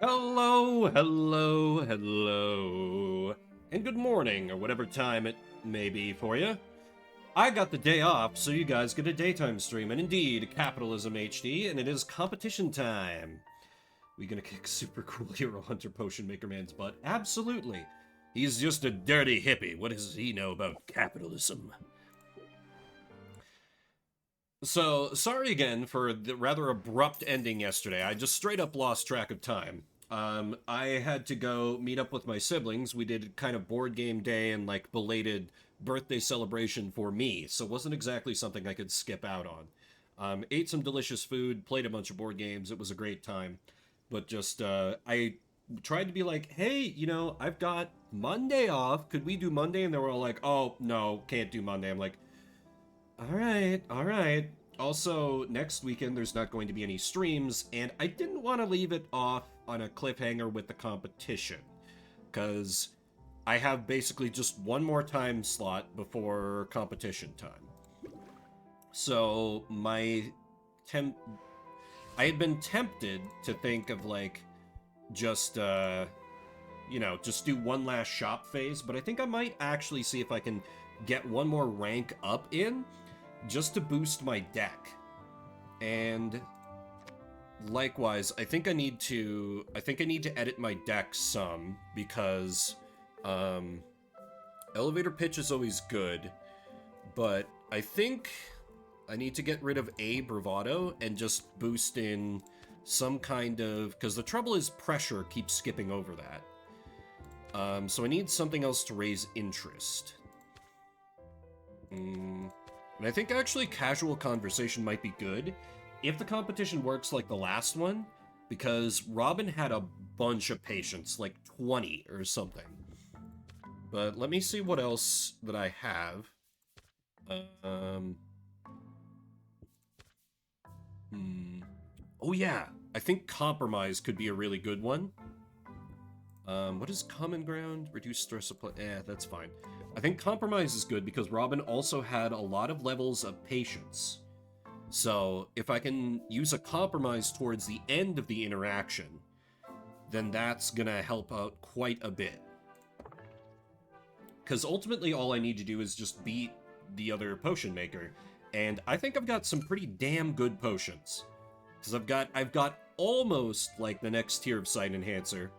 Hello, hello, hello. And good morning, or whatever time it may be for you. I got the day off, so you guys get a daytime stream. And indeed, Capitalism HD, and it is competition time. We gonna kick super cool Hero Hunter Potion Maker Man's butt? Absolutely. He's just a dirty hippie. What does he know about capitalism? So, sorry again for the rather abrupt ending yesterday. I just straight up lost track of time. I had to go meet up with my siblings. We did kind of board game day and like belated birthday celebration for me, so it wasn't exactly something I could skip out on. Ate some delicious food, played a bunch of board games. It was a great time. But just, I tried to be like, hey, I've got Monday off. Could we do Monday? And they were all like, oh, no, can't do Monday. I'm like, all right, all right. Also, next weekend there's not going to be any streams, and I didn't want to leave it off on a cliffhanger with the competition, because I have basically just one more time slot before competition time. So I had been tempted to think of like just just do one last shop phase, but I think I might actually see if I can get one more rank up in just to boost my deck. And likewise, I think I need to edit my deck some, because elevator pitch is always good, but I think I need to get rid of a bravado and just boost in some kind of, because the trouble is pressure keeps skipping over that. So I need something else to raise interest. And I think actually casual conversation might be good if the competition works like the last one, because Robin had a bunch of patients, like 20 or something. But let me see what else that I have. Oh yeah, I think compromise could be a really good one. What is common ground? Reduce stress supply. That's fine. I think compromise is good because Robin also had a lot of levels of patience. So if I can use a compromise towards the end of the interaction, then that's gonna help out quite a bit. Because ultimately all I need to do is just beat the other potion maker, and I think I've got some pretty damn good potions. Because I've got almost like the next tier of Sight Enhancer.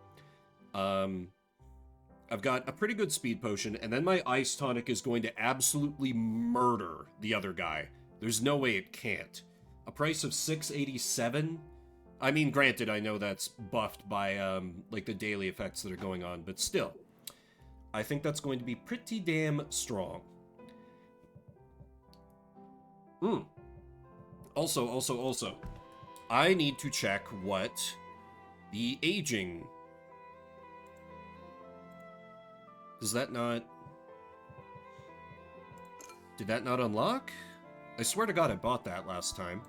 I've got a pretty good speed potion, and then my ice tonic is going to absolutely murder the other guy. There's no way it can't. A price of $687? I mean, granted, I know that's buffed by, like, the daily effects that are going on, but still. I think that's going to be pretty damn strong. Also, I need to check what the aging... Does that not... Did that not unlock? I swear to God I bought that last time.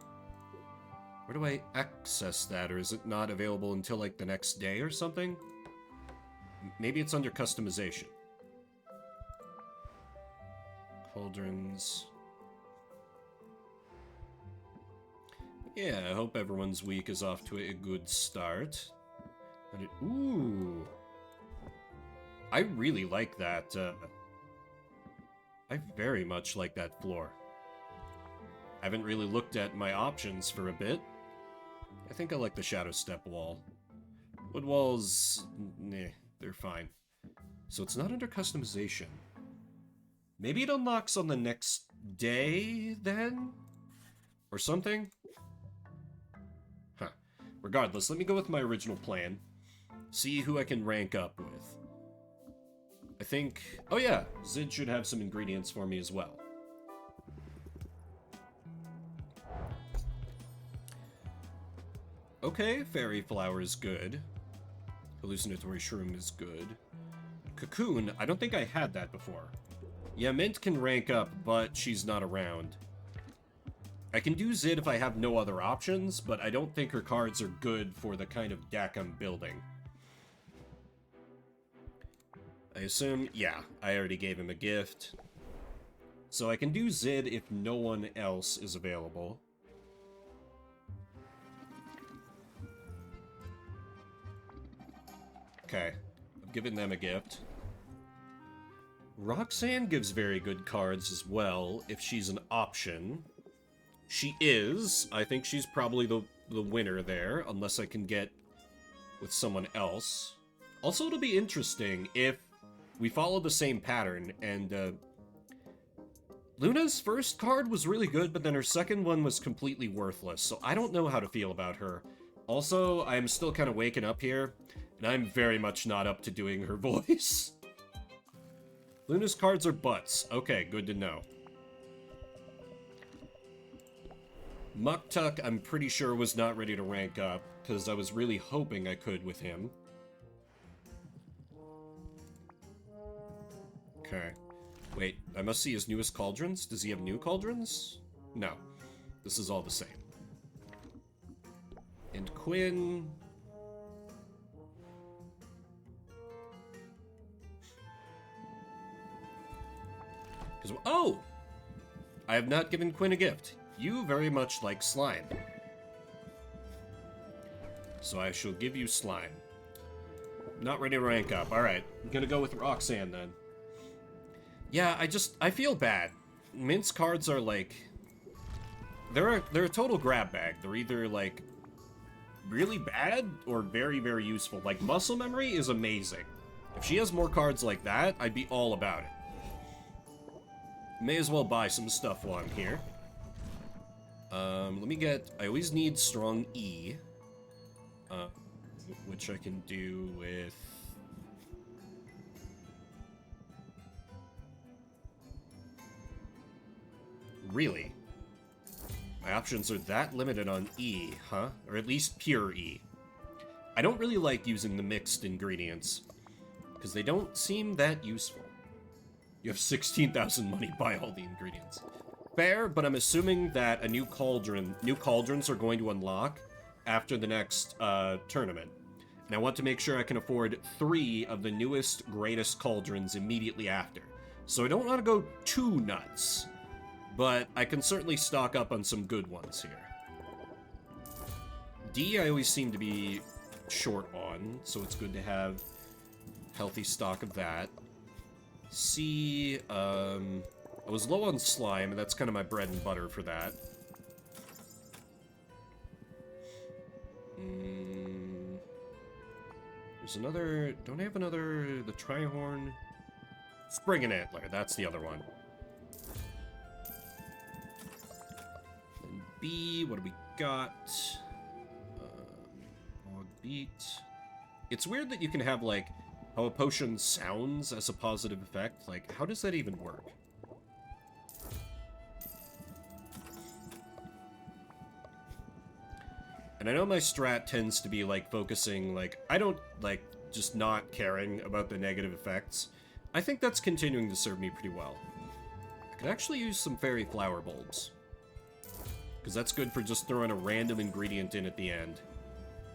Where do I access that, or is it not available until, like, the next day or something? Maybe it's under customization. Cauldrons. Yeah, I hope everyone's week is off to a good start. Ooh. I really like that, I very much like that floor. I haven't really looked at my options for a bit. I think I like the Shadow Step wall. Wood walls, nah, they're fine. So it's not under customization. Maybe it unlocks on the next day, then? Or something? Huh. Regardless, let me go with my original plan. See who I can rank up with. I think... Oh yeah, Zid should have some ingredients for me as well. Okay, Fairy Flower is good. Hallucinatory Shroom is good. Cocoon, I don't think I had that before. Yeah, Mint can rank up, but she's not around. I can do Zid if I have no other options, but I don't think her cards are good for the kind of deck I'm building. I assume, yeah, I already gave him a gift. So I can do Zid if no one else is available. Okay. I've given them a gift. Roxanne gives very good cards as well, if she's an option. She is. I think she's probably the winner there, unless I can get with someone else. Also, it'll be interesting if we follow the same pattern, and Luna's first card was really good, but then her second one was completely worthless, so I don't know how to feel about her. Also, I'm still kind of waking up here, and I'm very much not up to doing her voice. Luna's cards are butts. Okay, good to know. Muktuk, I'm pretty sure, was not ready to rank up, because I was really hoping I could with him. Okay. Wait, I must see his newest cauldrons? Does he have new cauldrons? No. This is all the same. And Quinn... Oh! I have not given Quinn a gift. You very much like slime. So I shall give you slime. Not ready to rank up. Alright, I'm gonna go with Roxanne then. Yeah, I feel bad. Mint's cards are like... They're a total grab bag. They're either like really bad or very, very useful. Like, muscle memory is amazing. If she has more cards like that, I'd be all about it. May as well buy some stuff while I'm here. Let me get... I always need strong E. Which I can do with... Really? My options are that limited on E, huh? Or at least pure E. I don't really like using the mixed ingredients, because they don't seem that useful. You have 16,000 money, buy all the ingredients. Fair, but I'm assuming that a new cauldrons are going to unlock after the next tournament. And I want to make sure I can afford 3 of the newest, greatest cauldrons immediately after. So I don't want to go too nuts, but I can certainly stock up on some good ones here. D I always seem to be short on, so it's good to have healthy stock of that. C, I was low on slime, and that's kind of my bread and butter for that. There's another... Don't I have another... The Trihorn? Spring and Antler, that's the other one. And B, what do we got? Log Beat. It's weird that you can have, like, how a potion sounds as a positive effect. Like, how does that even work? And I know my strat tends to be, like, focusing, like, I don't, like, just not caring about the negative effects. I think that's continuing to serve me pretty well. I could actually use some fairy flower bulbs, because that's good for just throwing a random ingredient in at the end.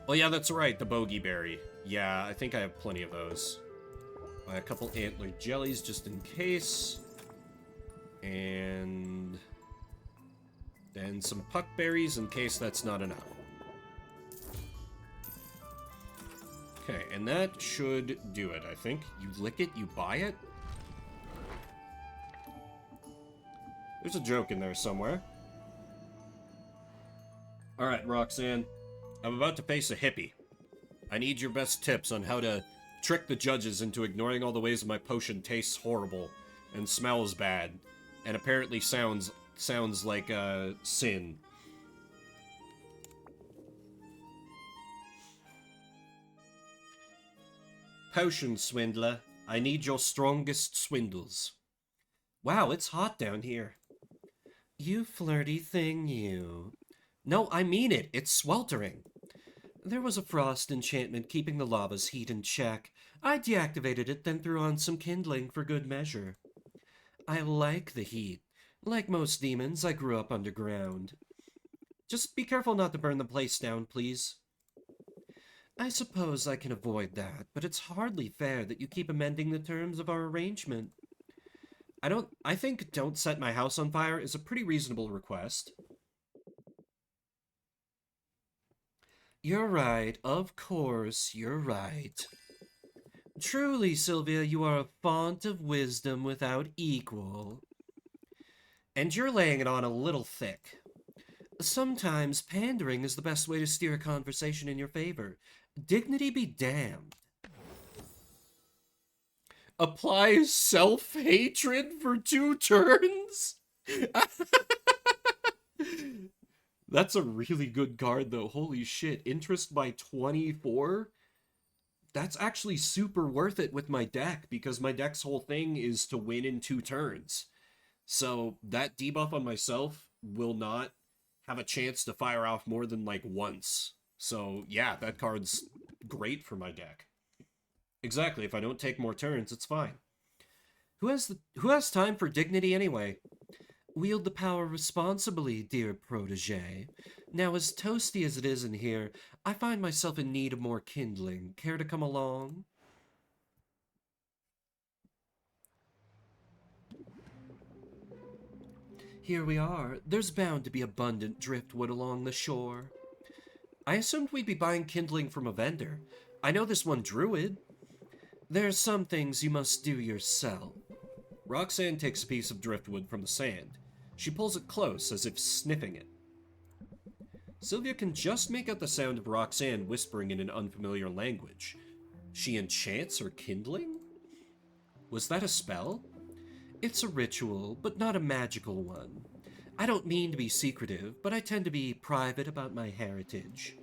Oh yeah, that's right, the bogey berry. Yeah, I think I have plenty of those. Buy a couple antler jellies just in case. And then some puck berries in case that's not enough. Okay, and that should do it, I think. You lick it, you buy it? There's a joke in there somewhere. Alright, Roxanne. I'm about to face a hippie. I need your best tips on how to trick the judges into ignoring all the ways my potion tastes horrible and smells bad and apparently sounds like sin. Potion swindler, I need your strongest swindles. Wow, it's hot down here. You flirty thing, you. No, I mean it. It's sweltering. There was a frost enchantment keeping the lava's heat in check. I deactivated it, then threw on some kindling for good measure. I like the heat. Like most demons, I grew up underground. Just be careful not to burn the place down, please. I suppose I can avoid that, but it's hardly fair that you keep amending the terms of our arrangement. I think don't set my house on fire is a pretty reasonable request. You're right, of course, you're right. Truly, Sylvia, you are a font of wisdom without equal. And you're laying it on a little thick. Sometimes pandering is the best way to steer a conversation in your favor. Dignity be damned. Apply self-hatred for 2 turns? That's a really good card, though. Holy shit. Interest by 24? That's actually super worth it with my deck, because my deck's whole thing is to win in 2 turns. So that debuff on myself will not have a chance to fire off more than like once. So yeah, that card's great for my deck. Exactly, if I don't take more turns, it's fine. Who has time for dignity anyway? Wield the power responsibly, dear protege. Now, as toasty as it is in here, I find myself in need of more kindling. Care to come along? Here we are. There's bound to be abundant driftwood along the shore. I assumed we'd be buying kindling from a vendor. I know this one druid. There are some things you must do yourself. Roxanne takes a piece of driftwood from the sand. She pulls it close, as if sniffing it. Sylvia can just make out the sound of Roxanne whispering in an unfamiliar language. She enchants her kindling? Was that a spell? It's a ritual, but not a magical one. I don't mean to be secretive, but I tend to be private about my heritage.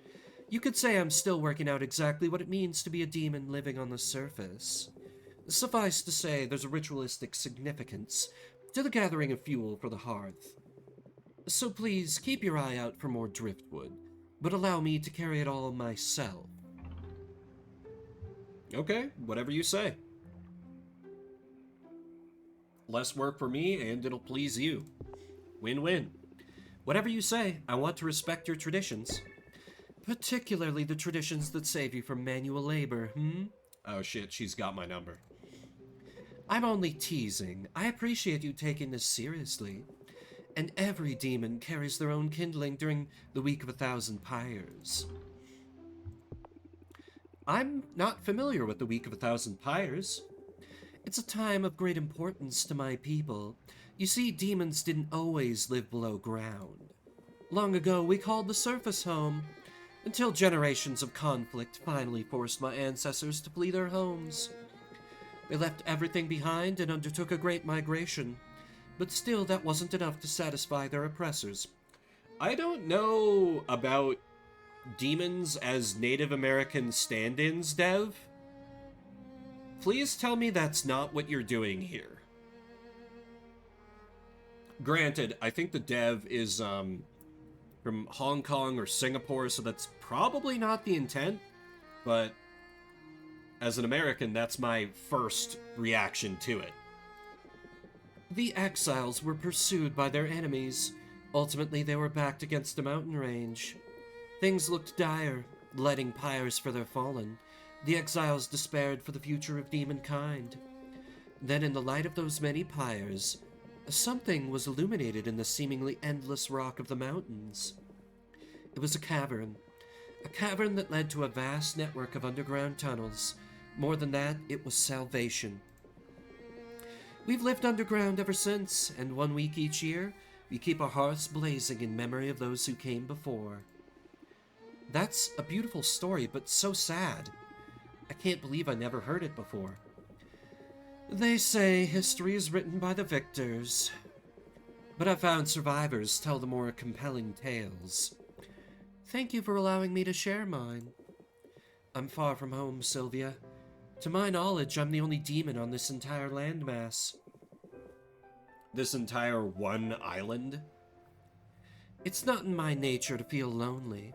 You could say I'm still working out exactly what it means to be a demon living on the surface. Suffice to say, there's a ritualistic significance to the gathering of fuel for the hearth. So please, keep your eye out for more driftwood, but allow me to carry it all myself. Okay, whatever you say. Less work for me, and it'll please you. Win-win. Whatever you say, I want to respect your traditions. Particularly the traditions that save you from manual labor, Oh shit, she's got my number. I'm only teasing. I appreciate you taking this seriously. And every demon carries their own kindling during the Week of 1,000 Pyres. I'm not familiar with the Week of 1,000 Pyres. It's a time of great importance to my people. You see, demons didn't always live below ground. Long ago, we called the surface home, until generations of conflict finally forced my ancestors to flee their homes. They left everything behind and undertook a great migration, but still that wasn't enough to satisfy their oppressors. I don't know about demons as Native American stand-ins, Dev. Please tell me that's not what you're doing here. Granted, I think the dev is from Hong Kong or Singapore, so that's probably not the intent, but as an American, that's my first reaction to it. The exiles were pursued by their enemies. Ultimately, they were backed against a mountain range. Things looked dire, letting pyres for their fallen. The exiles despaired for the future of demonkind. Then, in the light of those many pyres, something was illuminated in the seemingly endless rock of the mountains. It was a cavern that led to a vast network of underground tunnels. More than that, it was salvation. We've lived underground ever since, and 1 week each year, we keep our hearths blazing in memory of those who came before. That's a beautiful story, but so sad. I can't believe I never heard it before. They say history is written by the victors, but I've found survivors tell the more compelling tales. Thank you for allowing me to share mine. I'm far from home, Sylvia. To my knowledge, I'm the only demon on this entire landmass. This entire one island? It's not in my nature to feel lonely,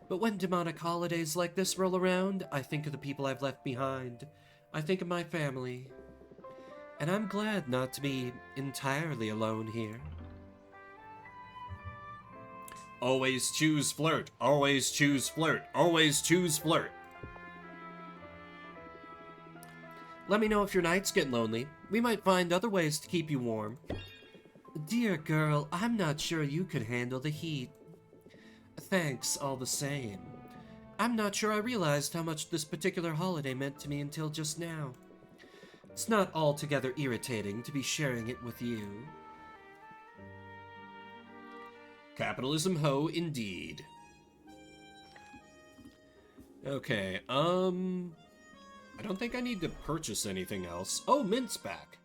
but when demonic holidays like this roll around, I think of the people I've left behind. I think of my family. And I'm glad not to be entirely alone here. Always choose flirt. Always choose flirt. Always choose flirt. Let me know if your nights get lonely. We might find other ways to keep you warm. Dear girl, I'm not sure you could handle the heat. Thanks all the same. I'm not sure I realized how much this particular holiday meant to me until just now. It's not altogether irritating to be sharing it with you. Capitalism ho, indeed. Okay, I don't think I need to purchase anything else. Oh, Mint's back.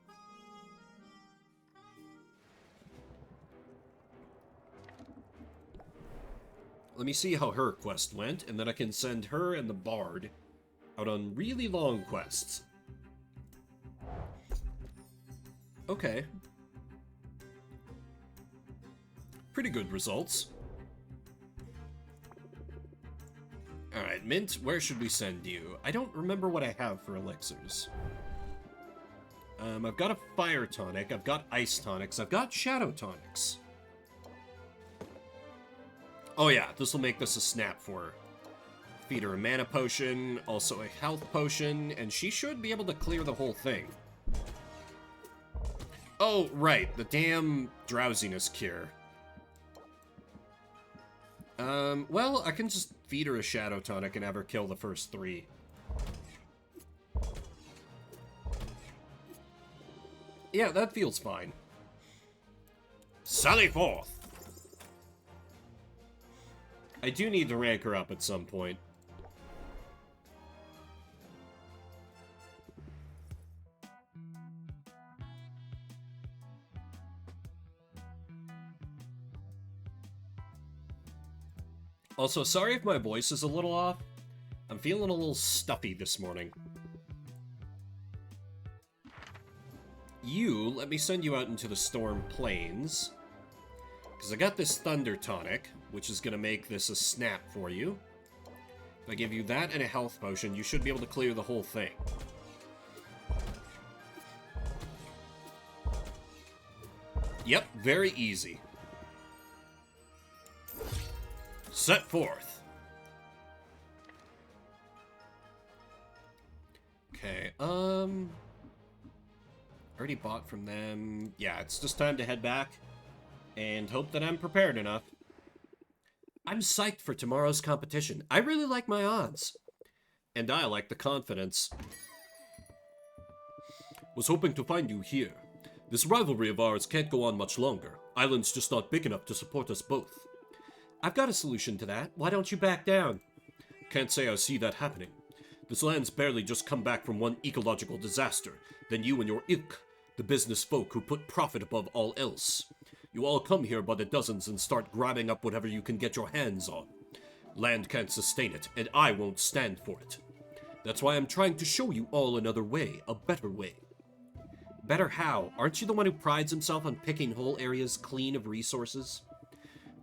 Let me see how her quest went, and then I can send her and the Bard out on really long quests. Okay. Pretty good results. Alright, Mint, where should we send you? I don't remember what I have for elixirs. I've got a fire tonic, I've got ice tonics, I've got shadow tonics. Oh yeah, this will make this a snap for her. Feed her a mana potion, also a health potion, and she should be able to clear the whole thing. Oh, right, the damn drowsiness cure. Well, I can just feed her a shadow tonic and have her kill the first 3. Yeah, that feels fine. Sally forth! I do need to rank her up at some point. Also, sorry if my voice is a little off. I'm feeling a little stuffy this morning. Let me send you out into the Storm Plains. Because I got this Thunder Tonic, which is going to make this a snap for you. If I give you that and a health potion, you should be able to clear the whole thing. Yep, very easy. Set forth. Okay, already bought from them. Yeah, it's just time to head back and hope that I'm prepared enough. I'm psyched for tomorrow's competition. I really like my odds. And I like the confidence. Was hoping to find you here. This rivalry of ours can't go on much longer. Island's just not big enough to support us both. I've got a solution to that. Why don't you back down? Can't say I see that happening. This land's barely just come back from one ecological disaster. Then you and your ilk, the business folk who put profit above all else. You all come here by the dozens and start grabbing up whatever you can get your hands on. Land can't sustain it, and I won't stand for it. That's why I'm trying to show you all another way, a better way. Better how? Aren't you the one who prides himself on picking whole areas clean of resources?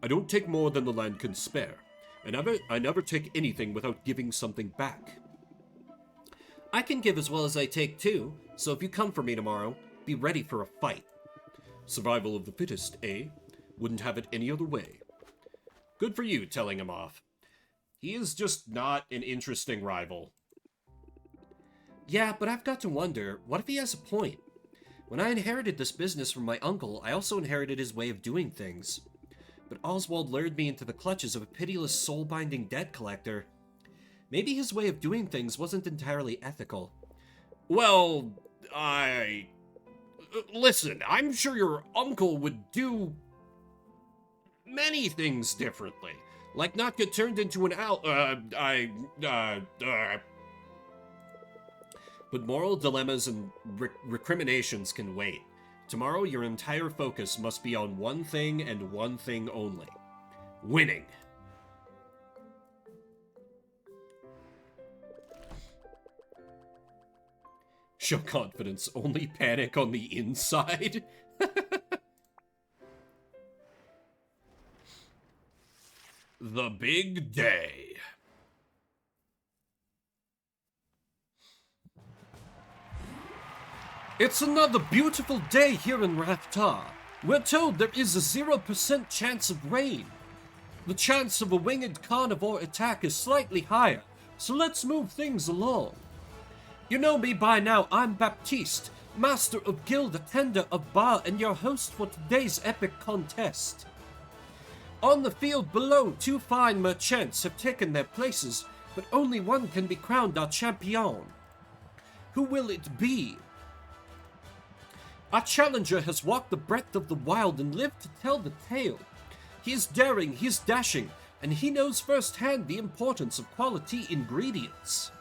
I don't take more than the land can spare. I never take anything without giving something back. I can give as well as I take too, so if you come for me tomorrow, be ready for a fight. Survival of the fittest, eh? Wouldn't have it any other way. Good for you, telling him off. He is just not an interesting rival. Yeah, but I've got to wonder, what if he has a point? When I inherited this business from my uncle, I also inherited his way of doing things. But Oswald lured me into the clutches of a pitiless soul-binding debt collector. Maybe his way of doing things wasn't entirely ethical. Well, listen, I'm sure your uncle would do many things differently. Like not get turned into an But moral dilemmas and recriminations can wait. Tomorrow, your entire focus must be on one thing and one thing only. Winning. Show confidence, only panic on the inside. The big day. It's another beautiful day here in Raftar. We're told there is a 0% chance of rain. The chance of a winged carnivore attack is slightly higher, so let's move things along. You know me by now, I'm Baptiste, Master of Guild Attender of Bar and your host for today's epic contest. On the field below, 2 fine merchants have taken their places, but only one can be crowned our champion. Who will it be? Our challenger has walked the breadth of the wild and lived to tell the tale. He is daring, he is dashing, and he knows firsthand the importance of quality ingredients.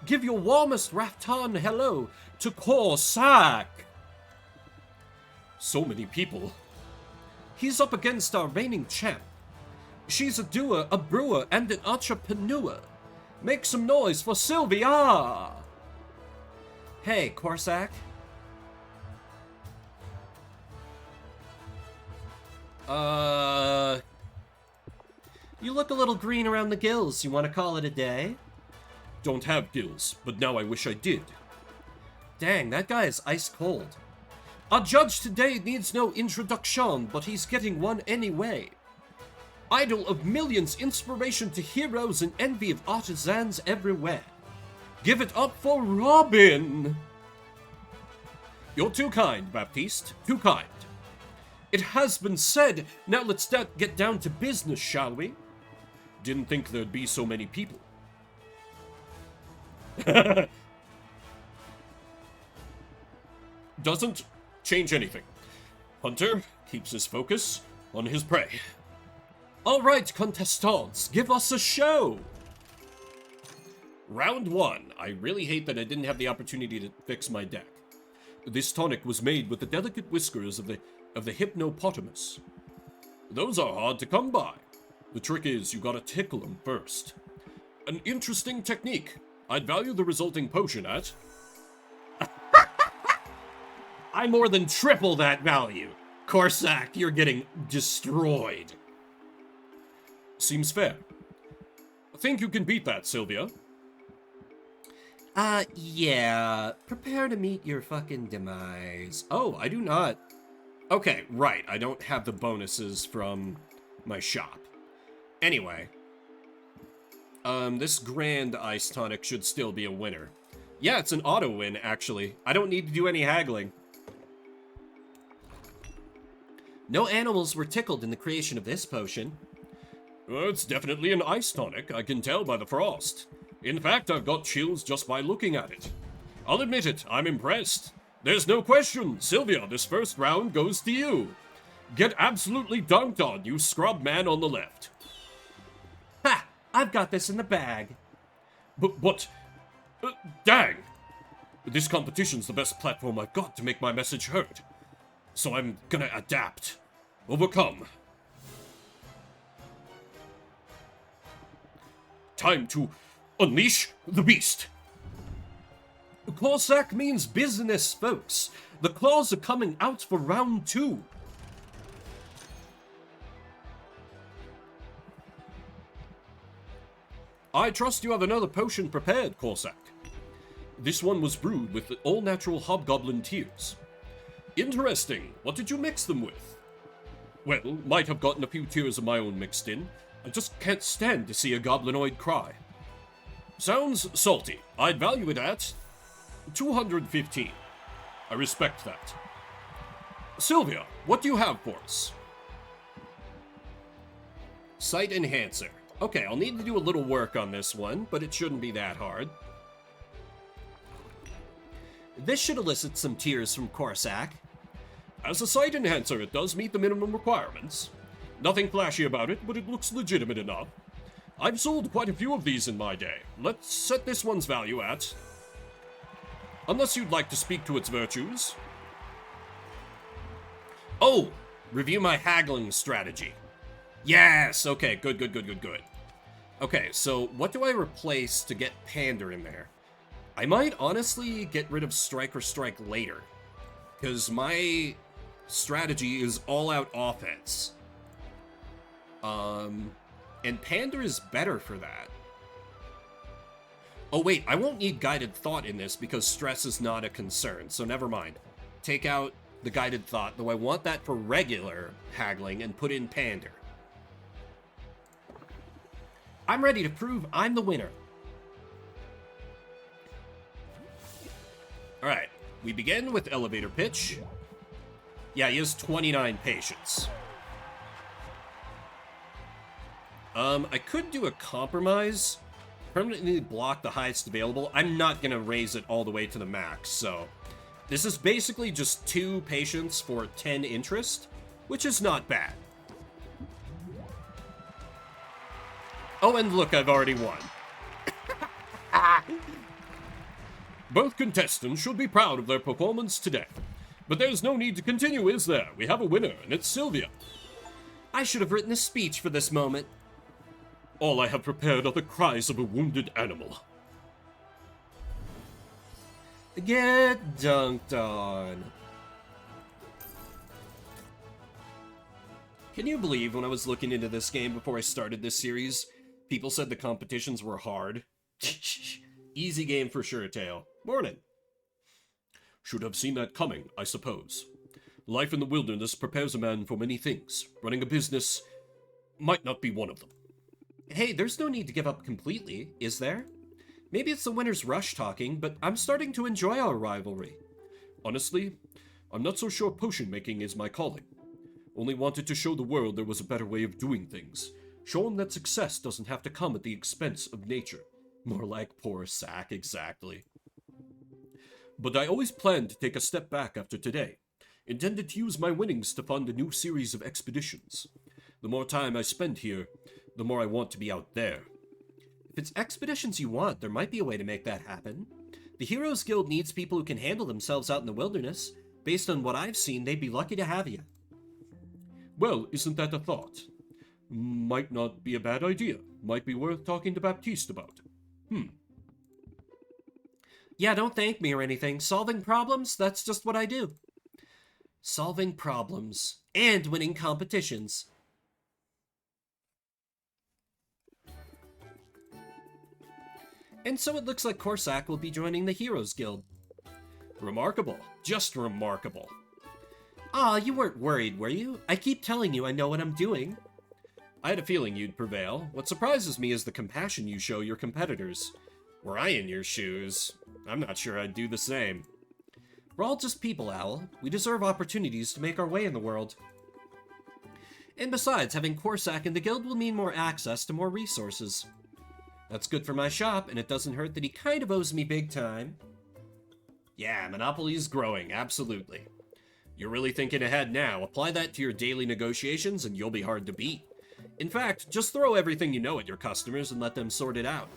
Give your warmest Raftan hello to Corsac. So many people. He's up against our reigning champ. She's a doer, a brewer, and an entrepreneur. Make some noise for Sylvia! Hey, Corsac. You look a little green around the gills. You want to call it a day? Don't have gills, but now I wish I did. Dang, that guy is ice cold. Our judge today needs no introduction, but he's getting one anyway. Idol of millions, inspiration to heroes, and envy of artisans everywhere. Give it up for Robin! You're too kind, Baptiste. Too kind. It has been said. Now let's get down to business, shall we? Didn't think there'd be so many people. Doesn't change anything. Hunter keeps his focus on his prey. All right, contestants, give us a show. Round 1. I really hate that I didn't have the opportunity to fix my deck. This tonic was made with the delicate whiskers of the Hypnopotamus. Those are hard to come by. The trick is you gotta tickle them first. An interesting technique. I'd value the resulting potion at... I more than triple that value. Corsac, you're getting destroyed. Seems fair. I think you can beat that, Sylvia. Yeah. Prepare to meet your fucking demise. Oh, I do not. Okay, right. I don't have the bonuses from my shop. Anyway. This Grand Ice Tonic should still be a winner. Yeah, it's an auto win, actually. I don't need to do any haggling. No animals were tickled in the creation of this potion. It's definitely an ice tonic, I can tell by the frost. In fact, I've got chills just by looking at it. I'll admit it, I'm impressed. There's no question, Sylvia, this first round goes to you. Get absolutely dunked on, you scrub man on the left. Ha! I've got this in the bag. But, dang! This competition's the best platform I've got to make my message heard. So I'm gonna adapt. Overcome. Time to unleash the beast. Corsac means business, folks. The claws are coming out for round 2. I trust you have another potion prepared, Corsac. This one was brewed with the all-natural hobgoblin tears. Interesting. What did you mix them with? Well, might have gotten a few tears of my own mixed in. I just can't stand to see a goblinoid cry. Sounds salty. I'd value it at 215. I respect that. Sylvia, what do you have for us? Sight Enhancer. Okay, I'll need to do a little work on this one, but it shouldn't be that hard. This should elicit some tears from Corsac. As a sight enhancer, it does meet the minimum requirements. Nothing flashy about it, but it looks legitimate enough. I've sold quite a few of these in my day. Let's set this one's value at... Unless you'd like to speak to its virtues. Oh! Review my haggling strategy. Yes! Okay, good. Okay, so what do I replace to get Pander in there? I might honestly get rid of Strike or Strike later. Because my strategy is all-out offense. And Pander is better for that. Oh wait, I won't need Guided Thought in this because stress is not a concern, so never mind. Take out the Guided Thought, though I want that for regular haggling, and put in Pander. I'm ready to prove I'm the winner. Alright, we begin with Elevator Pitch. Yeah, he has 29 patience. I could do a compromise. permanently block the highest available. I'm not going to raise it all the way to the max, so... This is basically just 2 patience for 10 interest, which is not bad. Oh, and look, I've already won. Both contestants should be proud of their performance today. But there's no need to continue, is there? We have a winner, and it's Sylvia. I should have written a speech for this moment. All I have prepared are the cries of a wounded animal. Get dunked on. Can you believe when I was looking into this game before I started this series, people said the competitions were hard? Easy game for sure, Tail. Morning. Should have seen that coming, I suppose. Life in the wilderness prepares a man for many things. Running a business might not be one of them. Hey, there's no need to give up completely, is there? Maybe it's the winner's rush talking, but I'm starting to enjoy our rivalry. Honestly, I'm not so sure potion making is my calling. Only wanted to show the world there was a better way of doing things. Show them that success doesn't have to come at the expense of nature. More like poor Sack, exactly. But I always planned to take a step back after today. Intended to use my winnings to fund a new series of expeditions. The more time I spend here, the more I want to be out there. If it's expeditions you want, there might be a way to make that happen. The Heroes Guild needs people who can handle themselves out in the wilderness. Based on what I've seen, they'd be lucky to have you. Well, isn't that a thought? Might not be a bad idea. Might be worth talking to Baptiste about. Yeah, don't thank me or anything. Solving problems, that's just what I do. Solving problems. And winning competitions. And so it looks like Corsac will be joining the Heroes Guild. Remarkable. Just remarkable. Aw, you weren't worried, were you? I keep telling you I know what I'm doing. I had a feeling you'd prevail. What surprises me is the compassion you show your competitors. Were I in your shoes, I'm not sure I'd do the same. We're all just people, Owl. We deserve opportunities to make our way in the world. And besides, having Corsac in the guild will mean more access to more resources. That's good for my shop, and it doesn't hurt that he kind of owes me big time. Yeah, Monopoly's growing, absolutely. You're really thinking ahead now. Apply that to your daily negotiations, and you'll be hard to beat. In fact, just throw everything you know at your customers and let them sort it out.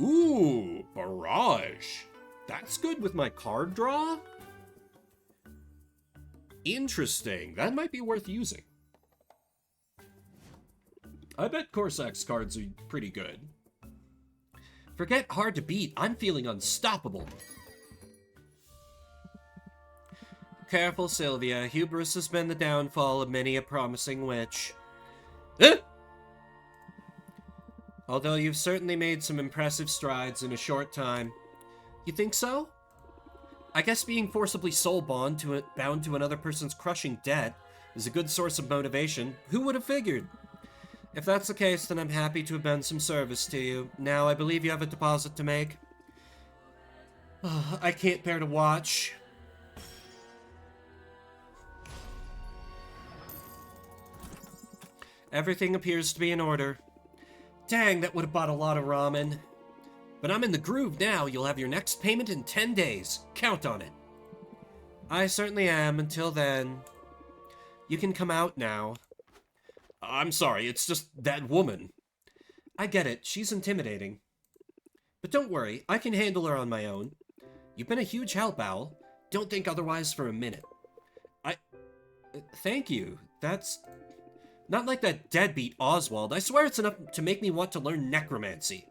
Ooh, Barrage. That's good with my card draw? Interesting. That might be worth using. I bet Corsac's cards are pretty good. Forget hard to beat. I'm feeling unstoppable. Careful, Sylvia. Hubris has been the downfall of many a promising witch. Although you've certainly made some impressive strides in a short time. You think so? I guess being forcibly bound to another person's crushing debt is a good source of motivation. Who would have figured? If that's the case, then I'm happy to have been some service to you. Now, I believe you have a deposit to make. I can't bear to watch. Everything appears to be in order. Dang, that would have bought a lot of ramen. But I'm in the groove now. You'll have your next payment in 10 days. Count on it. I certainly am. Until then, you can come out now. I'm sorry, it's just that woman. I get it. She's intimidating. But don't worry. I can handle her on my own. You've been a huge help, Owl. Don't think otherwise for a minute. Thank you. That's... not like that deadbeat Oswald. I swear it's enough to make me want to learn necromancy.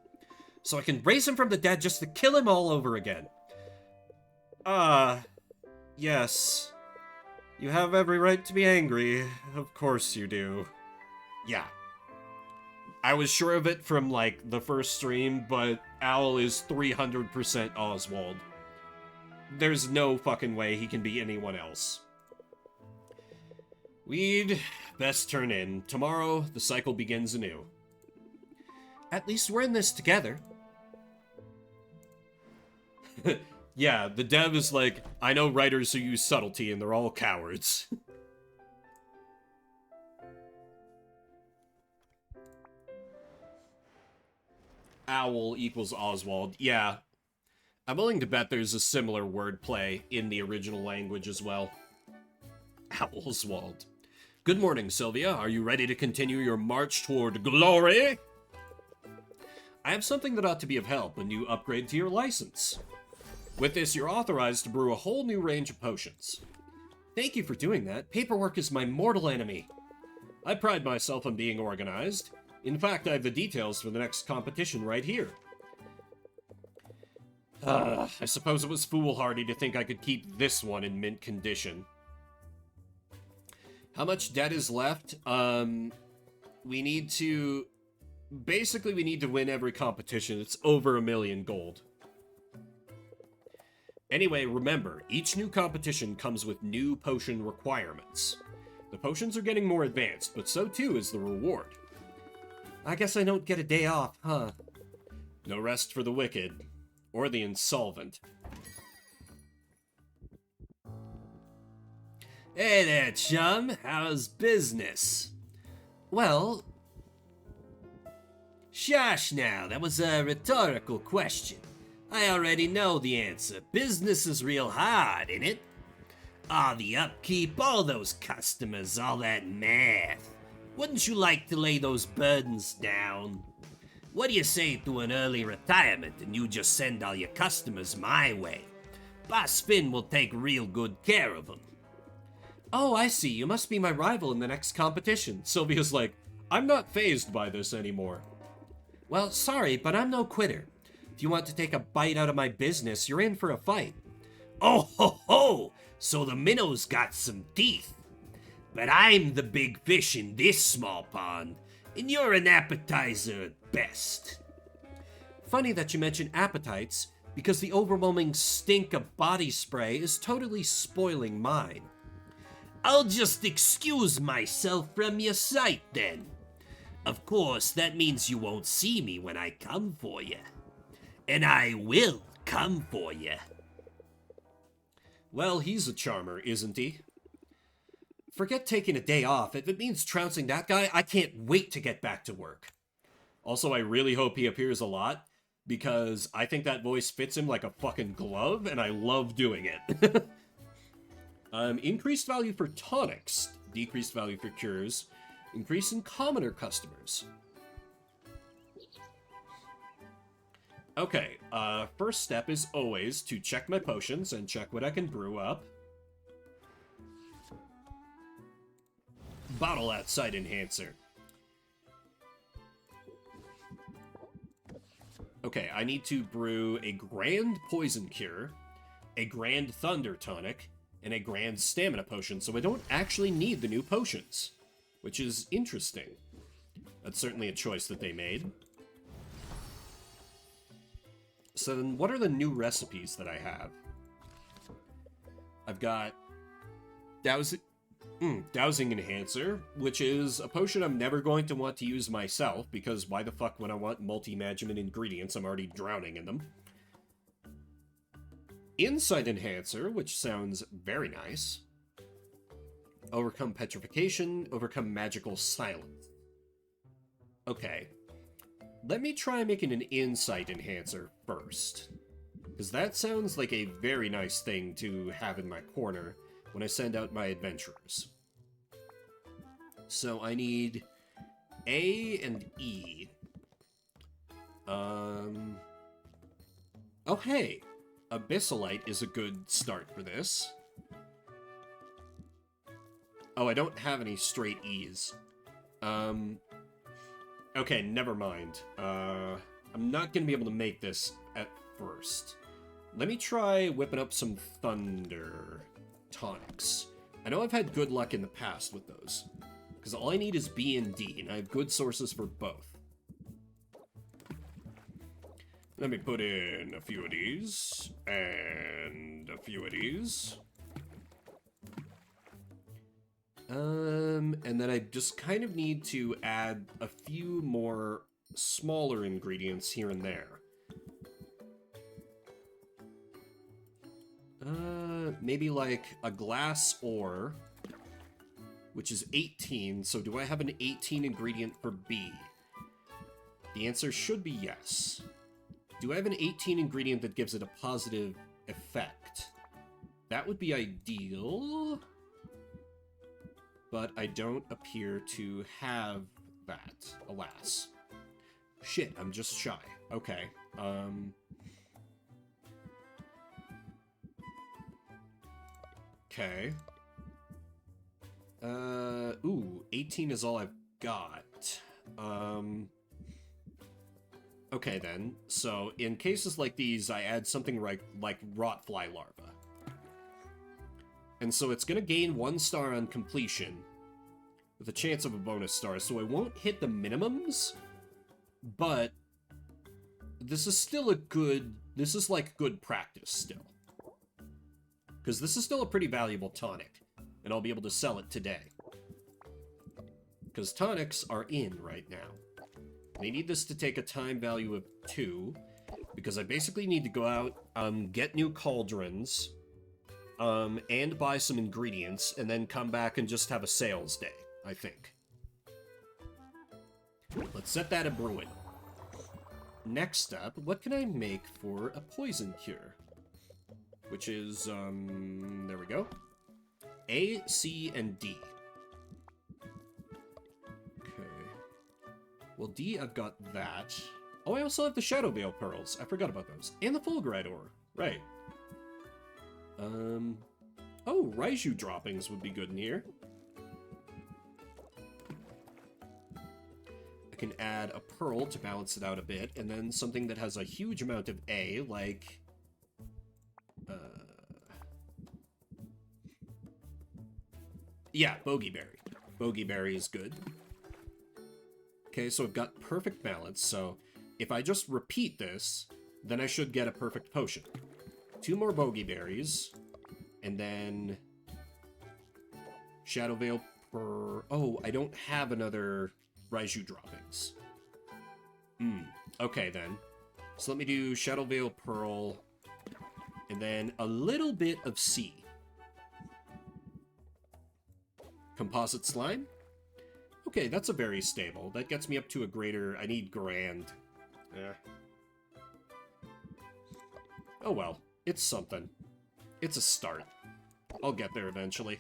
So I can raise him from the dead just to kill him all over again. Yes. You have every right to be angry. Of course you do. Yeah. I was sure of it from, like, the first stream, but Owl is 300% Oswald. There's no fucking way he can be anyone else. We'd best turn in. Tomorrow, the cycle begins anew. At least we're in this together. Yeah, the dev is like, I know writers who use subtlety and they're all cowards. Owl equals Oswald. Yeah, I'm willing to bet there's a similar wordplay in the original language as well. Owlswald. Good morning, Sylvia. Are you ready to continue your march toward glory? I have something that ought to be of help, a new upgrade to your license. With this, you're authorized to brew a whole new range of potions. Thank you for doing that. Paperwork is my mortal enemy. I pride myself on being organized. In fact, I have the details for the next competition right here. I suppose it was foolhardy to think I could keep this one in mint condition. How much debt is left? We need to... Basically, we need to win every competition. It's over 1 million gold. Anyway, remember, each new competition comes with new potion requirements. The potions are getting more advanced, but so too is the reward. I guess I don't get a day off, huh? No rest for the wicked. Or the insolvent. Hey there, chum. How's business? Well... Shush now, that was a rhetorical question. I already know the answer. Business is real hard, ain't it? Ah, the upkeep, all those customers, all that math. Wouldn't you like to lay those burdens down? What do you say to an early retirement and you just send all your customers my way? Boss Finn will take real good care of them. Oh, I see. You must be my rival in the next competition. Sylvia's like, I'm not fazed by this anymore. Well, sorry, but I'm no quitter. If you want to take a bite out of my business, you're in for a fight. Oh ho ho! So the minnow's got some teeth. But I'm the big fish in this small pond, and you're an appetizer at best. Funny that you mention appetites, because the overwhelming stink of body spray is totally spoiling mine. I'll just excuse myself from your sight then. Of course, that means you won't see me when I come for you. And I will come for you. Well, he's a charmer, isn't he? Forget taking a day off. If it means trouncing that guy, I can't wait to get back to work. Also, I really hope he appears a lot, because I think that voice fits him like a fucking glove, and I love doing it. Increased value for tonics, decreased value for cures, increase in commoner customers. Okay, first step is always to check my potions and check what I can brew up. Bottle outside enhancer. Okay, I need to brew a grand poison cure, a grand thunder tonic, and a grand stamina potion, so I don't actually need the new potions, which is interesting. That's certainly a choice that they made. So then what are the new recipes that I have? I've got Dowsing Enhancer, which is a potion I'm never going to want to use myself, because why the fuck would I want multi-magiment ingredients? I'm already drowning in them. Insight Enhancer, which sounds very nice. Overcome Petrification, overcome Magical Silence. Okay. Let me try making an Insight Enhancer first, because that sounds like a very nice thing to have in my corner when I send out my adventurers. So I need A and E. Oh hey, Abyssalite is a good start for this. Oh, I don't have any straight E's. Okay, never mind. I'm not gonna be able to make this at first. Let me try whipping up some Thunder tonics. I know I've had good luck in the past with those, because all I need is B and D, and I have good sources for both. Let me put in a few of these, and a few of these. And then I just kind of need to add a few more smaller ingredients here and there. Maybe like a glass ore, which is 18, so do I have an 18 ingredient for B? The answer should be yes. Do I have an 18 ingredient that gives it a positive effect? That would be ideal, but I don't appear to have that, alas. Shit, I'm just shy. Okay, Okay. Ooh, 18 is all I've got. Okay then, so in cases like these, I add something like rotfly larva. And so it's gonna gain 1 star on completion, with a chance of a bonus star, so I won't hit the minimums, but this is still this is like good practice still. Because this is still a pretty valuable tonic, and I'll be able to sell it today. Because tonics are in right now. They need this to take a time value of 2, because I basically need to go out, get new cauldrons, and buy some ingredients, and then come back and just have a sales day, I think. Let's set that a brewing. Next up, what can I make for a poison cure? Which is, there we go. A, C, and D. Okay. Well, D, I've got that. Oh, I also have the Shadow Veil Pearls. I forgot about those. And the Fulgurite Ore. Right. Oh, Raiju droppings would be good in here. I can add a Pearl to balance it out a bit, and then something that has a huge amount of A, like... yeah, Bogeyberry. Bogeyberry is good. Okay, so I've got perfect balance, so if I just repeat this, then I should get a perfect potion. 2 more Bogeyberries, and then... Shadow Veil per... Oh, I don't have another Raiju droppings. Okay then. So let me do Shadow Veil Pearl, and then a little bit of C. Composite Slime? Okay, that's a very stable. That gets me up to a greater... I need Grand. Yeah. Oh well, it's something. It's a start. I'll get there eventually.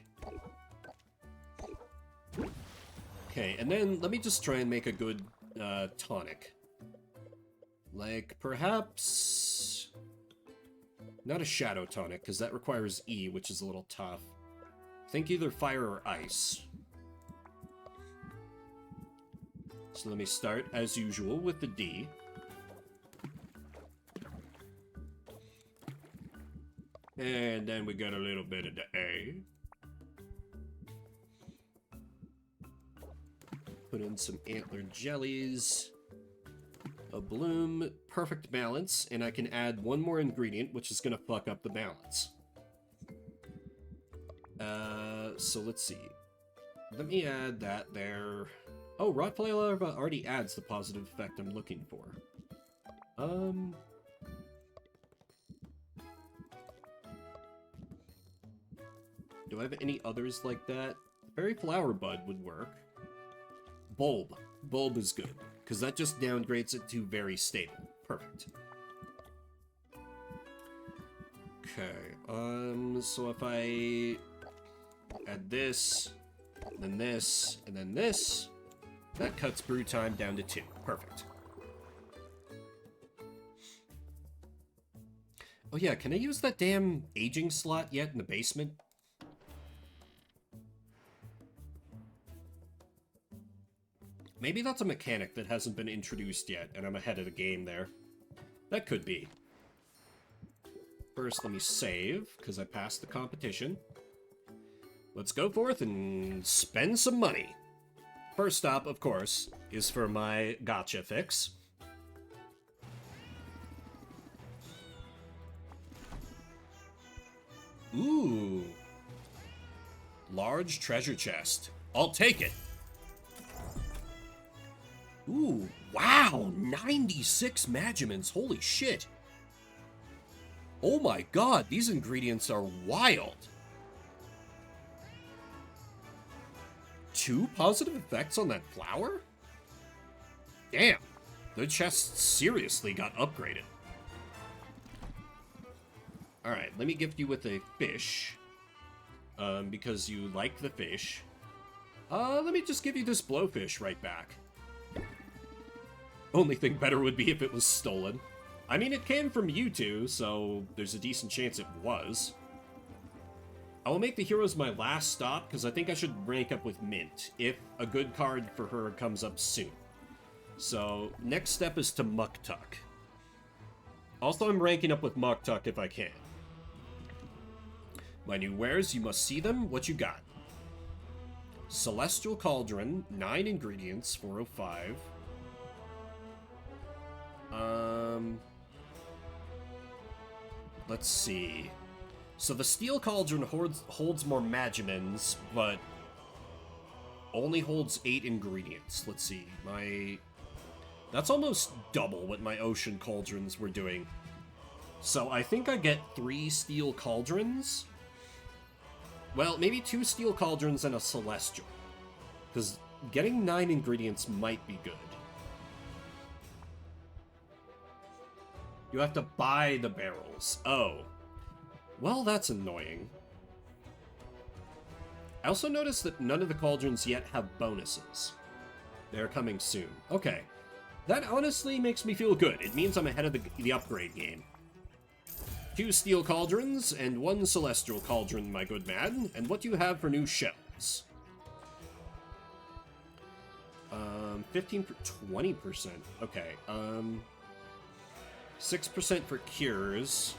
Okay, and then let me just try and make a good tonic. Like, perhaps... Not a Shadow Tonic, because that requires E, which is a little tough. Think either fire or ice. So let me start, as usual, with the D. And then we got a little bit of the A. Put in some antler jellies. A bloom, perfect balance, and I can add 1 more ingredient, which is gonna fuck up the balance. So let's see. Let me add that there. Oh, Rotfly Larva already adds the positive effect I'm looking for. Do I have any others like that? Fairy Flower Bud would work. Bulb. Bulb is good, because that just downgrades it to very stable. Perfect. Okay, so if I add this, then this, and then this, that cuts brew time down to 2. Perfect. Oh yeah, can I use that damn aging slot yet in the basement? Maybe that's a mechanic that hasn't been introduced yet, and I'm ahead of the game there. That could be. First, let me save, because I passed the competition. Let's go forth and spend some money. First stop, of course, is for my gotcha fix. Ooh. Large treasure chest. I'll take it. Ooh, wow, 96 Magimins, holy shit. Oh my god, these ingredients are wild. 2 positive effects on that flower? Damn, The chest seriously got upgraded. Alright, let me gift you with a fish. Because you like the fish. Let me just give you this blowfish right back. Only thing better would be if it was stolen. I mean, it came from you two, so there's a decent chance it was. I will make the heroes my last stop, because I think I should rank up with Mint, if a good card for her comes up soon. So, next step is to Muktuk. Also, I'm ranking up with Muktuk if I can. My new wares, you must see them. What you got? Celestial Cauldron, 9 ingredients, 405. Let's see. So the Steel Cauldron holds more Magimins, but only holds 8 ingredients. Let's see. That's almost double what my Ocean Cauldrons were doing. So I think I get 3 Steel Cauldrons. Well, maybe 2 Steel Cauldrons and a Celestial. Because getting 9 ingredients might be good. You have to buy the barrels. Oh. Well, that's annoying. I also noticed that none of the cauldrons yet have bonuses. They're coming soon. Okay. That honestly makes me feel good. It means I'm ahead of the upgrade game. 2 steel cauldrons and 1 celestial cauldron, my good man. And what do you have for new shells? 20%. Okay. 6% for cures.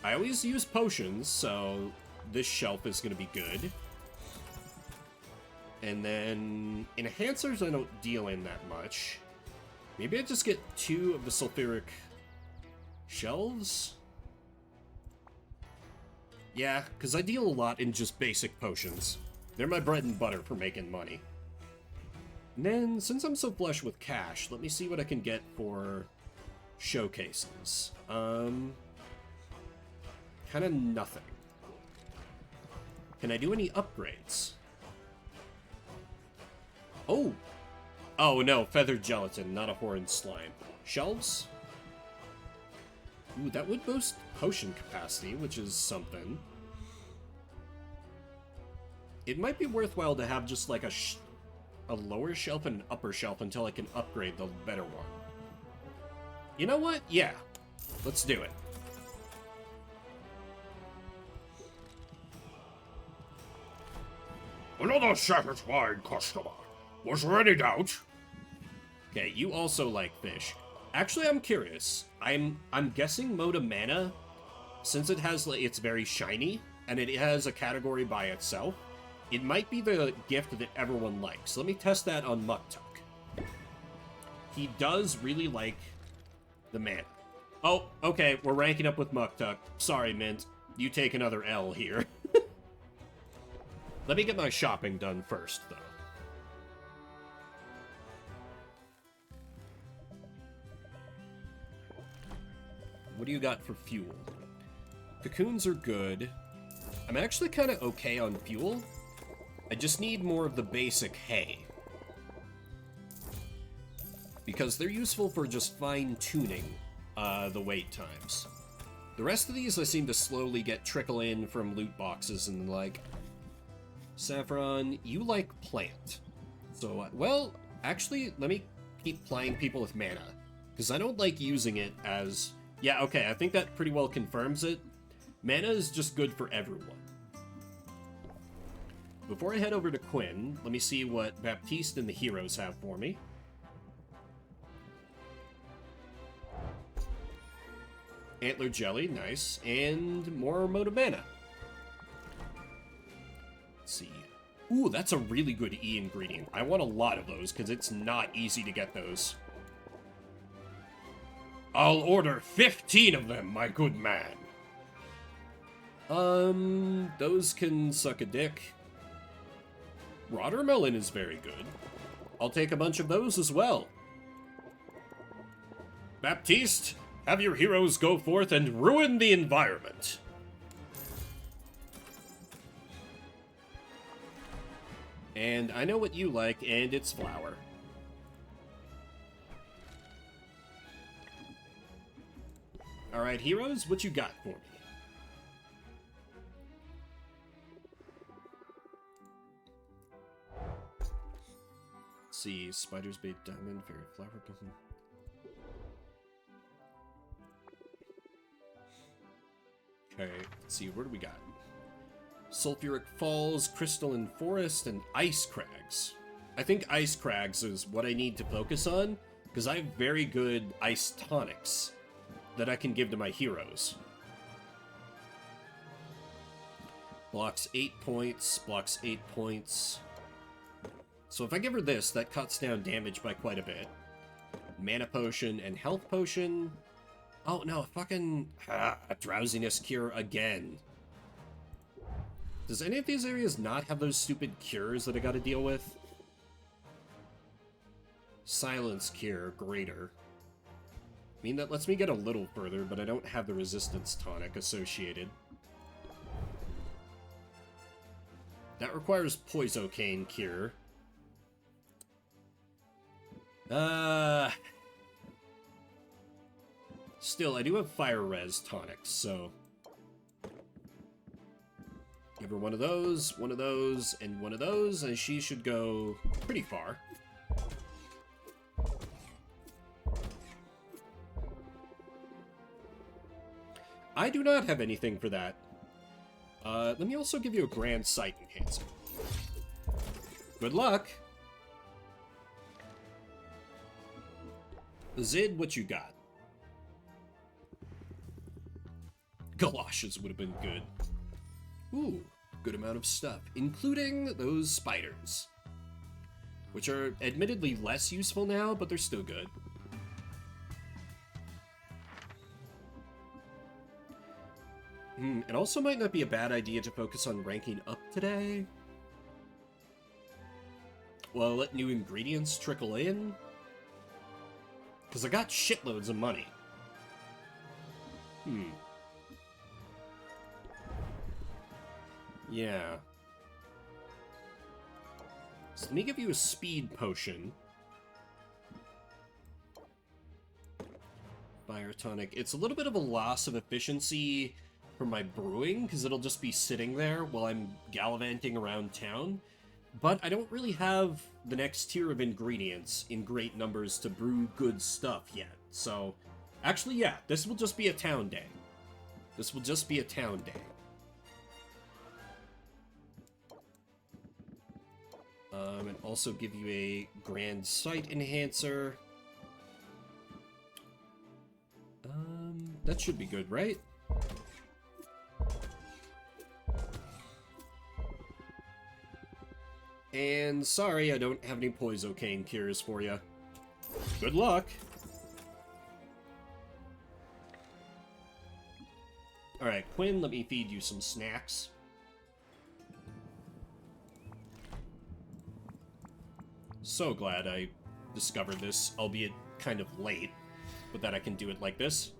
I always use potions, so this shelf is going to be good. And then enhancers I don't deal in that much. Maybe I just get 2 of the sulfuric shelves? Yeah, because I deal a lot in just basic potions. They're my bread and butter for making money. And then, since I'm so flush with cash, let me see what I can get for showcases. Kind of nothing. Can I do any upgrades? Oh! Oh no, feathered gelatin, not a horned slime. Shelves? Ooh, that would boost potion capacity, which is something. It might be worthwhile to have just like a lower shelf and an upper shelf until I can upgrade the better one. You know what? Yeah. Let's do it. Another satisfied customer. Was there any doubt? Okay, you also like fish. Actually, I'm curious. I'm guessing Moda Mana, since it has like, it's very shiny and it has a category by itself, it might be the gift that everyone likes. Let me test that on Muktuk. He does really like the mana. Oh, okay, we're ranking up with Muktuk. Sorry, Mint. You take another L here. Let me get my shopping done first, though. What do you got for fuel? Cocoons are good. I'm actually kind of okay on fuel. I just need more of the basic hay. Because they're useful for just fine-tuning the wait times. The rest of these I seem to slowly get trickle in from loot boxes and like... Saffron, you like plant. So, well, actually, let me keep plying people with mana. Because I don't like using it as... Yeah, okay, I think that pretty well confirms it. Mana is just good for everyone. Before I head over to Quinn, let me see what Baptiste and the heroes have for me. Antler Jelly, nice. And more Moda Mana. Let's see. Ooh, that's a really good E ingredient. I want a lot of those, because it's not easy to get those. I'll order 15 of them, my good man. Those can suck a dick. Watermelon is very good. I'll take a bunch of those as well. Baptiste, have your heroes go forth and ruin the environment. And I know what you like, and it's flour. Alright, heroes, what you got for me? Let's see, Spider's Bait Diamond, Fairy Flower. Okay, let's see, what do we got? Sulfuric Falls, Crystalline Forest, and Ice Crags. I think Ice Crags is what I need to focus on, because I have very good ice tonics that I can give to my heroes. Blocks 8 points, blocks 8 points. So if I give her this, that cuts down damage by quite a bit. Mana Potion and Health Potion. Oh no, fucking Drowsiness Cure again. Does any of these areas not have those stupid cures that I gotta deal with? Silence Cure, greater. I mean, that lets me get a little further, but I don't have the resistance tonic associated. That requires Poisocane Cure. Still, I do have Fire Res tonics, so... Give her one of those, and one of those, and she should go pretty far. I do not have anything for that. Let me also give you a Grand Sight Enhancer. Good luck! Zid, what you got? Galoshes would have been good. Ooh, good amount of stuff, including those spiders. Which are admittedly less useful now, but they're still good. It also might not be a bad idea to focus on ranking up today. Well, let new ingredients trickle in. Because I got shitloads of money. Yeah. So let me give you a speed potion. Fire tonic. It's a little bit of a loss of efficiency for my brewing, because it'll just be sitting there while I'm gallivanting around town. But I don't really have the next tier of ingredients in great numbers to brew good stuff yet. So, actually, yeah, this will just be a town day. This will just be a town day. And also give you a Grand Sight Enhancer. That should be good, right? And sorry, I don't have any Poisocane cures for you. Good luck! Alright, Quinn, let me feed you some snacks. So glad I discovered this, albeit kind of late, but that I can do it like this.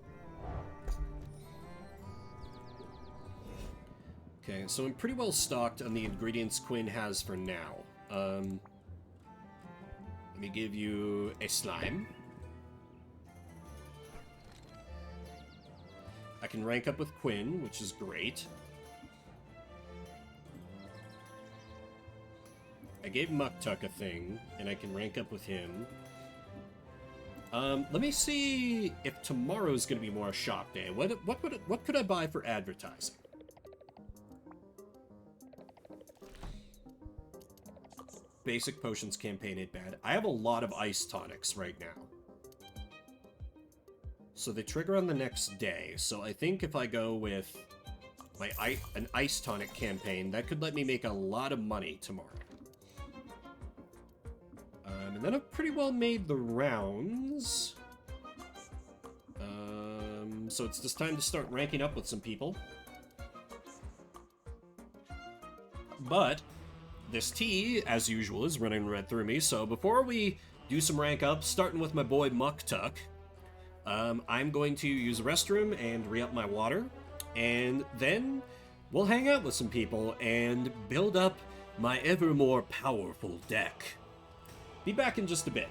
Okay, so I'm pretty well stocked on the ingredients Quinn has for now. Let me give you a slime. I can rank up with Quinn, which is great. I gave Muktuk a thing, and I can rank up with him. Let me see if tomorrow's gonna be more shop day. What could I buy for advertising? Basic potions campaign ain't bad. I have a lot of ice tonics right now. So they trigger on the next day. So I think if I go with an ice tonic campaign, that could let me make a lot of money tomorrow. And then I've pretty well made the rounds. So it's just time to start ranking up with some people. But this tea, as usual, is running right through me, so before we do some rank ups, starting with my boy Muktuk, I'm going to use a restroom and re-up my water, and then we'll hang out with some people and build up my ever more powerful deck. Be back in just a bit.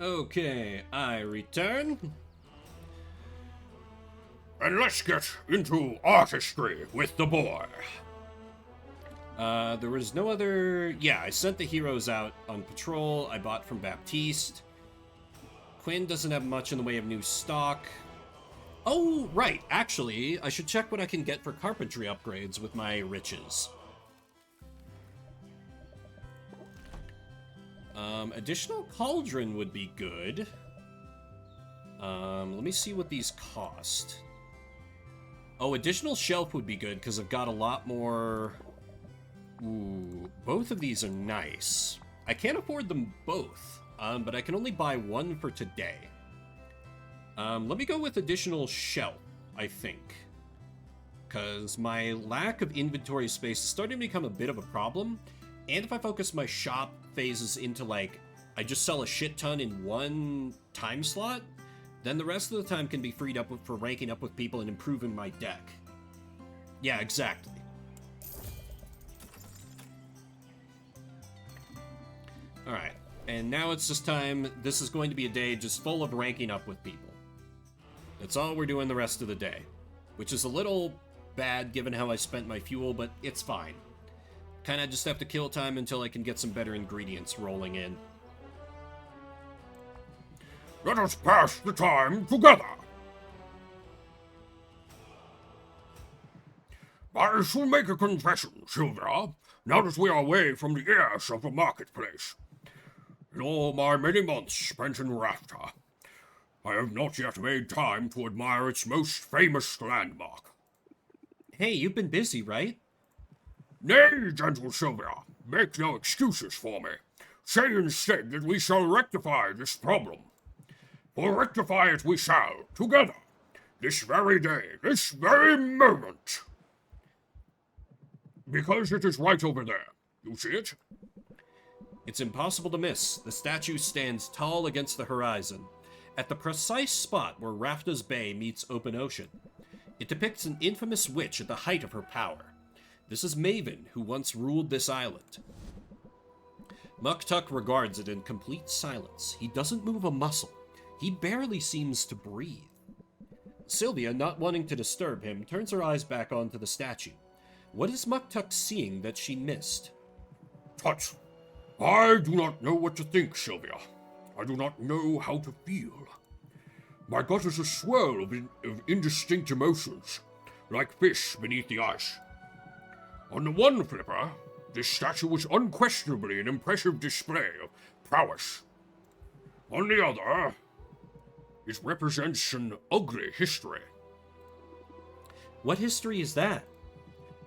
Okay, I return. And let's get into artistry with the boy. There was no other... Yeah, I sent the heroes out on patrol. I bought from Baptiste. Quinn doesn't have much in the way of new stock. Oh, right. Actually, I should check what I can get for carpentry upgrades with my riches. Additional cauldron would be good. Let me see what these cost. Oh, additional shelf would be good, because I've got a lot more... Ooh, both of these are nice. I can't afford them both, but I can only buy one for today. Let me go with additional shelf, I think. Because my lack of inventory space is starting to become a bit of a problem. And if I focus my shop phases into, like, I just sell a shit ton in one time slot, then the rest of the time can be freed up for ranking up with people and improving my deck. Yeah, exactly. Alright, and now it's just time. This is going to be a day just full of ranking up with people. That's all we're doing the rest of the day. Which is a little bad given how I spent my fuel, but it's fine. Kinda just have to kill time until I can get some better ingredients rolling in. Let us pass the time together. I shall make a confession, Sylvia, now that we are away from the ears of the marketplace. In all my many months spent in Rafta, I have not yet made time to admire its most famous landmark. Hey, you've been busy, right? Nay, gentle Sylvia, make no excuses for me. Say instead that we shall rectify this problem. For rectify it we shall, together, this very day, this very moment. Because it is right over there. You see it? It's impossible to miss. The statue stands tall against the horizon, at the precise spot where Rafta's Bay meets open ocean. It depicts an infamous witch at the height of her power. This is Maven, who once ruled this island. Muktuk regards it in complete silence. He doesn't move a muscle. He barely seems to breathe. Sylvia, not wanting to disturb him, turns her eyes back onto the statue. What is Muktuk seeing that she missed? Tut! I do not know what to think, Sylvia. I do not know how to feel. My gut is a swirl of indistinct emotions, like fish beneath the ice. On the one flipper, this statue was unquestionably an impressive display of prowess. On the other, it represents an ugly history. What history is that?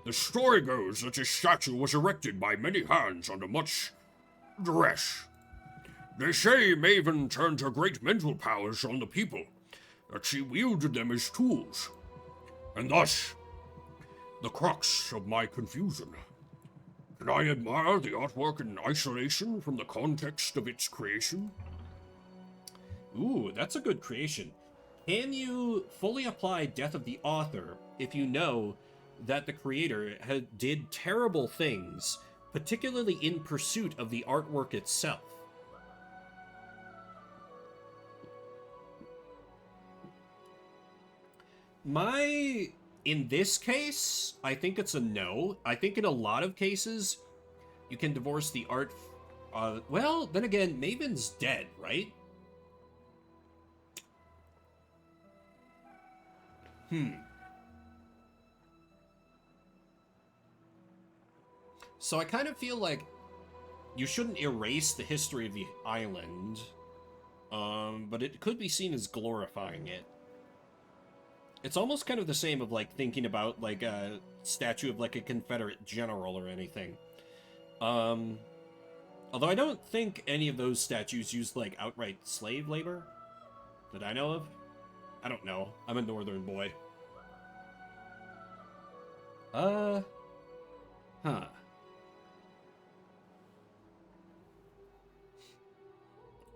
The story goes that this statue was erected by many hands under much duress. They say Maven turned her great mental powers on the people, that she wielded them as tools. And thus, the crux of my confusion. Can I admire the artwork in isolation from the context of its creation? Ooh, that's a good creation. Can you fully apply Death of the Author if you know that the creator did terrible things, particularly in pursuit of the artwork itself? In this case, I think it's a no. I think in a lot of cases, you can divorce the art. Well, then again, Maven's dead, right? So I kind of feel like you shouldn't erase the history of the island, but it could be seen as glorifying it. It's almost kind of the same of, like, thinking about, like, a statue of, like, a Confederate general or anything. Although I don't think any of those statues used, like, outright slave labor that I know of. I don't know. I'm a northern boy. Huh.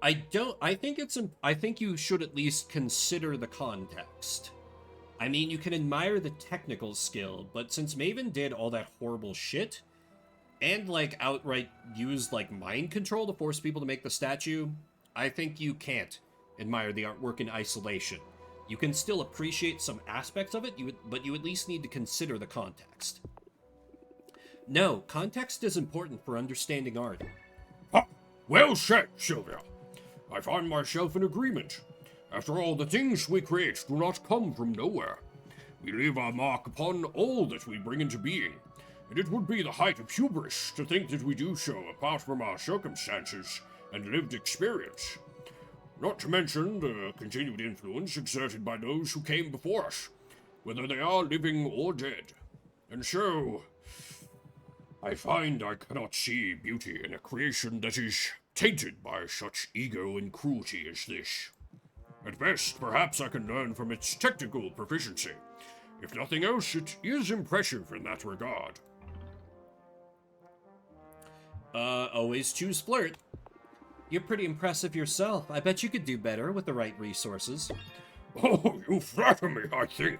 I think you should at least consider the context. I mean, you can admire the technical skill, but since Maven did all that horrible shit, and, like, outright used, like, mind control to force people to make the statue, I think you can't admire the artwork in isolation. You can still appreciate some aspects of it, but you at least need to consider the context. No, context is important for understanding art. Ha! Well said, Sylvia. I find myself in agreement. After all, the things we create do not come from nowhere. We leave our mark upon all that we bring into being, and it would be the height of hubris to think that we do so apart from our circumstances and lived experience. Not to mention the continued influence exerted by those who came before us, whether they are living or dead. And so, I find I cannot see beauty in a creation that is tainted by such ego and cruelty as this. At best, perhaps I can learn from its technical proficiency. If nothing else, it is impressive in that regard. Always choose flirt. You're pretty impressive yourself. I bet you could do better with the right resources. Oh, you flatter me, I think.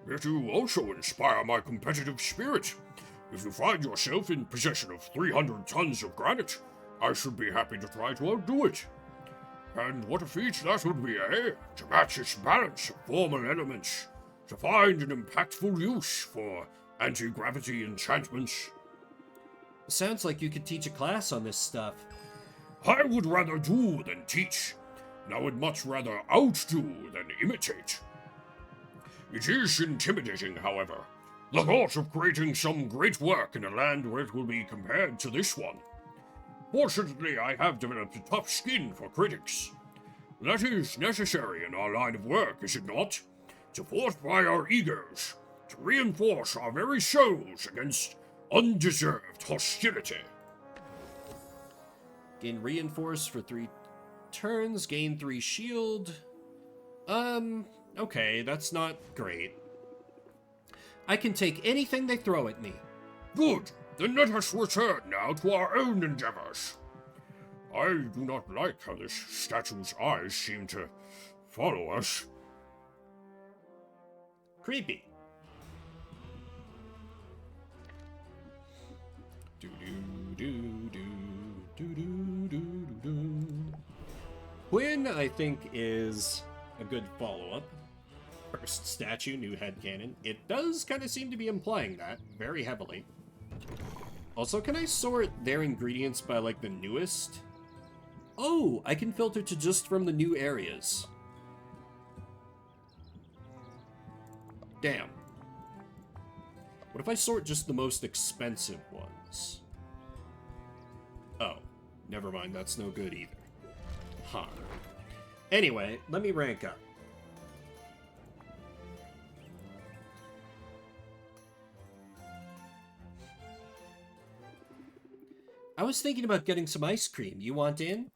Yet you also inspire my competitive spirit. If you find yourself in possession of 300 tons of granite, I should be happy to try to outdo it. And what a feat that would be, eh? To match its balance of formal elements. To find an impactful use for anti-gravity enchantments. Sounds like you could teach a class on this stuff. I would rather do than teach, and I would much rather outdo than imitate. It is intimidating, however, the thought of creating some great work in a land where it will be compared to this one. Fortunately, I have developed a tough skin for critics. That is necessary in our line of work, is it not? To fortify our egos, to reinforce our very souls against undeserved hostility. Gain reinforce for 3 turns, gain 3 shield. Okay, that's not great. I can take anything they throw at me. Good, then let us return now to our own endeavors. I do not like how this statue's eyes seem to follow us. Creepy. Quinn, I think, is a good follow-up. First statue, new headcanon. It does kind of seem to be implying that, very heavily. Also, can I sort their ingredients by, like, the newest? Oh, I can filter to just from the new areas. Damn. What if I sort just the most expensive ones? Oh, never mind, that's no good either. Huh. Anyway, let me rank up. I was thinking about getting some ice cream. You want in?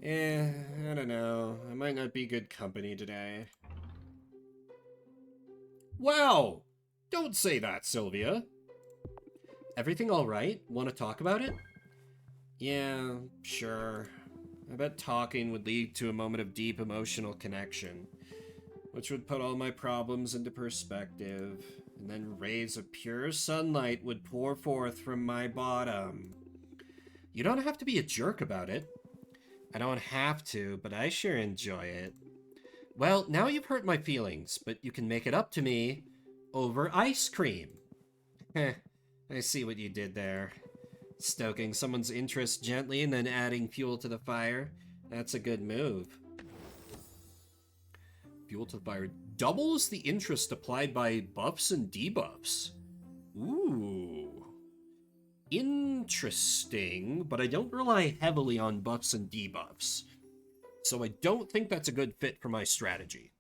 I don't know. I might not be good company today. Wow! Don't say that, Sylvia. Everything all right? Want to talk about it? Yeah, sure. I bet talking would lead to a moment of deep emotional connection, which would put all my problems into perspective, and then rays of pure sunlight would pour forth from my bottom. You don't have to be a jerk about it. I don't have to, but I sure enjoy it. Well, now you've hurt my feelings, but you can make it up to me over ice cream. Heh, I see what you did there. Stoking someone's interest gently and then adding fuel to the fire. That's a good move. Fuel to the fire doubles the interest applied by buffs and debuffs. Ooh. Interesting, but I don't rely heavily on buffs and debuffs. So I don't think that's a good fit for my strategy.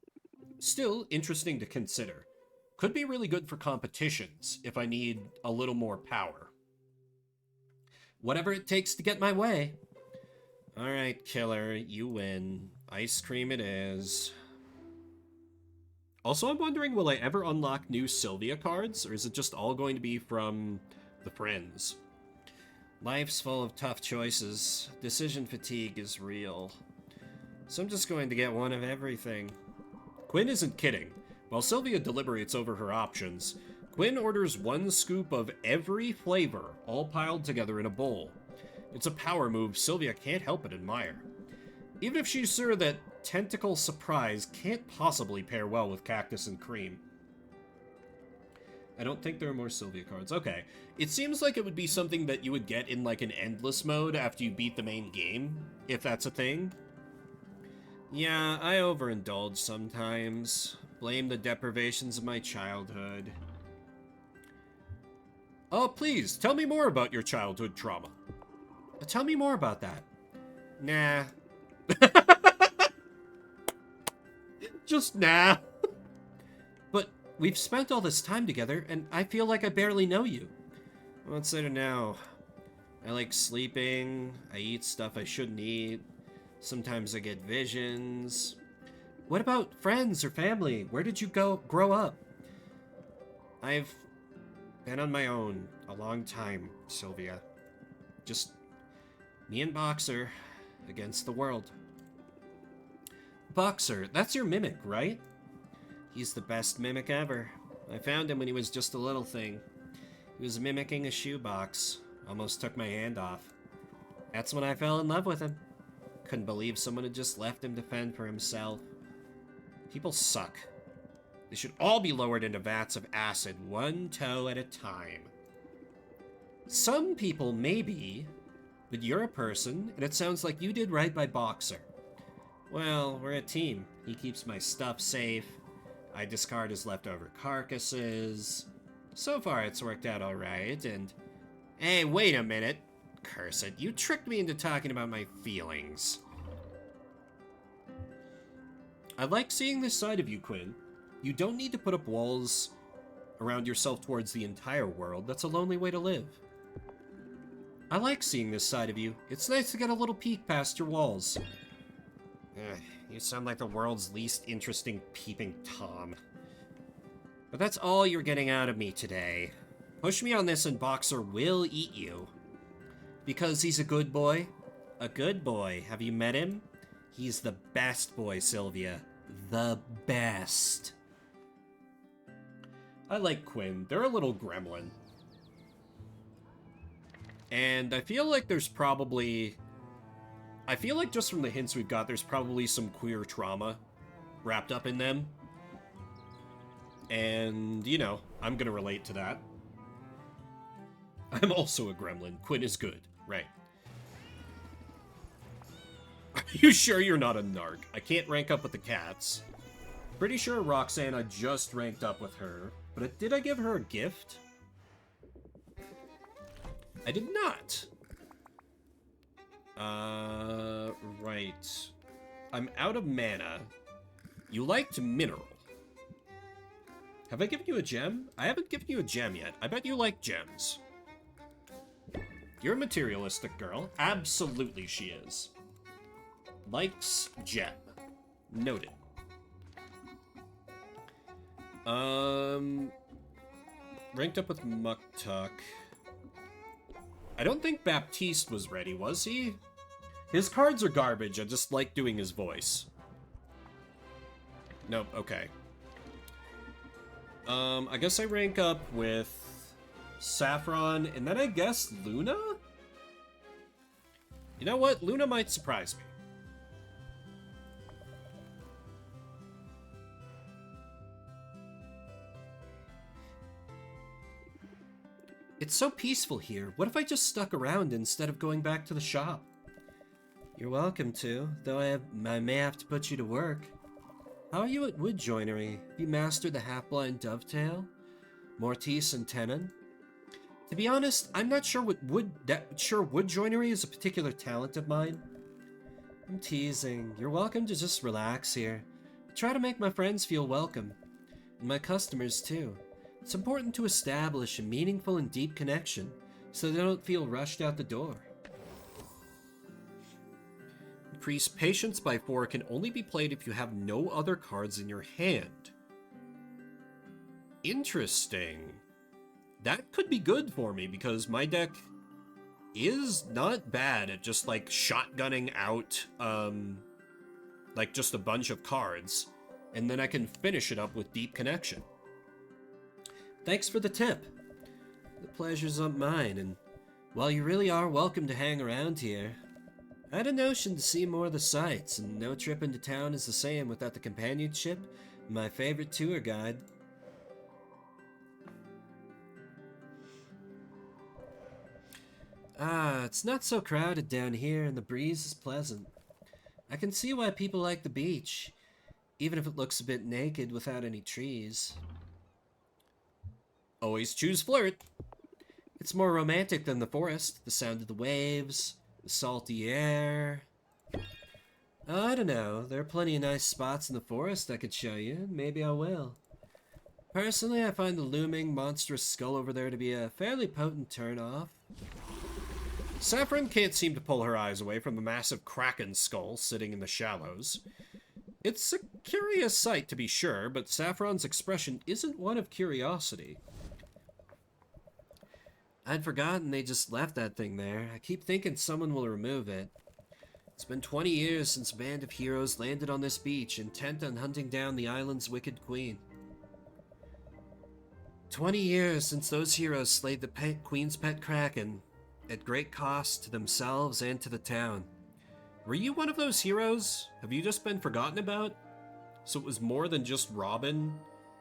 Still, interesting to consider. Could be really good for competitions if I need a little more power. Whatever it takes to get my way. Alright, killer, you win. Ice cream it is. Also, I'm wondering, will I ever unlock new Sylvia cards, or is it just all going to be from the friends? Life's full of tough choices. Decision fatigue is real. So I'm just going to get one of everything. Quinn isn't kidding. While Sylvia deliberates over her options, Quinn orders 1 scoop of every flavor, all piled together in a bowl. It's a power move Sylvia can't help but admire. Even if she's sure that Tentacle Surprise can't possibly pair well with Cactus and Cream. I don't think there are more Sylvia cards. Okay. It seems like it would be something that you would get in, like, an endless mode after you beat the main game, if that's a thing. Yeah, I overindulge sometimes. Blame the deprivations of my childhood. Oh, please, tell me more about your childhood trauma. Tell me more about that. Nah. Just nah. But we've spent all this time together, and I feel like I barely know you. What's there to know? I like sleeping, I eat stuff I shouldn't eat, sometimes I get visions. What about friends or family? Where did you grow up? I've been on my own a long time, Sylvia. Just me and Boxer against the world. Boxer, that's your mimic, right? He's the best mimic ever. I found him when he was just a little thing. He was mimicking a shoebox. Almost took my hand off. That's when I fell in love with him. Couldn't believe someone had just left him to fend for himself. People suck. They should all be lowered into vats of acid, one toe at a time. Some people maybe, but you're a person, and it sounds like you did right by Boxer. Well, we're a team. He keeps my stuff safe. I discard his leftover carcasses. So far, it's worked out alright, and... Hey, wait a minute. Curse it, you tricked me into talking about my feelings. I like seeing this side of you, Quinn. You don't need to put up walls around yourself towards the entire world. That's a lonely way to live. I like seeing this side of you. It's nice to get a little peek past your walls. You sound like the world's least interesting peeping Tom. But that's all you're getting out of me today. Push me on this and Boxer will eat you. Because he's a good boy? A good boy. Have you met him? He's the best boy, Sylvia. The best. I like Quinn. They're a little gremlin. And I feel like there's probably... I feel like just from the hints we've got, there's probably some queer trauma wrapped up in them. And, you know, I'm gonna relate to that. I'm also a gremlin. Quinn is good. Right. Are you sure you're not a narc? I can't rank up with the cats. Pretty sure Roxanne, I just ranked up with her. But did I give her a gift? I did not. Right. I'm out of mana. You liked mineral. Have I given you a gem? I haven't given you a gem yet. I bet you like gems. You're a materialistic girl. Absolutely she is. Likes gem. Noted. Ranked up with Muktuk. I don't think Baptiste was ready, was he? His cards are garbage. I just like doing his voice. Nope, okay. I guess I rank up with Saffron, and then I guess Luna? You know what? Luna might surprise me. It's so peaceful here. What if I just stuck around instead of going back to the shop? You're welcome to, though I may have to put you to work. How are you at wood joinery? Have you mastered the half-blind dovetail? Mortise and tenon? To be honest, I'm not sure wood joinery is a particular talent of mine. I'm teasing. You're welcome to just relax here. I try to make my friends feel welcome. And my customers too. It's important to establish a meaningful and deep connection, so they don't feel rushed out the door. Increase patience by 4 can only be played if you have no other cards in your hand. Interesting. That could be good for me, because my deck is not bad at just, like, shotgunning out, like, just a bunch of cards, and then I can finish it up with Deep Connection. Thanks for the tip. The pleasure's up mine, and while you really are welcome to hang around here, I had a notion to see more of the sights, and no trip into town is the same without the companionship of my favorite tour guide. Ah, it's not so crowded down here, and the breeze is pleasant. I can see why people like the beach, even if it looks a bit naked without any trees. Always choose flirt. It's more romantic than the forest. The sound of the waves, the salty air. I don't know. There are plenty of nice spots in the forest I could show you. Maybe I will. Personally, I find the looming, monstrous skull over there to be a fairly potent turn-off. Saffron can't seem to pull her eyes away from the massive kraken skull sitting in the shallows. It's a curious sight, to be sure, but Saffron's expression isn't one of curiosity. I'd forgotten they just left that thing there. I keep thinking someone will remove it. It's been 20 years since a band of heroes landed on this beach, intent on hunting down the island's wicked queen. 20 years since those heroes slayed the queen's pet kraken, at great cost to themselves and to the town. Were you one of those heroes? Have you just been forgotten about? So it was more than just Robin?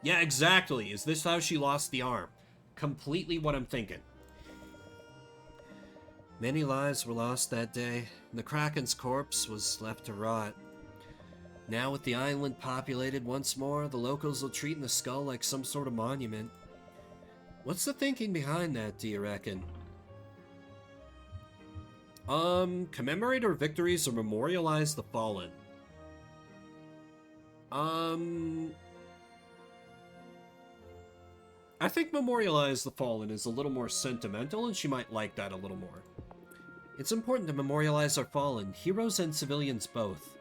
Yeah, exactly. Is this how she lost the arm? Completely what I'm thinking. Many lives were lost that day, and the kraken's corpse was left to rot. Now with the island populated once more, the locals will treat the skull like some sort of monument. What's the thinking behind that, do you reckon? Commemorate our victories or memorialize the fallen. I think memorialize the fallen is a little more sentimental, and she might like that a little more. It's important to memorialize our fallen, heroes and civilians both.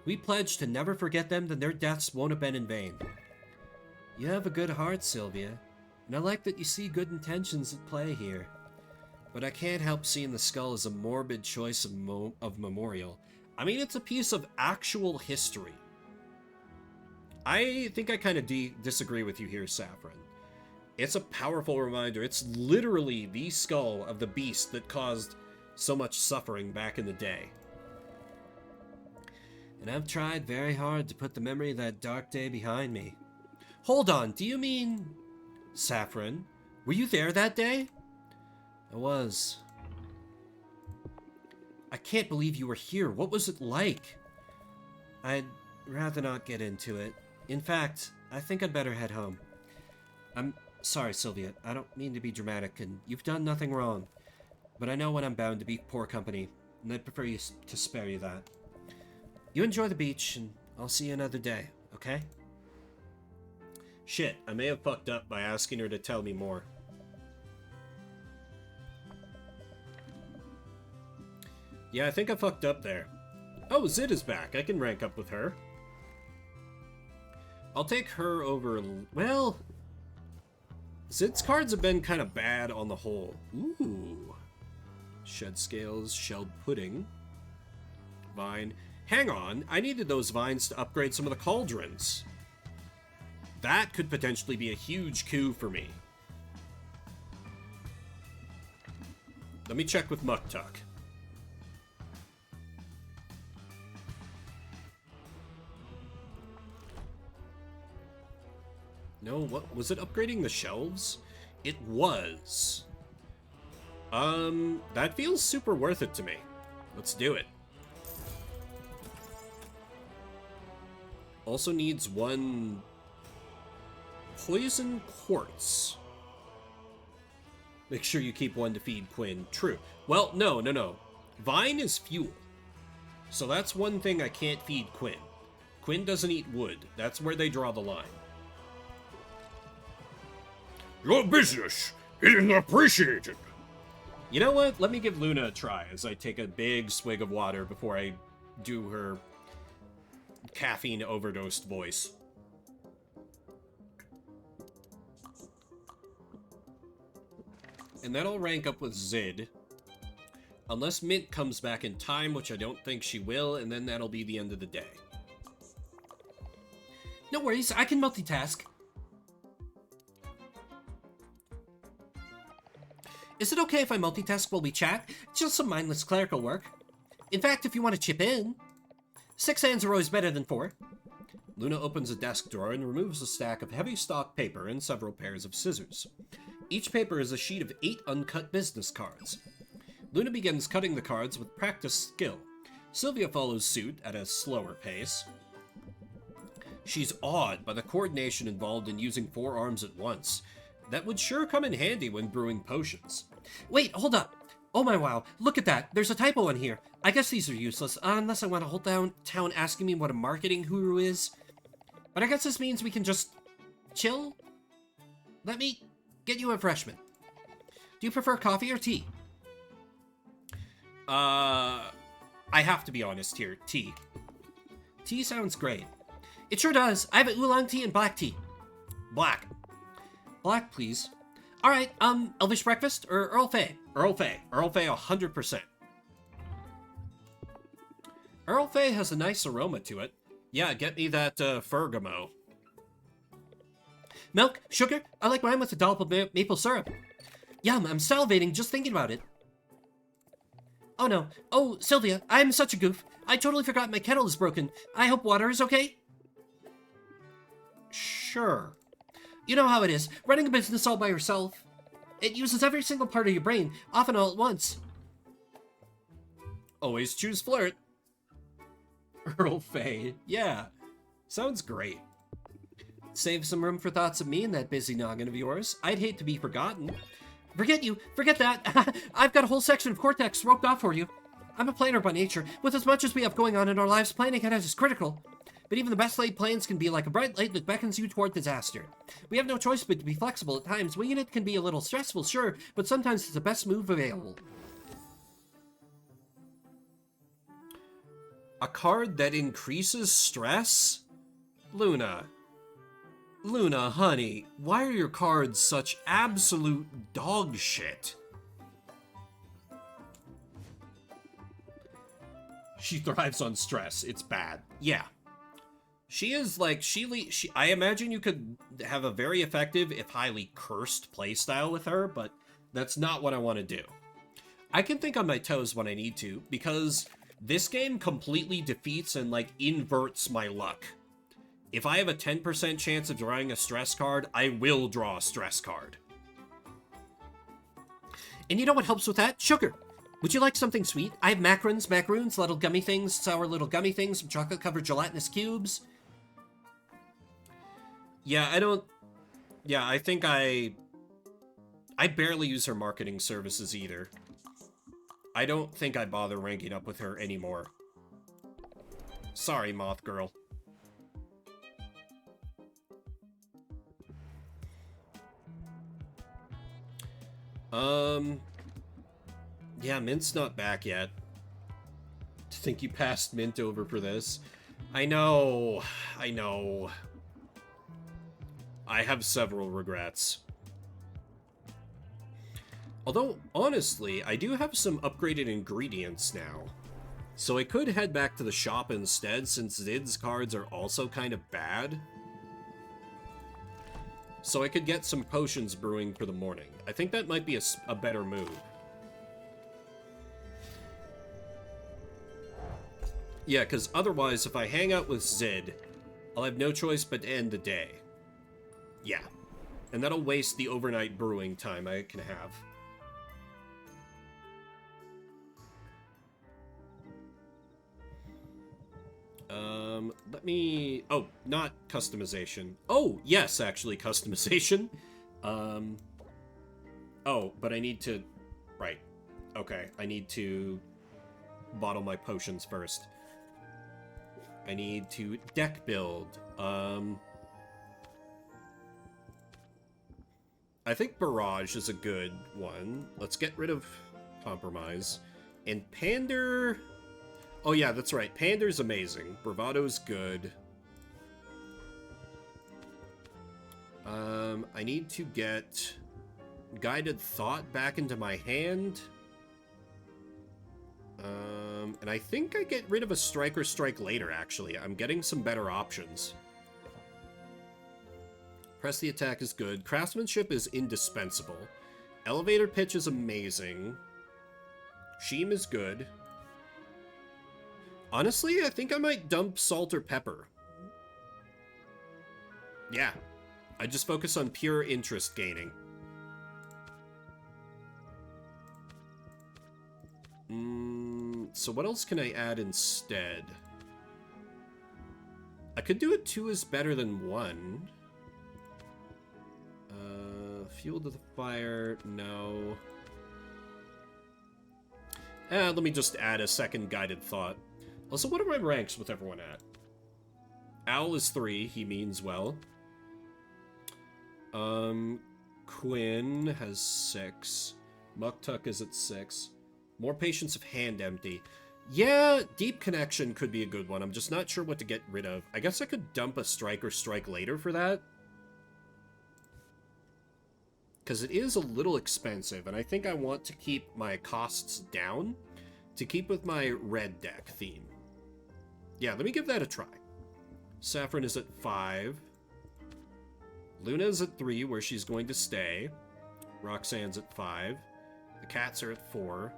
We pledge to never forget them, then their deaths won't have been in vain. You have a good heart, Sylvia, and I like that you see good intentions at play here. But I can't help seeing the skull as a morbid choice of memorial. I mean, it's a piece of actual history. I think I kind of disagree with you here, Saffron. It's a powerful reminder. It's literally the skull of the beast that caused so much suffering back in the day. And I've tried very hard to put the memory of that dark day behind me. Hold on, do you mean... Saffron, were you there that day? I was. I can't believe you were here. What was it like? I'd rather not get into it. In fact, I think I'd better head home. I'm sorry, Sylvia. I don't mean to be dramatic, and you've done nothing wrong. But I know when I'm bound to be poor company, and I'd prefer to spare you that. You enjoy the beach, and I'll see you another day, okay? Shit, I may have fucked up by asking her to tell me more. Yeah, I think I fucked up there. Oh, Zid is back. I can rank up with her. I'll take her over... Well... Zid's cards have been kind of bad on the whole. Ooh. Shed scales, shelled pudding. Vine. Hang on, I needed those vines to upgrade some of the cauldrons. That could potentially be a huge coup for me. Let me check with Muktuk. No, what was it upgrading the shelves? It was. That feels super worth it to me. Let's do it. Also needs one poison quartz. Make sure you keep one to feed Quinn. True. Well, no. Vine is fuel. So that's one thing I can't feed Quinn. Quinn doesn't eat wood. That's where they draw the line. Your business is appreciated. You know what? Let me give Luna a try as I take a big swig of water before I do her caffeine overdosed voice. And that'll rank up with Zid. Unless Mint comes back in time, which I don't think she will, and then that'll be the end of the day. No worries, I can multitask. Is it okay if I multitask while we chat? Just some mindless clerical work. In fact, if you want to chip in, 6 hands are always better than 4. Luna opens a desk drawer and removes a stack of heavy stock paper and several pairs of scissors. Each paper is a sheet of 8 uncut business cards. Luna begins cutting the cards with practiced skill. Sylvia follows suit at a slower pace. She's awed by the coordination involved in using 4 arms at once. That would sure come in handy when brewing potions. Wait, hold up. Oh my wow, look at that. There's a typo in here. I guess these are useless, unless I want to hold down town asking me what a marketing guru is. But I guess this means we can just chill? Let me get you a refreshment. Do you prefer coffee or tea? I have to be honest here. Tea. Tea sounds great. It sure does. I have an oolong tea and black tea. Black. Black, please. Alright, Elvish breakfast or Earl Fay? Earl Fay. Earl Fay 100%. Earl Fay has a nice aroma to it. Yeah, get me that Fergamo. Milk? Sugar? I like mine with a dollop of maple syrup. Yum, I'm salivating just thinking about it. Oh no. Oh, Sylvia, I'm such a goof. I totally forgot my kettle is broken. I hope water is okay? Sure. You know how it is, running a business all by yourself. It uses every single part of your brain, often all at once. Always choose flirt. Earl Fay, Yeah. Sounds great. save some room for thoughts of me in that busy noggin of yours. I'd hate to be forgotten. Forget you, forget that. I've got a whole section of Cortex roped off for you. I'm a planner by nature. With as much as we have going on in our lives, planning ahead is critical. But even the best laid plans can be like a bright light that beckons you toward disaster. We have no choice but to be flexible at times. Winging it can be a little stressful, sure, but sometimes it's the best move available. A card that increases stress? Luna. Luna, honey, why are your cards such absolute dog shit? She thrives on stress. It's bad. Yeah. She is like, I imagine you could have a very effective, if highly cursed, playstyle with her, but that's not what I want to do. I can think on my toes when I need to, because this game completely defeats and, like, inverts my luck. If I have a 10% chance of drawing a stress card, I will draw a stress card. And you know what helps with that? Sugar. Would you like something sweet? I have macaroons, little gummy things, sour little gummy things, some chocolate-covered gelatinous cubes. Yeah, I think I barely use her marketing services either. I don't think I bother ranking up with her anymore. Sorry, Moth Girl. Yeah, Mint's not back yet. To think you passed Mint over for this. I know. I have several regrets. Although, honestly, I do have some upgraded ingredients now. So I could head back to the shop instead, since Zid's cards are also kind of bad. So I could get some potions brewing for the morning. I think that might be a better move. Yeah, because otherwise, if I hang out with Zid, I'll have no choice but to end the day. Yeah. And that'll waste the overnight brewing time I can have. Let me... Oh, not customization. Oh, yes, actually, customization. Oh, but I need to... Right. Okay, I need to bottle my potions first. I need to deck build. I think Barrage is a good one. Let's get rid of Compromise. And Pander... Oh yeah, that's right. Pander's amazing. Bravado's good. I need to get Guided Thought back into my hand. And I think I get rid of a Striker Strike later, actually. I'm getting some better options. Press the Attack is good. Craftsmanship is indispensable. Elevator Pitch is amazing. Sheem is good. Honestly, I think I might dump salt or pepper. Yeah. I just focus on pure interest gaining. So what else can I add instead? I could do it 2 is better than 1. Fuel to the fire, no. Let me just add a second guided thought. Also, what are my ranks with everyone at? Owl is 3, he means well. Quinn has 6. Muktuk is at 6. More Patience of Hand Empty. Yeah, Deep Connection could be a good one. I'm just not sure what to get rid of. I guess I could dump a Strike or Strike Later for that. Because it is a little expensive, and I think I want to keep my costs down to keep with my red deck theme. Yeah, let me give that a try. Saffron is at 5. Luna is at 3, where she's going to stay. Roxanne's at 5. The cats are at 4.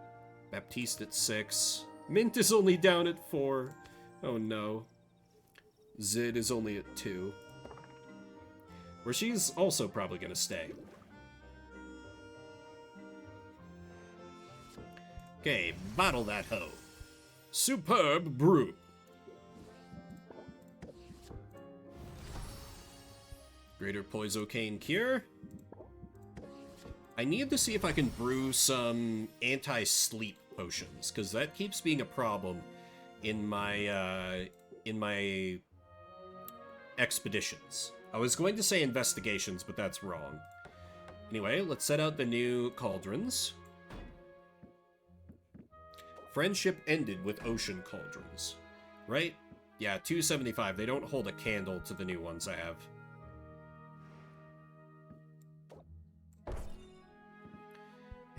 Baptiste at 6. Mint is only down at 4. Oh no. Zid is only at 2. Where she's also probably going to stay. Okay, bottle that hoe. Superb brew. Greater Poisocane Cure. I need to see if I can brew some anti-sleep potions, because that keeps being a problem in my expeditions. I was going to say investigations, but that's wrong. Anyway, let's set out the new cauldrons. Friendship ended with ocean cauldrons, right? Yeah, 275. They don't hold a candle to the new ones I have.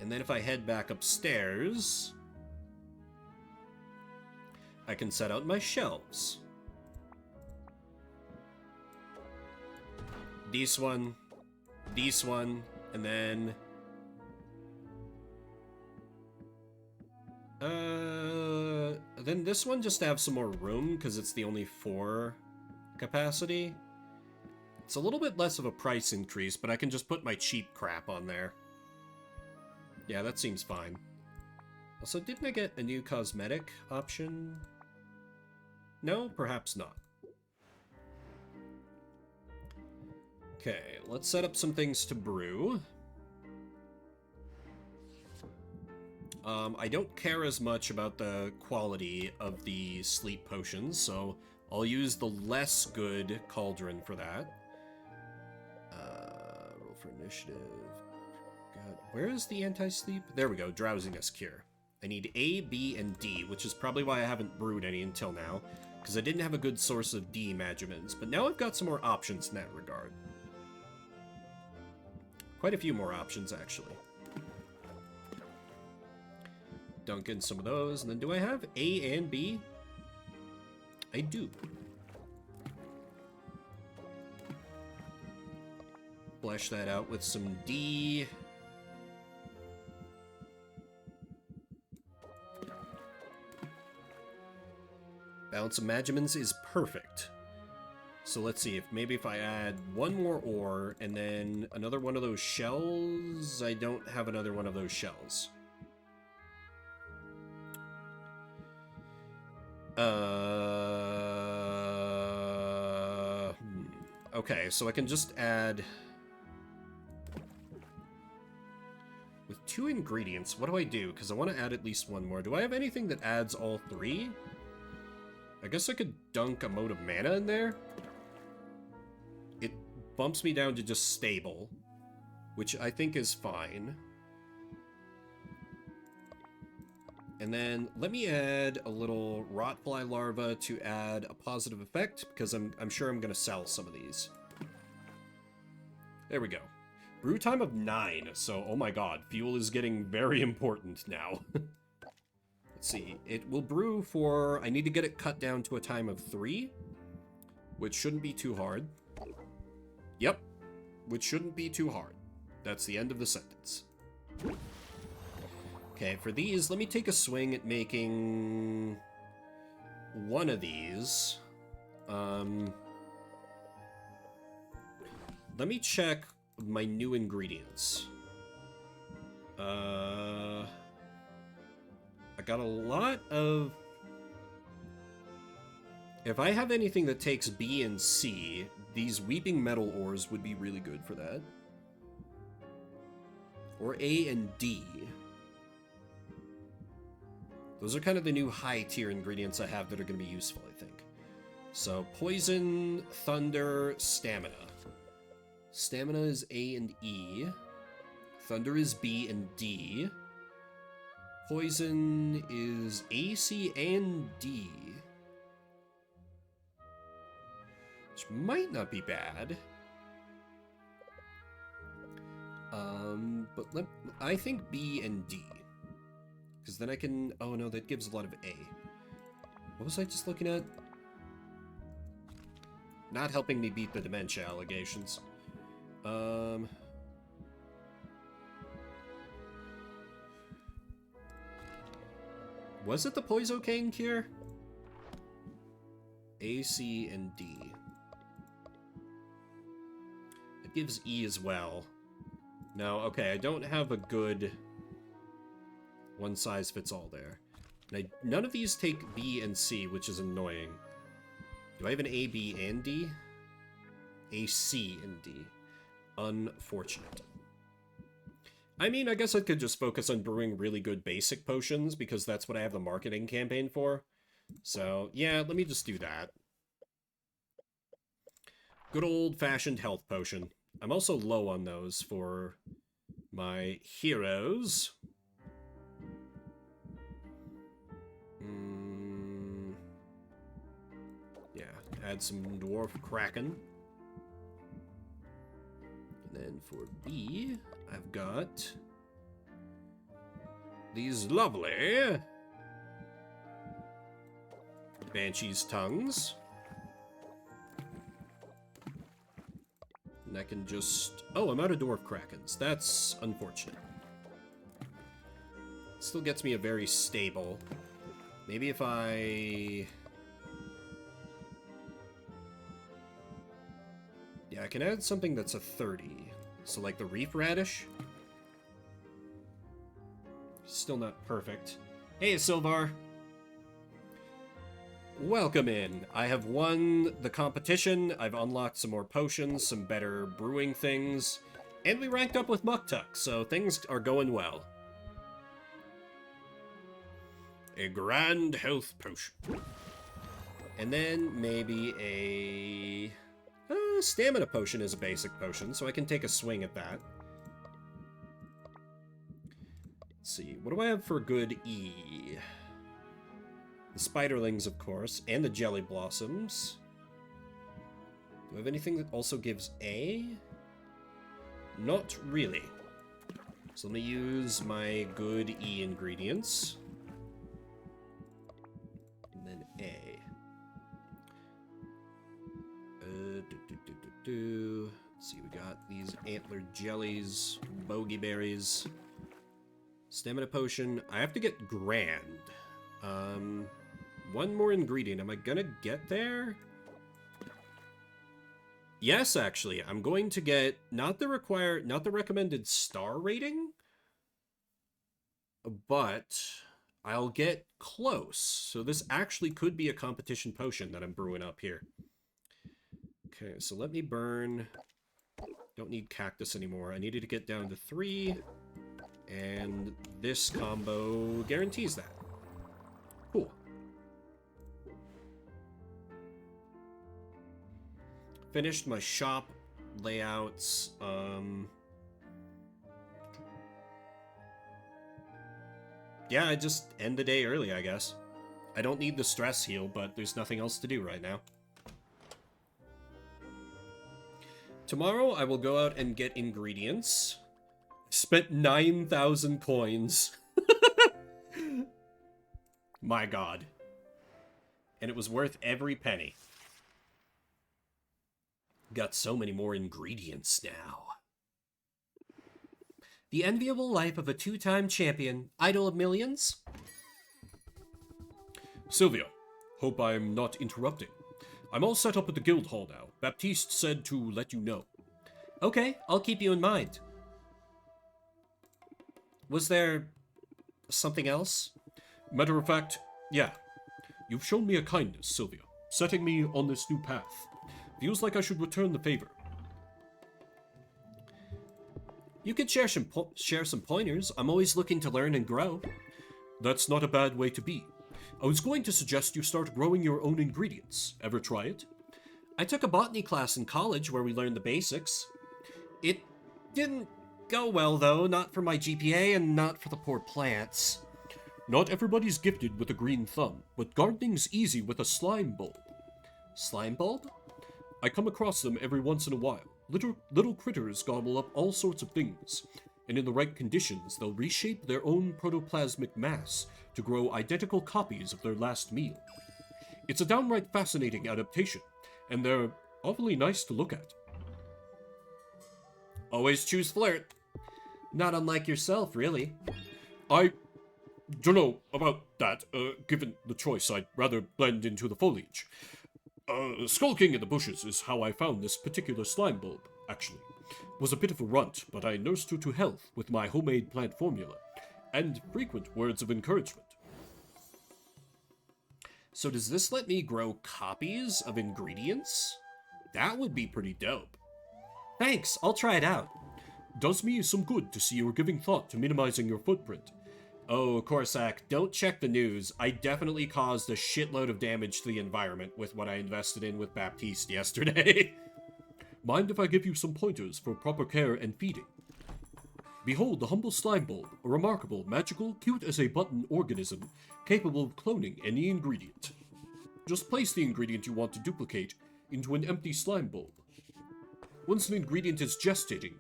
And then if I head back upstairs, I can set out my shelves. This one, and then... then this one just to have some more room, because it's the only 4 capacity. It's a little bit less of a price increase, but I can just put my cheap crap on there. Yeah, that seems fine. Also, didn't I get a new cosmetic option? No, perhaps not. Okay, let's set up some things to brew. I don't care as much about the quality of the sleep potions, so I'll use the less good cauldron for that. Roll for initiative. God, where is the anti-sleep? There we go, drowsiness cure. I need A, B, and D, which is probably why I haven't brewed any until now, because I didn't have a good source of D magimins, but now I've got some more options in that regard. Quite a few more options, actually. Dunk in some of those, and then do I have A and B? I do. Flesh that out with some D. Balance of Magimins is perfect. So let's see, if I add one more ore, and then another one of those shells... I don't have another one of those shells. Okay, so I can just add... With 2 ingredients, what do I do? Because I want to add at least one more. Do I have anything that adds all 3? I guess I could dunk a mode of mana in there. It bumps me down to just stable, which I think is fine. And then let me add a little rotfly larva to add a positive effect, because I'm sure I'm going to sell some of these. There we go. Brew time of 9, so oh my god, fuel is getting very important now. Let's see, it will brew for... I need to get it cut down to a time of 3, which shouldn't be too hard. Yep, which shouldn't be too hard. That's the end of the sentence. Okay, for these, let me take a swing at making one of these. Let me check my new ingredients. I got a lot of... If I have anything that takes B and C, these weeping metal ores would be really good for that. Or A and D. Those are kind of the new high-tier ingredients I have that are going to be useful, I think. So, poison, thunder, stamina. Stamina is A and E. Thunder is B and D. Poison is A, C, and D. Which might not be bad. But I think B and D. Because then I can... Oh no, that gives a lot of A. What was I just looking at? Not helping me beat the dementia allegations. Was it the Poisocaine cure? A, C, and D. It gives E as well. No, okay, I don't have a good one-size-fits-all there. And none of these take B and C, which is annoying. Do I have an A, B, and D? A, C, and D. Unfortunate. I mean, I guess I could just focus on brewing really good basic potions, because that's what I have the marketing campaign for. So, yeah, let me just do that. Good old-fashioned health potion. I'm also low on those for my heroes. Yeah, add some Dwarf Kraken. And then for B, I've got these lovely Banshee's Tongues. And I can just... Oh, I'm out of Dwarf Krakens. That's unfortunate. Still gets me a very stable... Maybe if I... Yeah, I can add something that's a 30. So like the Reef Radish. Still not perfect. Hey, Silvar! Welcome in. I have won the competition, I've unlocked some more potions, some better brewing things, and we ranked up with Muktuk, so things are going well. A grand health potion. And then maybe a... stamina potion is a basic potion, so I can take a swing at that. Let's see, what do I have for good E? The Spiderlings, of course, and the Jelly Blossoms. Do I have anything that also gives A? Not really. So let me use my good E ingredients. And then A. Let's see, we got these antler jellies, bogey berries, stamina potion. I have to get grand. One more ingredient. Am I gonna get there? Yes, actually. I'm going to get not the recommended star rating, but I'll get close. So this actually could be a competition potion that I'm brewing up here. Okay, so let me burn. Don't need cactus anymore. I needed to get down to 3, and this combo guarantees that. Cool. Finished my shop layouts. Yeah, I just end the day early, I guess. I don't need the stress heal, but there's nothing else to do right now. Tomorrow, I will go out and get ingredients. Spent 9,000 coins. My god. And it was worth every penny. Got so many more ingredients now. The enviable life of a 2-time champion, idol of millions. Sylvia, Hope I'm not interrupting. I'm all set up at the guild hall now. Baptiste said to let you know. Okay, I'll keep you in mind. Was there something else? Matter of fact, yeah. You've shown me a kindness, Sylvia, setting me on this new path. Feels like I should return the favor. You could share some pointers. I'm always looking to learn and grow. That's not a bad way to be. I was going to suggest you start growing your own ingredients. Ever try it? I took a botany class in college where we learned the basics. It didn't go well, though, not for my GPA and not for the poor plants. Not everybody's gifted with a green thumb, but gardening's easy with a slime bulb. Slime bulb? I come across them every once in a while. Little critters gobble up all sorts of things, and in the right conditions, they'll reshape their own protoplasmic mass to grow identical copies of their last meal. It's a downright fascinating adaptation, and they're awfully nice to look at. Always choose flirt. Not unlike yourself, really. I don't know about that. Given the choice, I'd rather blend into the foliage. Skulking in the bushes is how I found this particular slime bulb, actually. Was a bit of a runt, but I nursed her to health with my homemade plant formula, and frequent words of encouragement. So does this let me grow copies of ingredients? That would be pretty dope. Thanks, I'll try it out. Does me some good to see you're giving thought to minimizing your footprint. Oh, Corsac, don't check the news. I definitely caused a shitload of damage to the environment with what I invested in with Baptiste yesterday. Mind if I give you some pointers for proper care and feeding? Behold the humble slime bulb, a remarkable, magical, cute-as-a-button organism capable of cloning any ingredient. Just place the ingredient you want to duplicate into an empty slime bulb. Once an ingredient is gestating,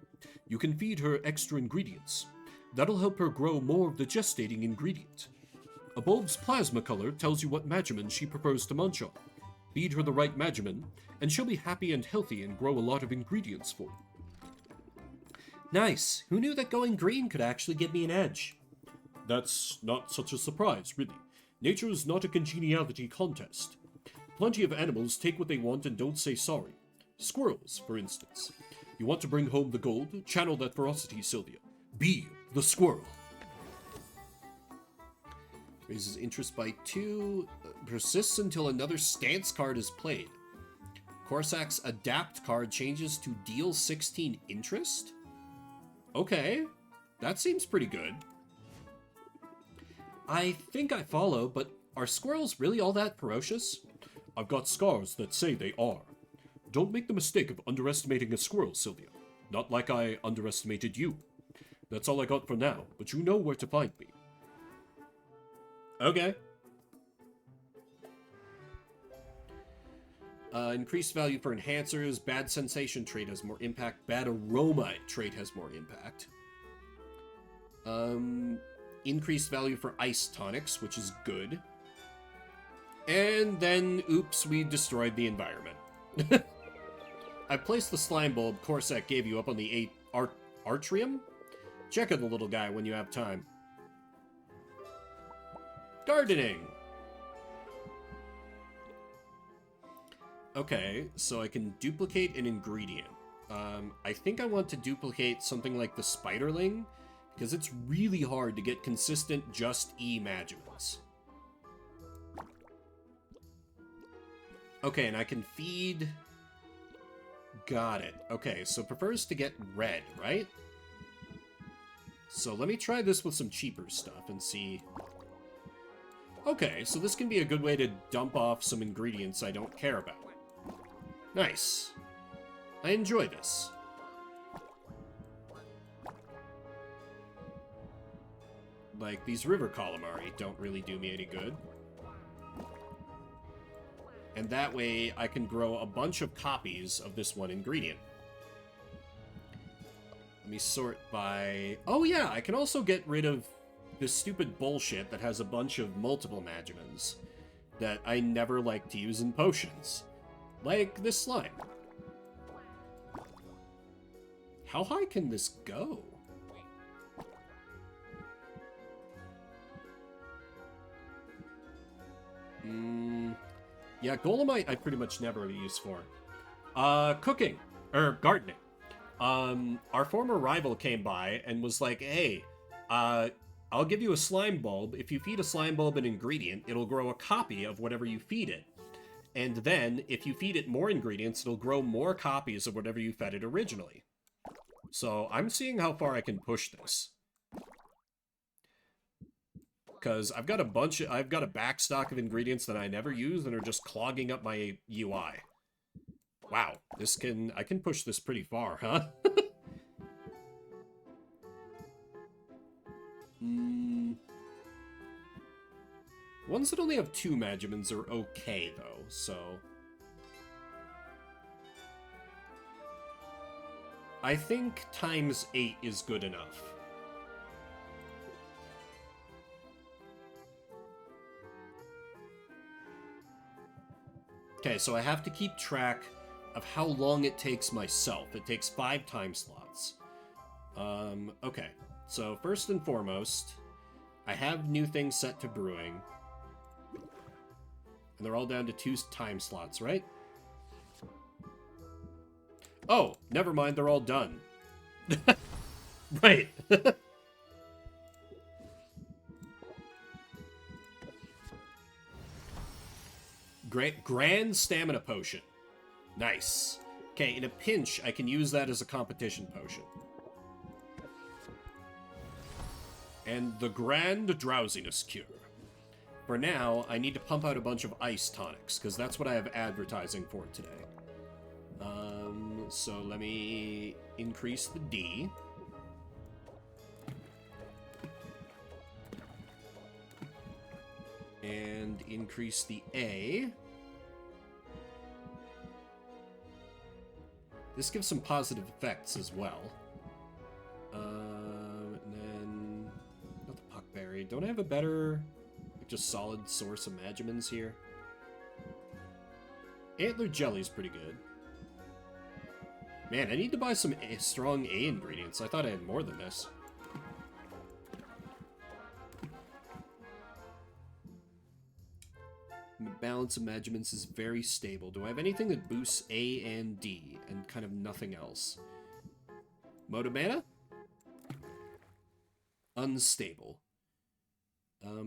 you can feed her extra ingredients. That'll help her grow more of the gestating ingredient. A bulb's plasma color tells you what Magiman she prefers to munch on. Feed her the right Magiman, and she'll be happy and healthy and grow a lot of ingredients for you. Nice. Who knew that going green could actually give me an edge? That's not such a surprise, really. Nature is not a congeniality contest. Plenty of animals take what they want and don't say sorry. Squirrels, for instance. You want to bring home the gold? Channel that ferocity, Sylvia. Be the squirrel. Raises interest by 2. Persists until another stance card is played. Corsac's adapt card changes to deal 16 interest? Okay, that seems pretty good. I think I follow, but are squirrels really all that ferocious? I've got scars that say they are. Don't make the mistake of underestimating a squirrel, Sylvia. Not like I underestimated you. That's all I got for now, but you know where to find me. Okay. Increased value for enhancers. Bad sensation trait has more impact. Bad aroma trait has more impact. Increased value for ice tonics, which is good. And then, oops, we destroyed the environment. I placed the slime bulb Corsac gave you up on the atrium. Check out the little guy when you have time. Gardening! Okay, so I can duplicate an ingredient. I think I want to duplicate something like the spiderling, because it's really hard to get consistent just E Magimals. Okay, and I can feed... Got it. Okay, so prefers to get red, right? So let me try this with some cheaper stuff and see... Okay, so this can be a good way to dump off some ingredients I don't care about. Nice. I enjoy this. Like, these river calamari don't really do me any good. And that way, I can grow a bunch of copies of this one ingredient. Let me sort by... Oh yeah, I can also get rid of this stupid bullshit that has a bunch of multiple Magimans that I never like to use in potions. Like this slime. How high can this go? Yeah, Golemite I pretty much never use for. Cooking. Or gardening. Our former rival came by and was like, hey, I'll give you a slime bulb. If you feed a slime bulb an ingredient, it'll grow a copy of whatever you feed it. And then, if you feed it more ingredients, it'll grow more copies of whatever you fed it originally. So, I'm seeing how far I can push this. Because I've got a backstock of ingredients that I never use and are just clogging up my UI. Wow, I can push this pretty far, huh? Ones that only have 2 Magimans are okay, though, so... I think times 8 is good enough. Okay, so I have to keep track of how long it takes myself. It takes 5 time slots. Okay. So first and foremost, I have new things set to brewing. And they're all down to 2 time slots, right? Oh, never mind, they're all done. Right. Grand Stamina Potion. Nice. Okay, in a pinch, I can use that as a competition potion. And the Grand Drowsiness Cure. For now, I need to pump out a bunch of ice tonics, because that's what I have advertising for today. So let me increase the D. And increase the A. This gives some positive effects as well. And then... not the Puckberry. Don't I have a better, like, just solid source of Magimans here? Antler Jelly's pretty good. Man, I need to buy some strong A ingredients. I thought I had more than this. The balance of Magimans is very stable. Do I have anything that boosts A and D, and kind of nothing else? Motomana? Unstable.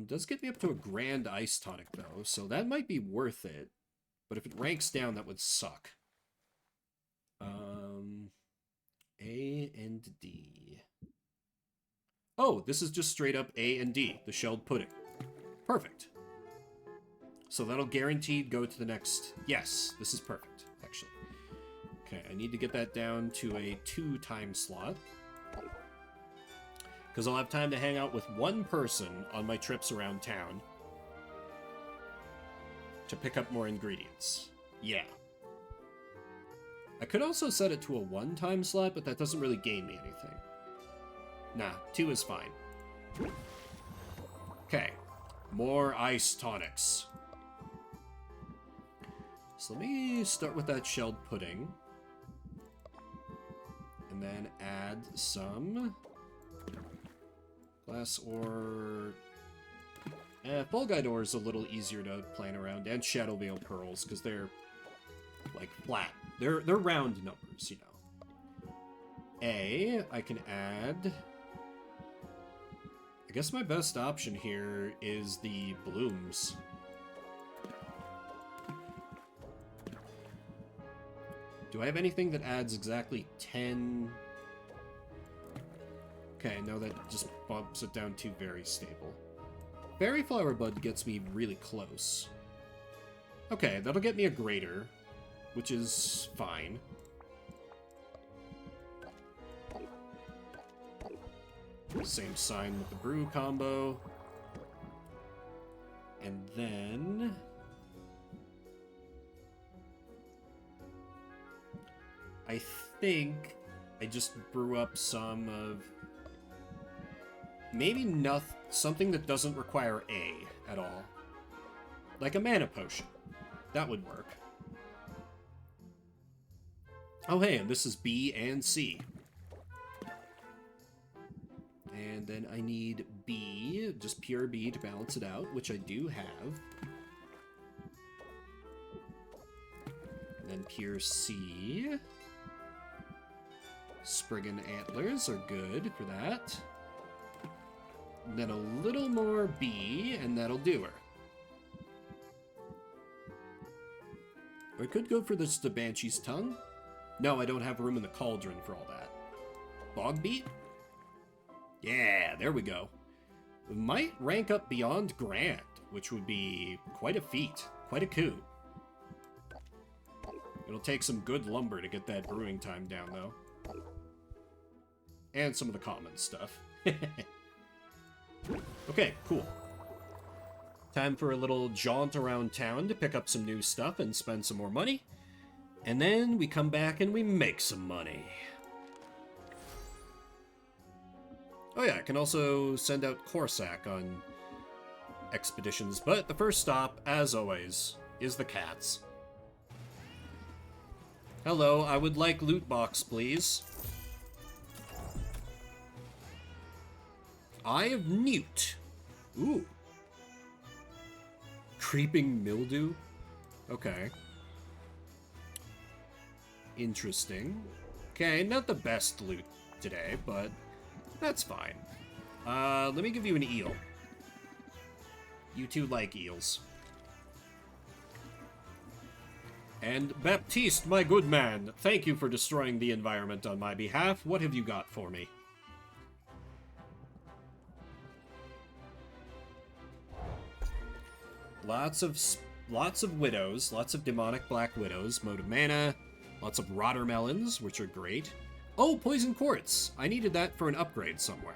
Does get me up to a Grand Ice Tonic, though, so that might be worth it. But if it ranks down, that would suck. A and D. Oh, this is just straight up A and D, the shelled pudding. Perfect. So that'll guaranteed go to the next... Yes, this is perfect, actually. Okay, I need to get that down to a 2 time slot. Because I'll have time to hang out with one person on my trips around town to pick up more ingredients. Yeah. I could also set it to a 1 time slot, but that doesn't really gain me anything. Nah, 2 is fine. Okay. More ice tonics. So let me start with that shelled pudding. And then add some glass ore. Fulgide ore is a little easier to plan around, and Shadow Veil pearls, because they're like flat. They're round numbers, you know. I can add... I guess my best option here is the blooms. Do I have anything that adds exactly 10? Okay, no, that just bumps it down to very stable. Berry Flower Bud gets me really close. Okay, that'll get me a grater, which is fine. Same sign with the brew combo. And then... I think I just brew up some of... maybe something that doesn't require A at all. Like a mana potion. That would work. Oh hey, and this is B and C. And then I need B, just pure B to balance it out, which I do have. tier C. Spriggan antlers are good for that. And then a little more B, and that'll do her. Or I could go for the Banshee's Tongue. No, I don't have room in the cauldron for all that. Bog Beat? Yeah, there we go. We might rank up beyond Grand, which would be quite a feat, quite a coup. It'll take some good lumber to get that brewing time down, though. And some of the common stuff. Okay, cool. Time for a little jaunt around town to pick up some new stuff and spend some more money. And then we come back and we make some money. Oh yeah, I can also send out Corsac on expeditions, but the first stop, as always, is the cats. Hello, I would like loot box, please. Eye of Newt. Ooh. Creeping mildew? Okay. Interesting. Okay, not the best loot today, but that's fine. Let me give you an eel. You two like eels. And Baptiste, my good man, thank you for destroying the environment on my behalf. What have you got for me? Lots of widows, lots of demonic black widows, mode of mana, lots of rottermelons, which are great. Oh, poison quartz! I needed that for an upgrade somewhere.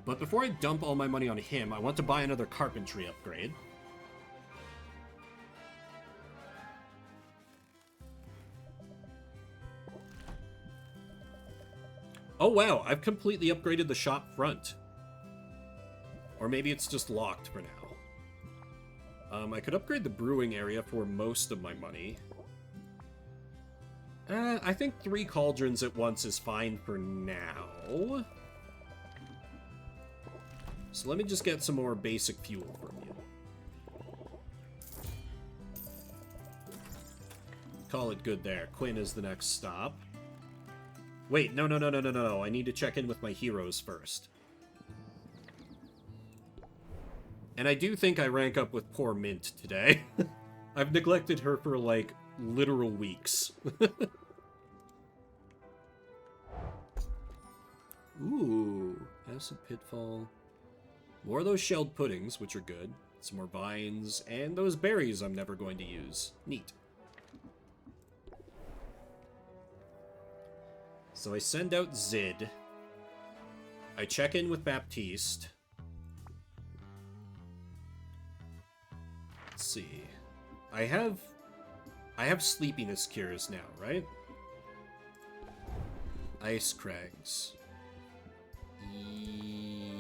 But before I dump all my money on him, I want to buy another carpentry upgrade. Oh wow, I've completely upgraded the shop front. Or maybe it's just locked for now. I could upgrade the brewing area for most of my money. I think 3 cauldrons at once is fine for now. So let me just get some more basic fuel from you. Call it good there. Quinn is the next stop. Wait, no. I need to check in with my heroes first. And I do think I rank up with poor Mint today. I've neglected her for, like, literal weeks. Ooh, Acid Pitfall. More of those shelled puddings, which are good. Some more vines, and those berries I'm never going to use. Neat. So I send out Zid. I check in with Baptiste. Let's see. I have sleepiness cures now, right? Ice Crags.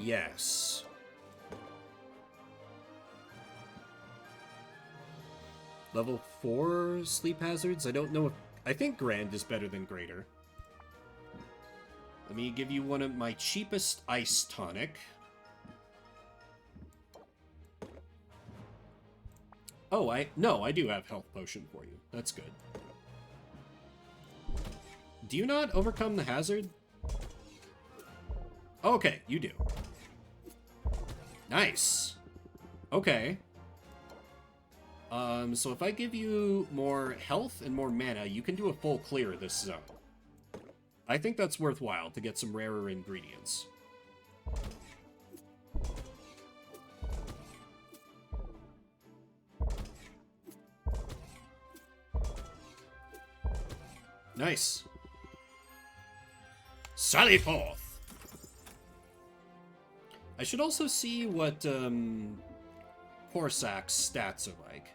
Yes. Level 4 sleep hazards? I don't know if... I think Grand is better than Greater. Let me give you one of my cheapest ice tonic. Oh, I do have health potion for you. That's good. Do you not overcome the hazard? Okay, you do. Nice. Okay. So if I give you more health and more mana, you can do a full clear of this zone. I think that's worthwhile to get some rarer ingredients. Nice. Sally forth! I should also see what, Corsac's stats are like.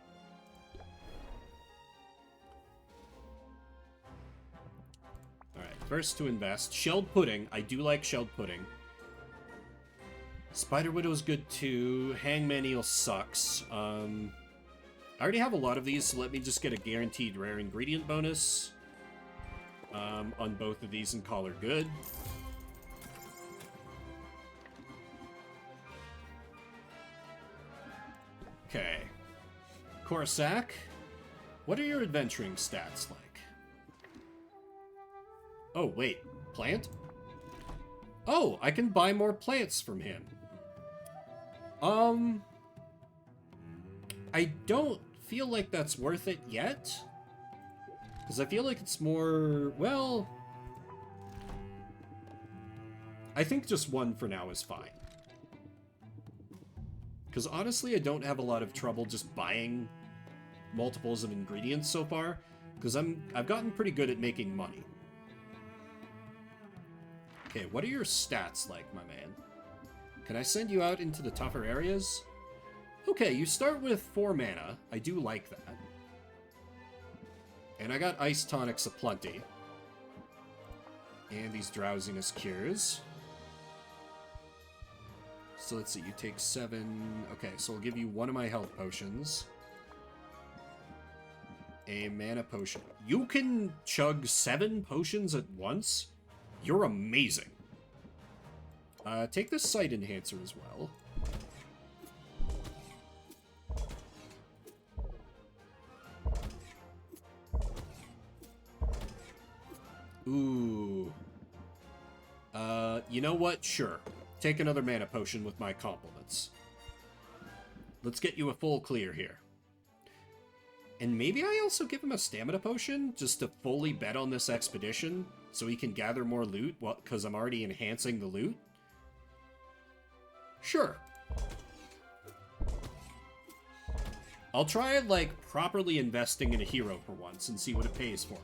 Alright, first to invest. Shelled pudding. I do like shelled pudding. Spider Widow's good too. Hangman Eel sucks. I already have a lot of these, so let me just get a guaranteed rare ingredient bonus. On both of these and call her good. Okay. Corsac. What are your adventuring stats like? Oh, wait. Plant? Oh, I can buy more plants from him. I don't feel like that's worth it yet. Because I feel like it's more, well... I think just one for now is fine. Because honestly, I don't have a lot of trouble just buying multiples of ingredients so far. Because I've gotten pretty good at making money. Okay, what are your stats like, my man? Can I send you out into the tougher areas? Okay, you start with 4 mana. I do like that. And I got ice tonics aplenty. And these drowsiness cures. So let's see, you take 7... Okay, so I'll give you 1 of my health potions. A mana potion. You can chug 7 potions at once? You're amazing. Take this sight enhancer as well. Ooh. You know what? Sure. Take another mana potion with my compliments. Let's get you a full clear here. And maybe I also give him a stamina potion, just to fully bet on this expedition, so he can gather more loot, because I'm already enhancing the loot? Sure. I'll try, like, properly investing in a hero for once, and see what it pays for me.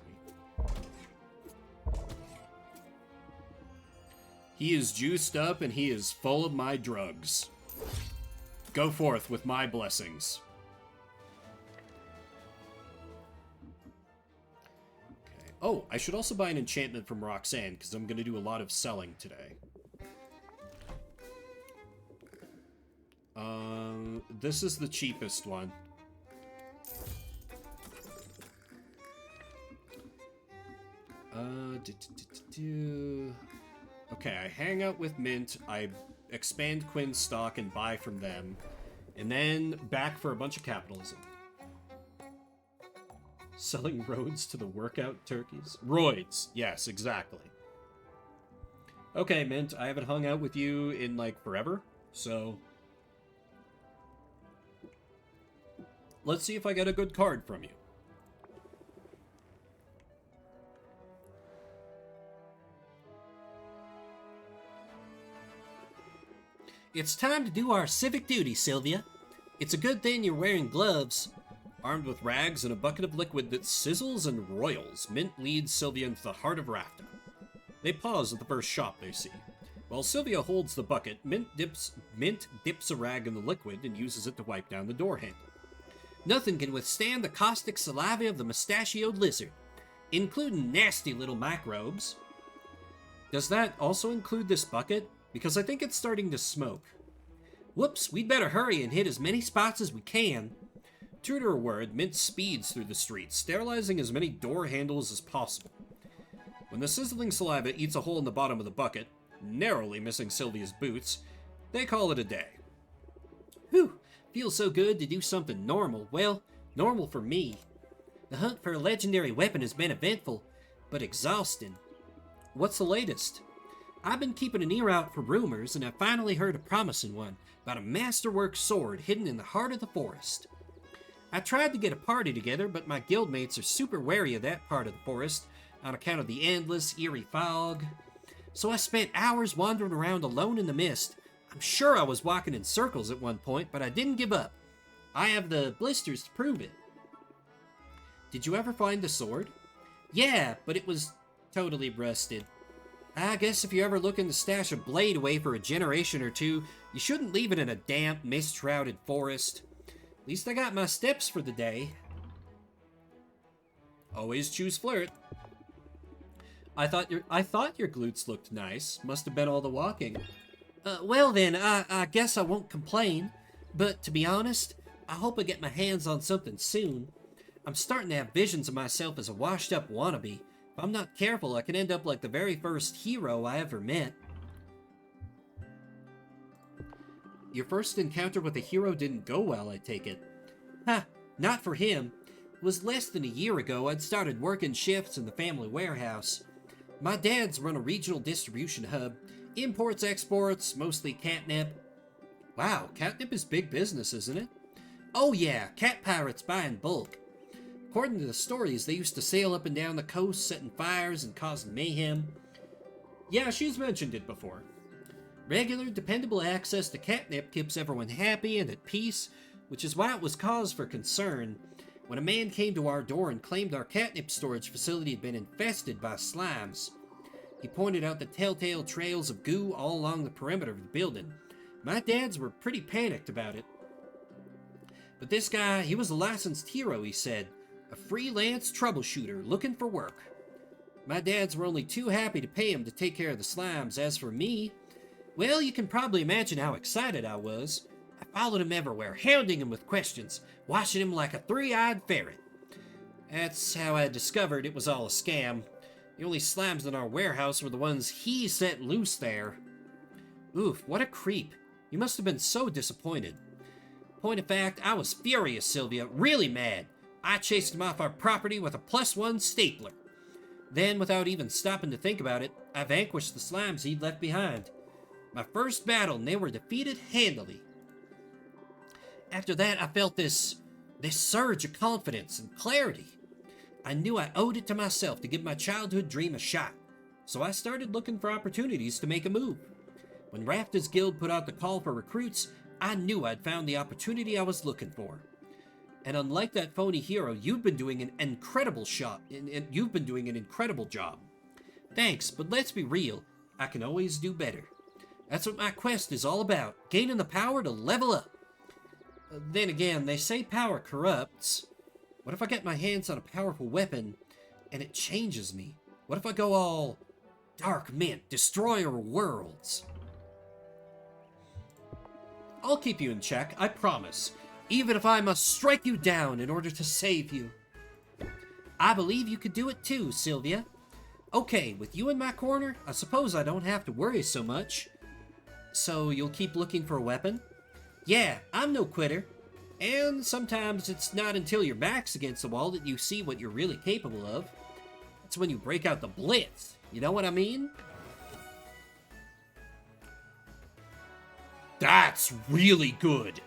He is juiced up, and he is full of my drugs. Go forth with my blessings. Oh, I should also buy an enchantment from Roxanne, because I'm going to do a lot of selling today. This is the cheapest one. Okay, I hang out with Mint, I expand Quinn's stock and buy from them, and then back for a bunch of capitalism. Selling roads to the workout turkeys? Roids, yes, exactly. Okay, Mint, I haven't hung out with you in, like, forever, so... let's see if I get a good card from you. It's time to do our civic duty, Sylvia. It's a good thing you're wearing gloves. Armed with rags and a bucket of liquid that sizzles and roils, Mint leads Sylvia into the heart of Rafta. They pause at the first shop they see. While Sylvia holds the bucket, Mint dips a rag in the liquid and uses it to wipe down the door handle. Nothing can withstand the caustic saliva of the mustachioed lizard, including nasty little microbes. Does that also include this bucket? Because I think it's starting to smoke. Whoops, we'd better hurry and hit as many spots as we can. True to her word, Mint speeds through the streets, sterilizing as many door handles as possible. When the sizzling saliva eats a hole in the bottom of the bucket, narrowly missing Sylvia's boots, they call it a day. Whew, feels so good to do something normal. Well, normal for me. The hunt for a legendary weapon has been eventful, but exhausting. What's the latest? I've been keeping an ear out for rumors, and I finally heard a promising one about a masterwork sword hidden in the heart of the forest. I tried to get a party together, but my guildmates are super wary of that part of the forest on account of the endless, eerie fog. So I spent hours wandering around alone in the mist. I'm sure I was walking in circles at one point, but I didn't give up. I have the blisters to prove it. Did you ever find the sword? Yeah, but it was totally rusted. I guess if you're ever looking to stash a blade away for a generation or two, you shouldn't leave it in a damp, mist-shrouded forest. At least I got my steps for the day. Always choose flirt. I thought your glutes looked nice. Must have been all the walking. Well then, I guess I won't complain. But to be honest, I hope I get my hands on something soon. I'm starting to have visions of myself as a washed-up wannabe. If I'm not careful, I can end up like the very first hero I ever met. Your first encounter with a hero didn't go well, I take it. Ha! Not for him. It was less than a year ago I'd started working shifts in the family warehouse. My dad's run a regional distribution hub, imports, exports, mostly catnip. Wow, catnip is big business, isn't it? Oh yeah, cat pirates buy in bulk. According to the stories, they used to sail up and down the coast, setting fires and causing mayhem. Yeah, she's mentioned it before. Regular, dependable access to catnip keeps everyone happy and at peace, which is why it was cause for concern when a man came to our door and claimed our catnip storage facility had been infested by slimes. He pointed out the telltale trails of goo all along the perimeter of the building. My dads were pretty panicked about it. But this guy, he was a licensed hero, he said. A freelance troubleshooter looking for work. My dads were only too happy to pay him to take care of the slimes. As for me, well, you can probably imagine how excited I was. I followed him everywhere, hounding him with questions, watching him like a three-eyed ferret. That's how I discovered it was all a scam. The only slimes in our warehouse were the ones he set loose there. Oof, what a creep. You must have been so disappointed. Point of fact, I was furious, Sylvia, really mad. I chased him off our property with a +1 stapler. Then, without even stopping to think about it, I vanquished the slimes he'd left behind. My first battle, and they were defeated handily. After that, I felt this surge of confidence and clarity. I knew I owed it to myself to give my childhood dream a shot, so I started looking for opportunities to make a move. When Rafta's guild put out the call for recruits, I knew I'd found the opportunity I was looking for. And unlike that phony hero, you've been doing an incredible job. Thanks, but let's be real, I can always do better. That's what my quest is all about, gaining the power to level up. Then again, they say power corrupts. What if I get my hands on a powerful weapon and it changes me? What if I go all Dark Mint, Destroyer of Worlds? I'll keep you in check, I promise, even if I must strike you down in order to save you. I believe you could do it too, Sylvia. Okay, with you in my corner, I suppose I don't have to worry so much. So you'll keep looking for a weapon? Yeah, I'm no quitter. And sometimes it's not until your back's against the wall that you see what you're really capable of. That's when you break out the blitz. You know what I mean? That's really good.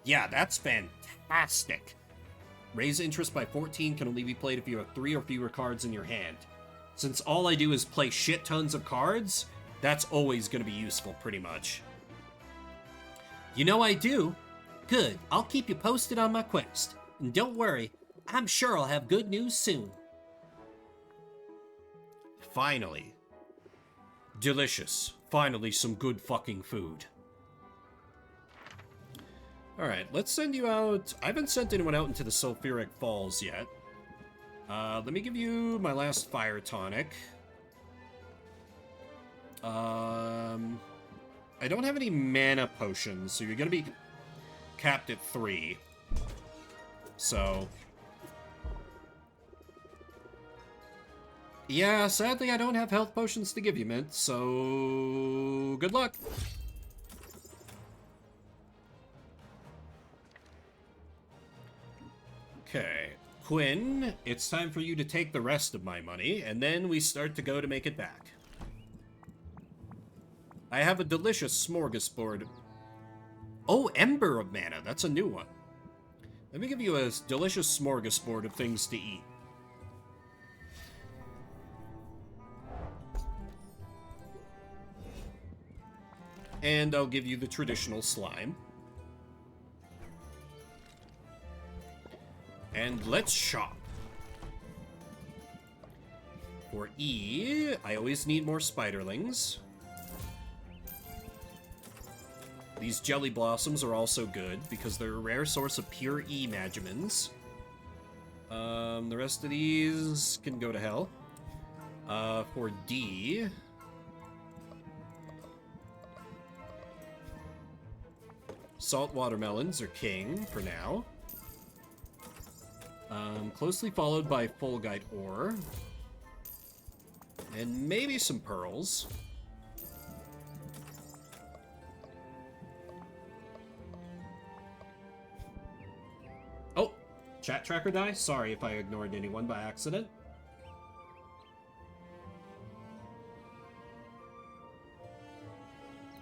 Yeah, that's fantastic. Raise interest by 14 can only be played if you have 3 or fewer cards in your hand. Since all I do is play shit tons of cards, that's always going to be useful, pretty much. You know I do. Good, I'll keep you posted on my quest. And don't worry, I'm sure I'll have good news soon. Finally. Delicious. Finally some good fucking food. Alright, let's send you out. I haven't sent anyone out into the Sulfuric Falls yet. Let me give you my last fire tonic. I don't have any mana potions, so you're gonna be capped at 3. So... yeah, sadly I don't have health potions to give you, Mint, so... good luck! Okay, Quinn, it's time for you to take the rest of my money, and then we start to go to make it back. I have a delicious smorgasbord. Oh, Ember of Mana, that's a new one. Let me give you a delicious smorgasbord of things to eat. And I'll give you the traditional slime. And let's shop. For E, I always need more spiderlings. These jelly blossoms are also good because they're a rare source of pure E magimins. The rest of these can go to hell. For D, salt watermelons are king for now. Closely followed by Fulgite ore. And maybe some pearls. chat tracker die? Sorry if I ignored anyone by accident.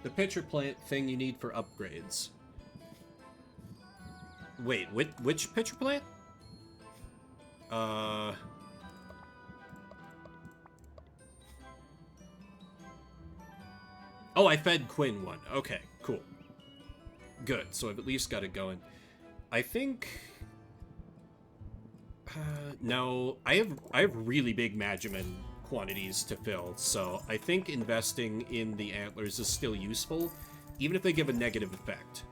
The pitcher plant thing you need for upgrades. Wait, which pitcher plant? Oh, I fed Quinn one. Okay, cool. Good, so I've at least got it going. I think... no, I have really big Magiman quantities to fill, so I think investing in the antlers is still useful, even if they give a negative effect.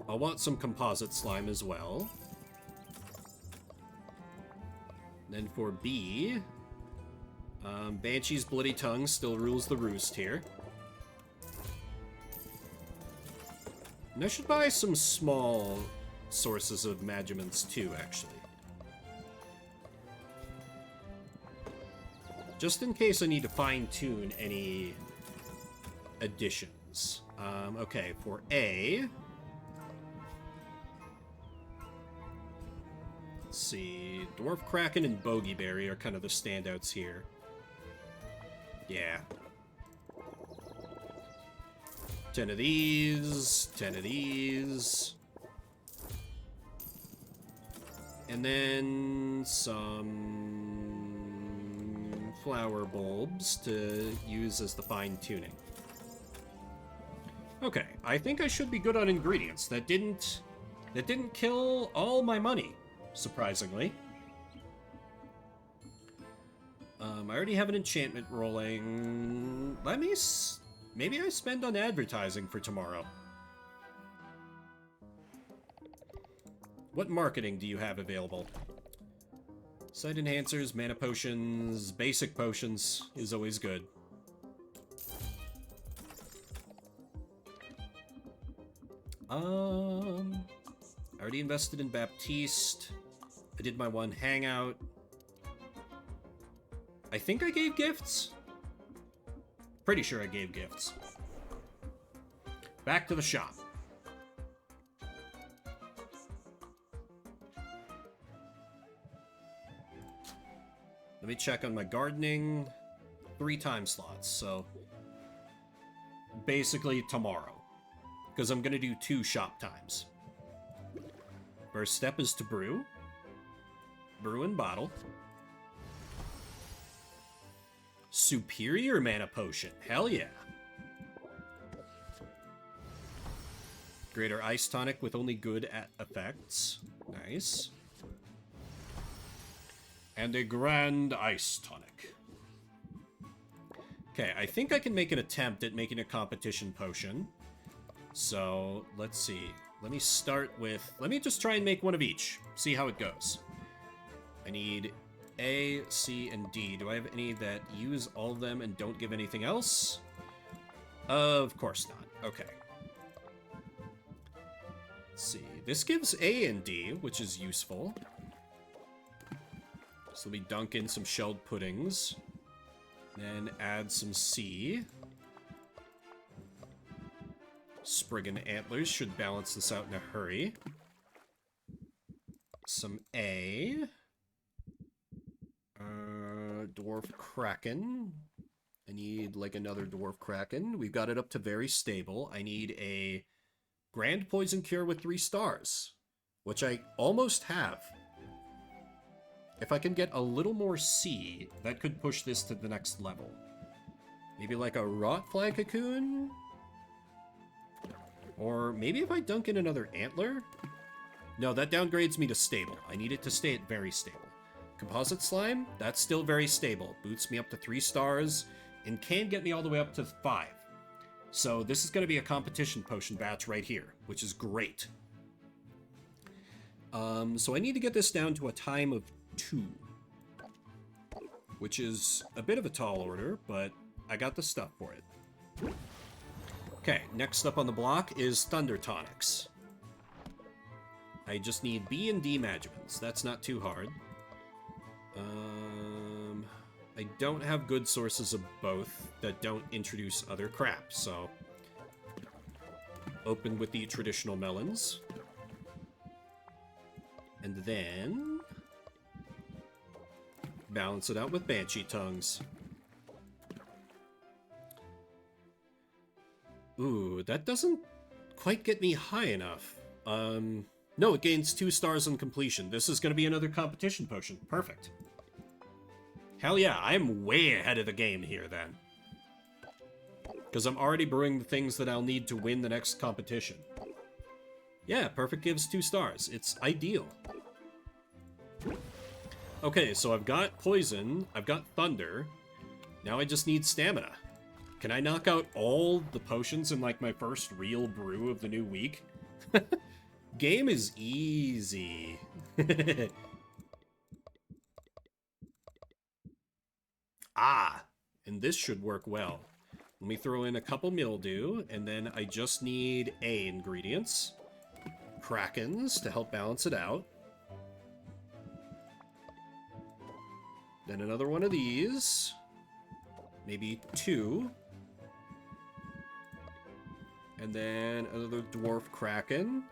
I'll want some composite slime as well. Then for B, Banshee's Bloody Tongue still rules the roost here. And I should buy some small sources of Magiments too, actually. Just in case I need to fine-tune any additions. Okay, for A... Let's see, Dwarf Kraken and Bogeyberry are kind of the standouts here. Yeah. 10 of these, 10 of these. And then some flower bulbs to use as the fine-tuning. Okay, I think I should be good on ingredients. That didn't kill all my money, surprisingly. I already have an enchantment rolling. Maybe I spend on advertising for tomorrow. What marketing do you have available? Sight enhancers, mana potions, basic potions is always good. I already invested in Baptiste. I did my one hangout. I think I gave gifts? Pretty sure I gave gifts. Back to the shop. Let me check on my gardening. 3 time slots, so basically tomorrow. Because I'm going to do 2 shop times. First step is to brew. Brew and bottle. Superior mana potion. Hell yeah. Greater ice tonic with only good effects. Nice. And a grand ice tonic. Okay, I think I can make an attempt at making a competition potion. So, let's see. Let me start with... Let me just try and make one of each. See how it goes. I need A, C, and D. Do I have any that use all of them and don't give anything else? Of course not. Okay. Let's see. This gives A and D, which is useful. So let me dunk in some shelled puddings. Then add some C. Spriggan Antlers should balance this out in a hurry. Some A. Dwarf Kraken. I need, like, another Dwarf Kraken. We've got it up to very stable. I need a Grand Poison Cure with 3 stars, which I almost have. If I can get a little more C, that could push this to the next level. Maybe like a Rotfly Cocoon? Or maybe if I dunk in another Antler? No, that downgrades me to stable. I need it to stay at very stable. Composite Slime? That's still very stable. Boots me up to 3 stars, and can get me all the way up to 5. So this is going to be a competition potion batch right here, which is great. So I need to get this down to a time of 2. Which is a bit of a tall order, but I got the stuff for it. Okay, next up on the block is Thunder Tonics. I just need B and D Magiments. That's not too hard. I don't have good sources of both that don't introduce other crap, so... Open with the traditional melons. And then balance it out with Banshee Tongues. Ooh, that doesn't quite get me high enough. No, it gains 2 stars on completion. This is going to be another competition potion. Perfect. Hell yeah, I'm way ahead of the game here then. Because I'm already brewing the things that I'll need to win the next competition. Yeah, perfect gives 2 stars. It's ideal. Okay, so I've got poison, I've got thunder. Now I just need stamina. Can I knock out all the potions in, like, my first real brew of the new week? Game is easy. Ah, and this should work well. Let me throw in a couple mildew, and then I just need A ingredients. Krakens to help balance it out. Then another one of these. Maybe 2. And then another dwarf kraken.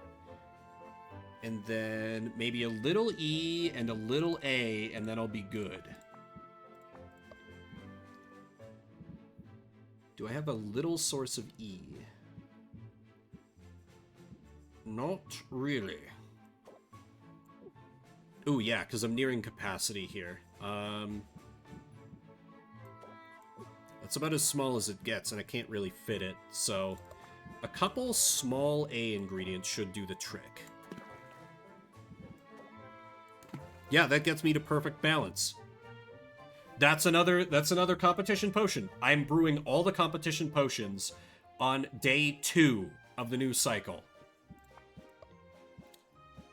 And then maybe a little E and a little A, and then I'll be good. Do I have a little source of E? Not really. Ooh, yeah, because I'm nearing capacity here. That's about as small as it gets, and I can't really fit it, so a couple small A ingredients should do the trick. Yeah, that gets me to perfect balance. That's another competition potion. I'm brewing all the competition potions on day 2 of the new cycle.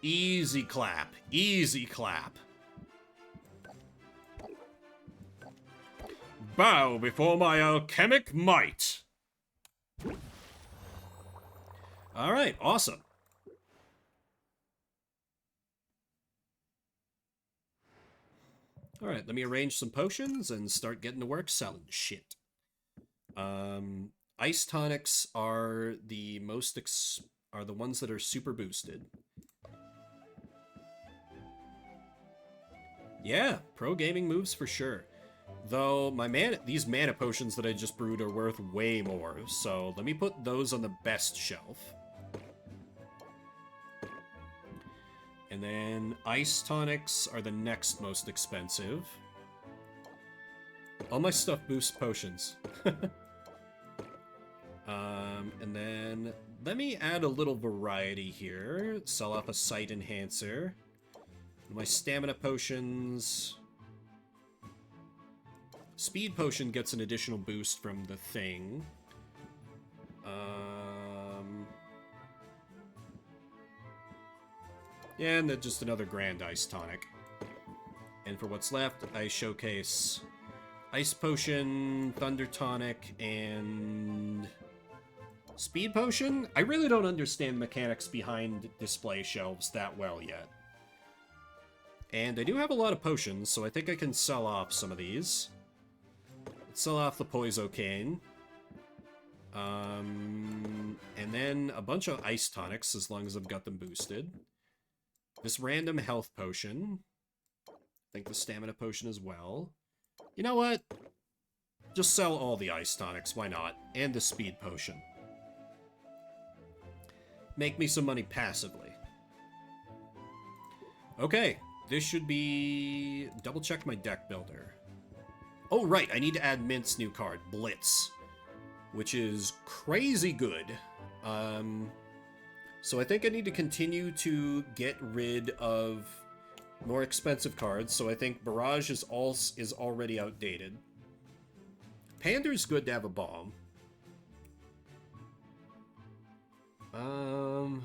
Easy clap. Easy clap. Bow before my alchemic might. All right, awesome. All right, let me arrange some potions and start getting to work selling shit. Ice tonics are the are the ones that are super boosted. Yeah, pro gaming moves for sure. Though these mana potions that I just brewed are worth way more, so let me put those on the best shelf. And then ice tonics are the next most expensive. All my stuff boosts potions. And then let me add a little variety here. Sell off a sight enhancer. My stamina potions. Speed potion gets an additional boost from the thing. Yeah, and then just another grand ice tonic. And for what's left, I showcase ice potion, thunder tonic, and speed potion. I really don't understand the mechanics behind display shelves that well yet. And I do have a lot of potions, so I think I can sell off some of these. Let's sell off the Poisocane. And then a bunch of ice tonics, as long as I've got them boosted. This random health potion. I think the stamina potion as well. You know what? Just sell all the ice tonics, why not? And the speed potion. Make me some money passively. Okay, this should be... Double check my deck builder. Oh, right, I need to add Mint's new card, Blitz. Which is crazy good. So I think I need to continue to get rid of more expensive cards. So I think Barrage is already outdated. Pander's good to have a bomb. I'm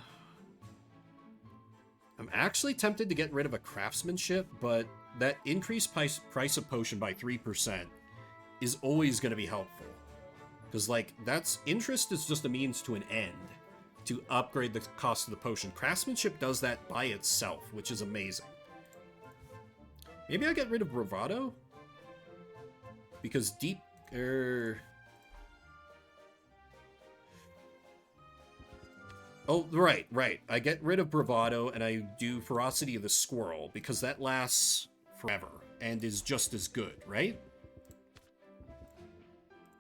actually tempted to get rid of a craftsmanship, but that increased price of potion by 3% is always going to be helpful. Because, like, interest is just a means to an end to upgrade the cost of the potion. Craftsmanship does that by itself, which is amazing. Maybe I get rid of Bravado? Because Oh, right, right. I get rid of Bravado and I do Ferocity of the Squirrel because that lasts forever and is just as good, right?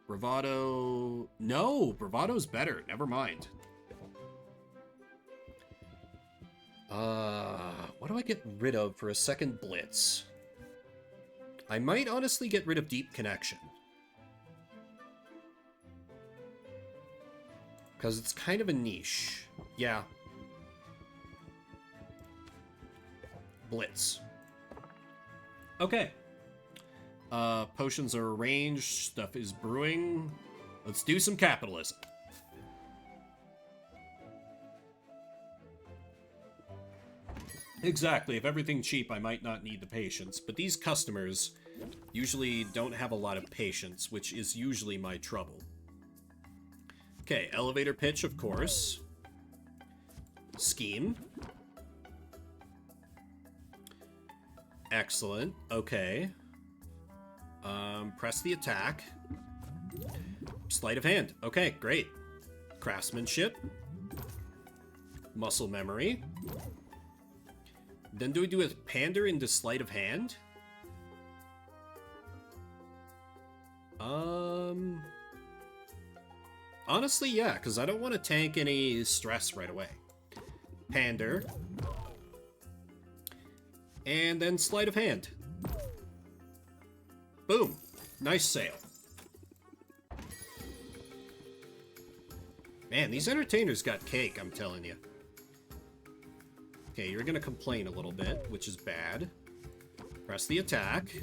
Bravado... No, Bravado's better. Never mind. What do I get rid of for a second Blitz? I might honestly get rid of Deep Connection. Because it's kind of a niche. Yeah. Blitz. Okay. Potions are arranged. Stuff is brewing. Let's do some capitalism. Exactly. If everything's cheap, I might not need the patience. But these customers usually don't have a lot of patience, which is usually my trouble. Okay, elevator pitch, of course. Scheme. Excellent. Okay. Press the attack. Sleight of hand. Okay, great. Craftsmanship. Muscle memory. Then do we do a pander into sleight of hand? Honestly, yeah, because I don't want to tank any stress right away. Pander. And then sleight of hand. Boom. Nice sale. Man, these entertainers got cake, I'm telling you. Okay, you're gonna complain a little bit, which is bad. Press the attack.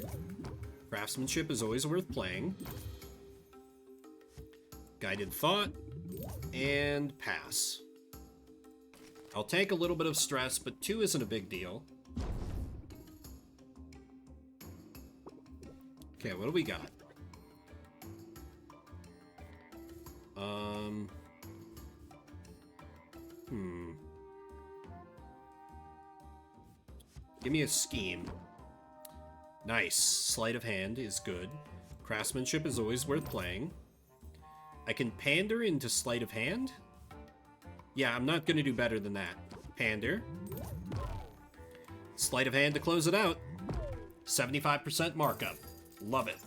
Craftsmanship is always worth playing. Guided thought. And pass. I'll take a little bit of stress, but 2 isn't a big deal. Okay, what do we got? Give me a scheme. Nice. Sleight of hand is good. Craftsmanship is always worth playing. I can pander into sleight of hand? Yeah, I'm not gonna do better than that. Pander. Sleight of hand to close it out. 75% markup. Love it.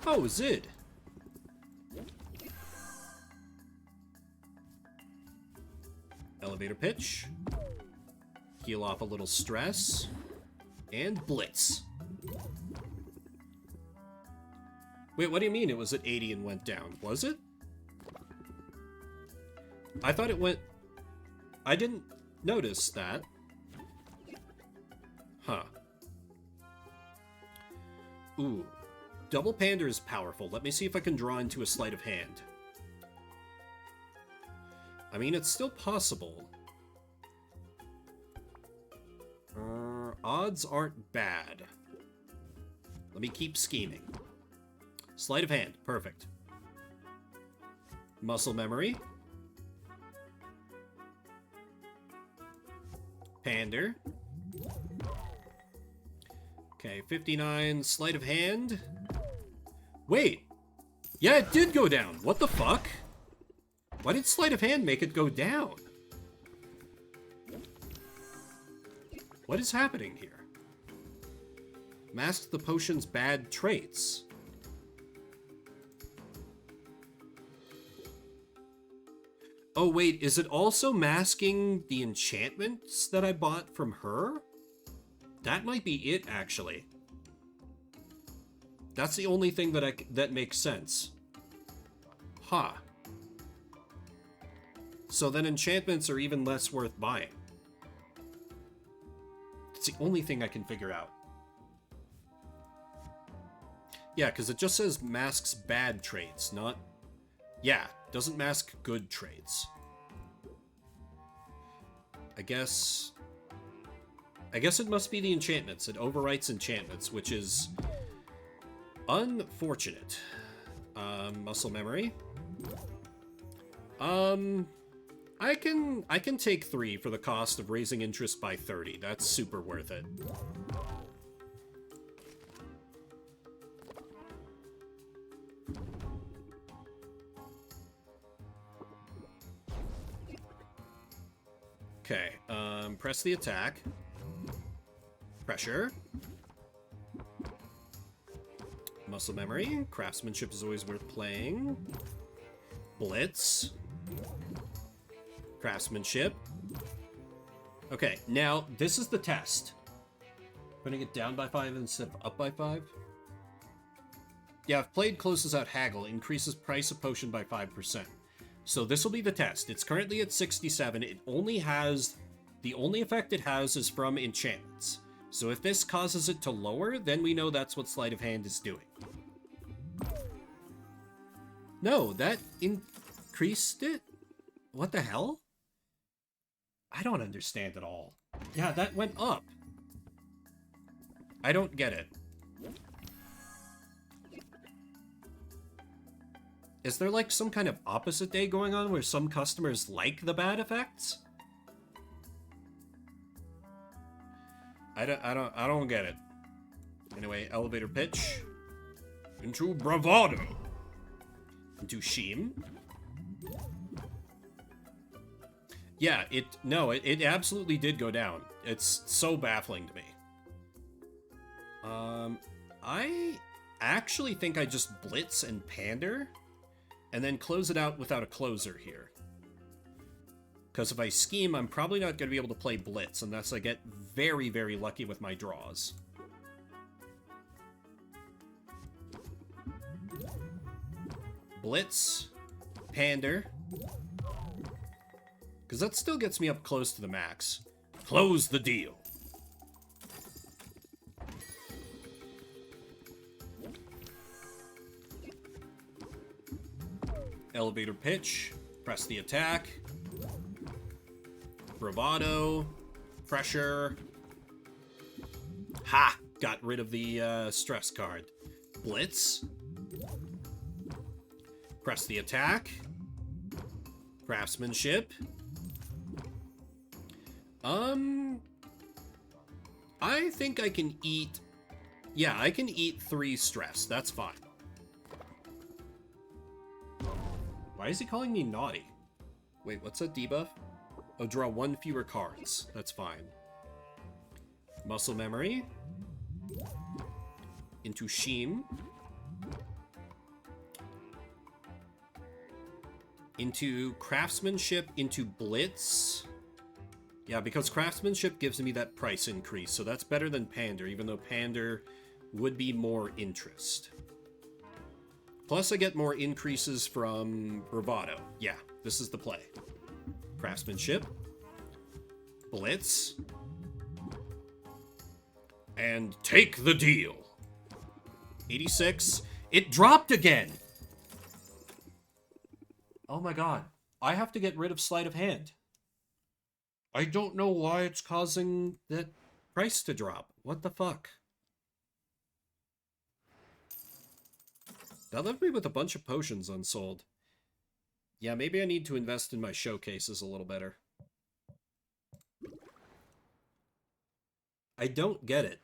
Oh, Zid. Elevator pitch. Heal off a little stress. And blitz. Wait, what do you mean it was at 80 and went down? Was it? I thought it went... I didn't notice that. Huh. Ooh. Double pander is powerful. Let me see if I can draw into a sleight of hand. I mean, it's still possible. Odds aren't bad. Let me keep scheming. Sleight of hand. Perfect. Muscle memory. Pander. Okay, 59. Sleight of hand. Wait. Yeah, it did go down. What the fuck? Why did sleight of hand make it go down? What is happening here? Mask the potion's bad traits. Oh wait, is it also masking the enchantments that I bought from her? That might be it, actually. That's the only thing that makes sense. Huh. So then enchantments are even less worth buying. It's the only thing I can figure out. Yeah, because it just says masks bad traits, not... Yeah, doesn't mask good traits. I guess it must be the enchantments. It overwrites enchantments, which is unfortunate. Muscle memory. I can take 3 for the cost of raising interest by 30. That's super worth it. Okay, press the attack. Pressure. Muscle memory. Craftsmanship is always worth playing. Blitz. Craftsmanship. Okay, now this is the test. Putting it down by 5 instead of up by 5. Yeah, if played closes out haggle, increases price of potion by 5%. So this will be the test. It's currently at 67. It only has... The only effect it has is from enchantments. So if this causes it to lower, then we know that's what Sleight of Hand is doing. No, that increased it? What the hell? I don't understand at all. Yeah, that went up. I don't get it. Is there like some kind of opposite day going on where some customers like the bad effects? I don't get it. Anyway, elevator pitch. Into bravado. Into Sheem. Yeah, it absolutely did go down. It's so baffling to me. I actually think I just blitz and pander, and then close it out without a closer here. Because if I scheme, I'm probably not going to be able to play blitz unless I get very, very lucky with my draws. Blitz, pander. Because that still gets me up close to the max. Close the deal. Elevator pitch. Press the attack. Bravado. Pressure. Ha! Got rid of the stress card. Blitz. Press the attack. Craftsmanship. I think I can eat... Yeah, I can eat 3 stress. That's fine. Why is he calling me naughty? Wait, what's that debuff? Oh, draw 1 fewer cards. That's fine. Muscle memory. Into Sheem. Into craftsmanship, into blitz. Yeah, because craftsmanship gives me that price increase, so that's better than pander, even though pander would be more interest. Plus I get more increases from bravado. Yeah, this is the play. Craftsmanship. Blitz. And take the deal. 86. It dropped again! Oh my god. I have to get rid of Sleight of Hand. I don't know why it's causing that price to drop. What the fuck? That left me with a bunch of potions unsold. Yeah, maybe I need to invest in my showcases a little better. I don't get it.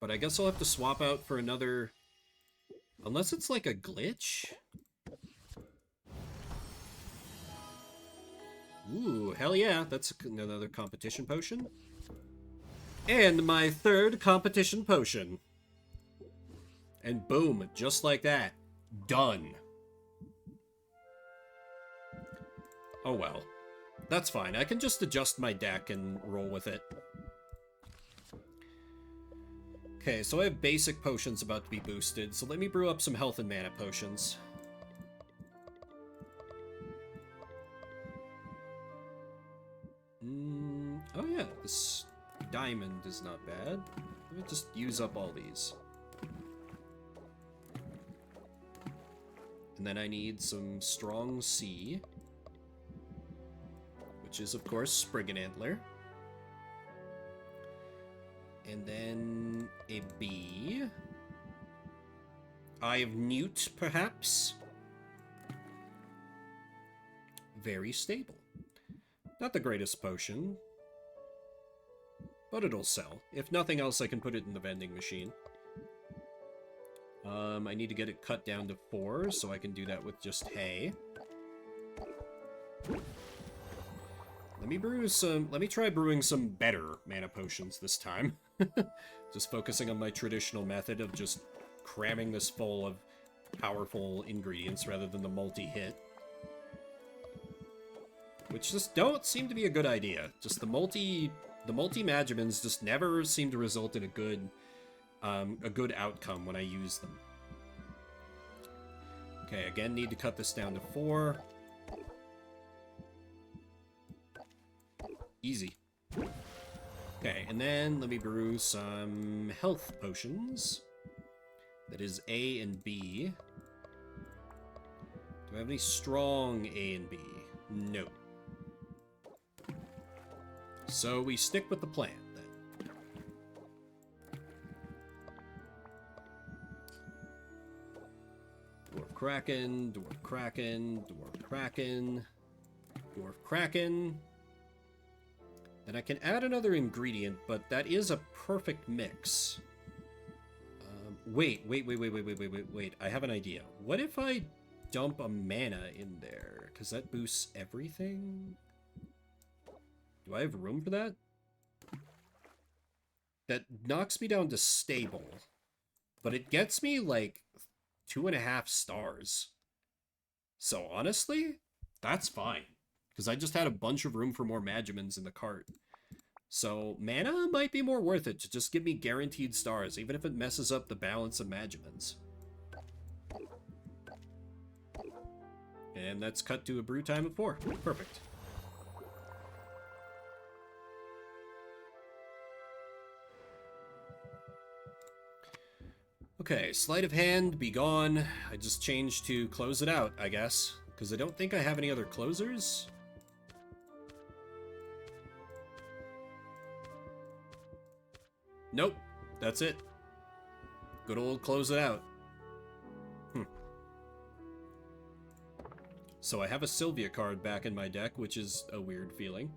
But I guess I'll have to swap out for another... Unless it's like a glitch? Ooh, hell yeah, that's another competition potion. And my 3rd competition potion. And boom, just like that. Done. Oh well. That's fine, I can just adjust my deck and roll with it. Okay, so I have basic potions about to be boosted, so let me brew up some health and mana potions. Oh yeah, this diamond is not bad. Let me just use up all these. And then I need some strong C, which is of course Spriggan Antler. And then a B. Eye of Newt, perhaps? Very stable. Not the greatest potion, but it'll sell. If nothing else, I can put it in the vending machine. I need to get it cut down to 4, so I can do that with just hay. Let me try brewing some better mana potions this time. Just focusing on my traditional method of just cramming this full of powerful ingredients rather than the multi-hit. Which just don't seem to be a good idea. Just the multi-magimins just never seem to result in a good outcome when I use them. Okay, again, need to cut this down to 4. Easy. Okay, and then let me brew some health potions. That is A and B. Do I have any strong A and B? No. So we stick with the plan, then. Dwarf Kraken, Dwarf Kraken, Dwarf Kraken, Dwarf Kraken. Then I can add another ingredient, but that is a perfect mix. Wait. I have an idea. What if I dump a mana in there? Because that boosts everything? Do I have room for that? That knocks me down to stable. But it gets me, like, 2.5 stars. So, honestly, that's fine. Because I just had a bunch of room for more Magimins in the cart. So, mana might be more worth it to just give me guaranteed stars, even if it messes up the balance of Magimins. And that's cut to a brew time of 4. Perfect. Okay, sleight of hand, be gone. I just changed to close it out, I guess. Because I don't think I have any other closers. Nope, that's it. Good old close it out. So I have a Sylvia card back in my deck, which is a weird feeling.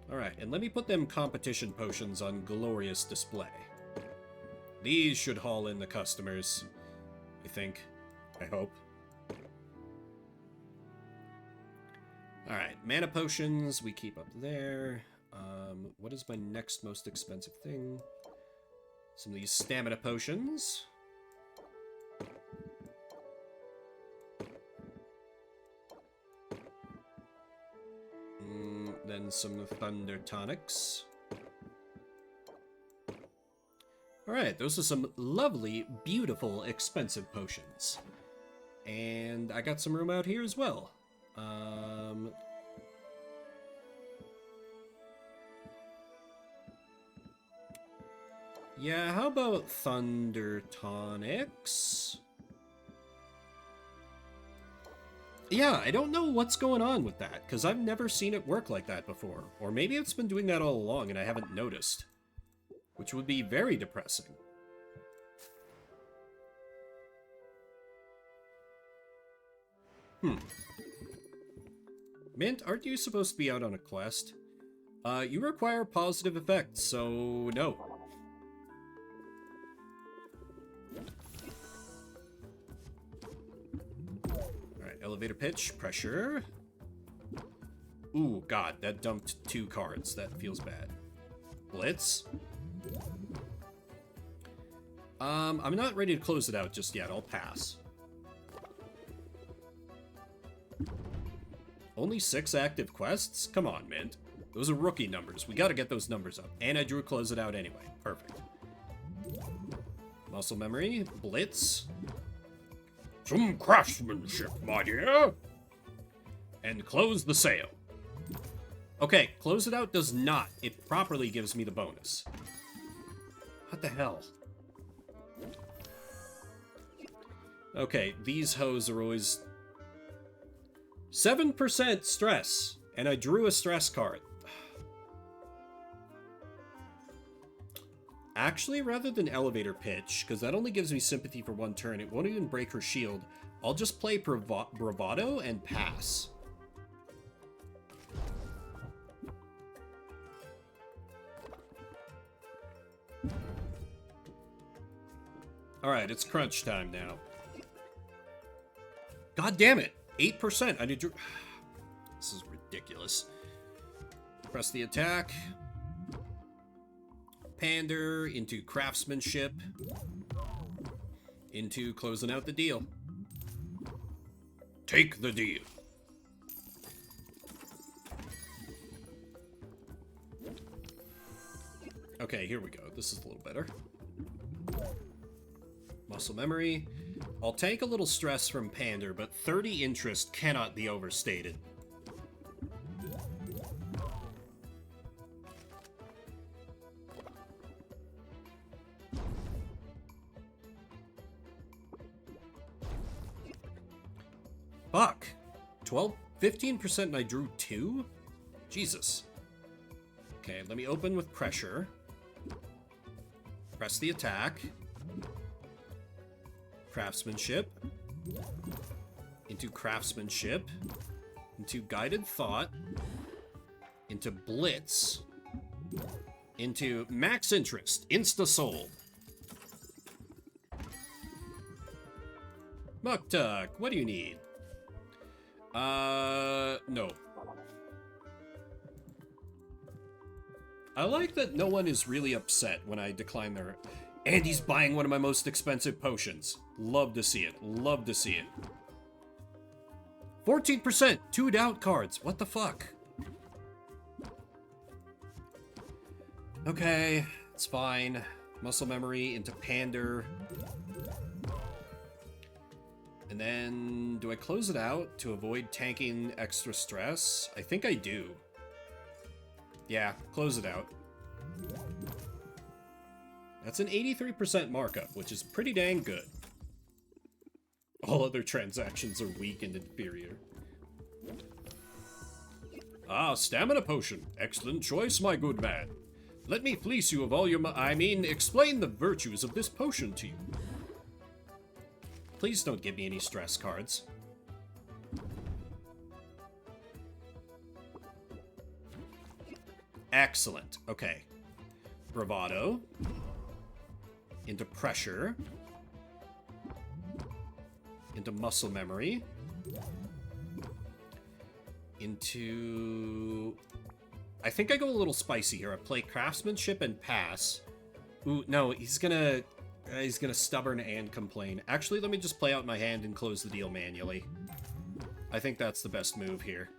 Alright, and let me put them competition potions on glorious display. These should haul in the customers, I think. I hope. Alright, mana potions, we keep up there. What is my next most expensive thing? Some of these stamina potions. Then some thunder tonics. Alright, those are some lovely, beautiful, expensive potions. And I got some room out here as well. Yeah, how about thunder tonics? Yeah, I don't know what's going on with that, because I've never seen it work like that before. Or maybe it's been doing that all along and I haven't noticed. Which would be very depressing. Mint, aren't you supposed to be out on a quest? You require positive effects, so no. Elevator pitch, pressure. Ooh, God, that dumped 2 cards. That feels bad. Blitz. I'm not ready to close it out just yet. I'll pass. Only 6 active quests? Come on, Mint. Those are rookie numbers. We gotta get those numbers up. And I drew close it out anyway. Perfect. Muscle memory. Blitz. Some craftsmanship, my dear. And close the sale. Okay, close it out does not. It properly gives me the bonus. What the hell? Okay, these hoes are always... 7% stress, and I drew a stress card. Actually, rather than elevator pitch, because that only gives me sympathy for 1 turn, it won't even break her shield, I'll just play bravado and pass. Alright, it's crunch time now. God damn it! 8%! I need to... This is ridiculous. Press the attack. Pander into craftsmanship. Into closing out the deal. Take the deal. Okay, here we go. This is a little better. Muscle memory. I'll take a little stress from Pander, but 30 interest cannot be overstated. Fuck. 15% and I drew 2? Jesus. Okay, let me open with pressure. Press the attack. Craftsmanship. Into craftsmanship. Into guided thought. Into blitz. Into max interest. Insta soul. Muktuk, what do you need? No. I like that no one is really upset when I decline their... And he's buying one of my most expensive potions. Love to see it. Love to see it. 14%! 2 doubt cards. What the fuck? Okay, it's fine. Muscle memory into Pander. And then, do I close it out to avoid tanking extra stress? I think I do. Yeah, close it out. That's an 83% markup, which is pretty dang good. All other transactions are weak and inferior. Ah, stamina potion. Excellent choice, my good man. Let me fleece you of all your explain the virtues of this potion to you. Please don't give me any stress cards. Excellent. Okay. Bravado. Into pressure. Into muscle memory. Into... I think I go a little spicy here. I play craftsmanship and pass. Ooh, no, he's gonna stubborn and complain. Actually, let me just play out my hand and close the deal manually. I think that's the best move here.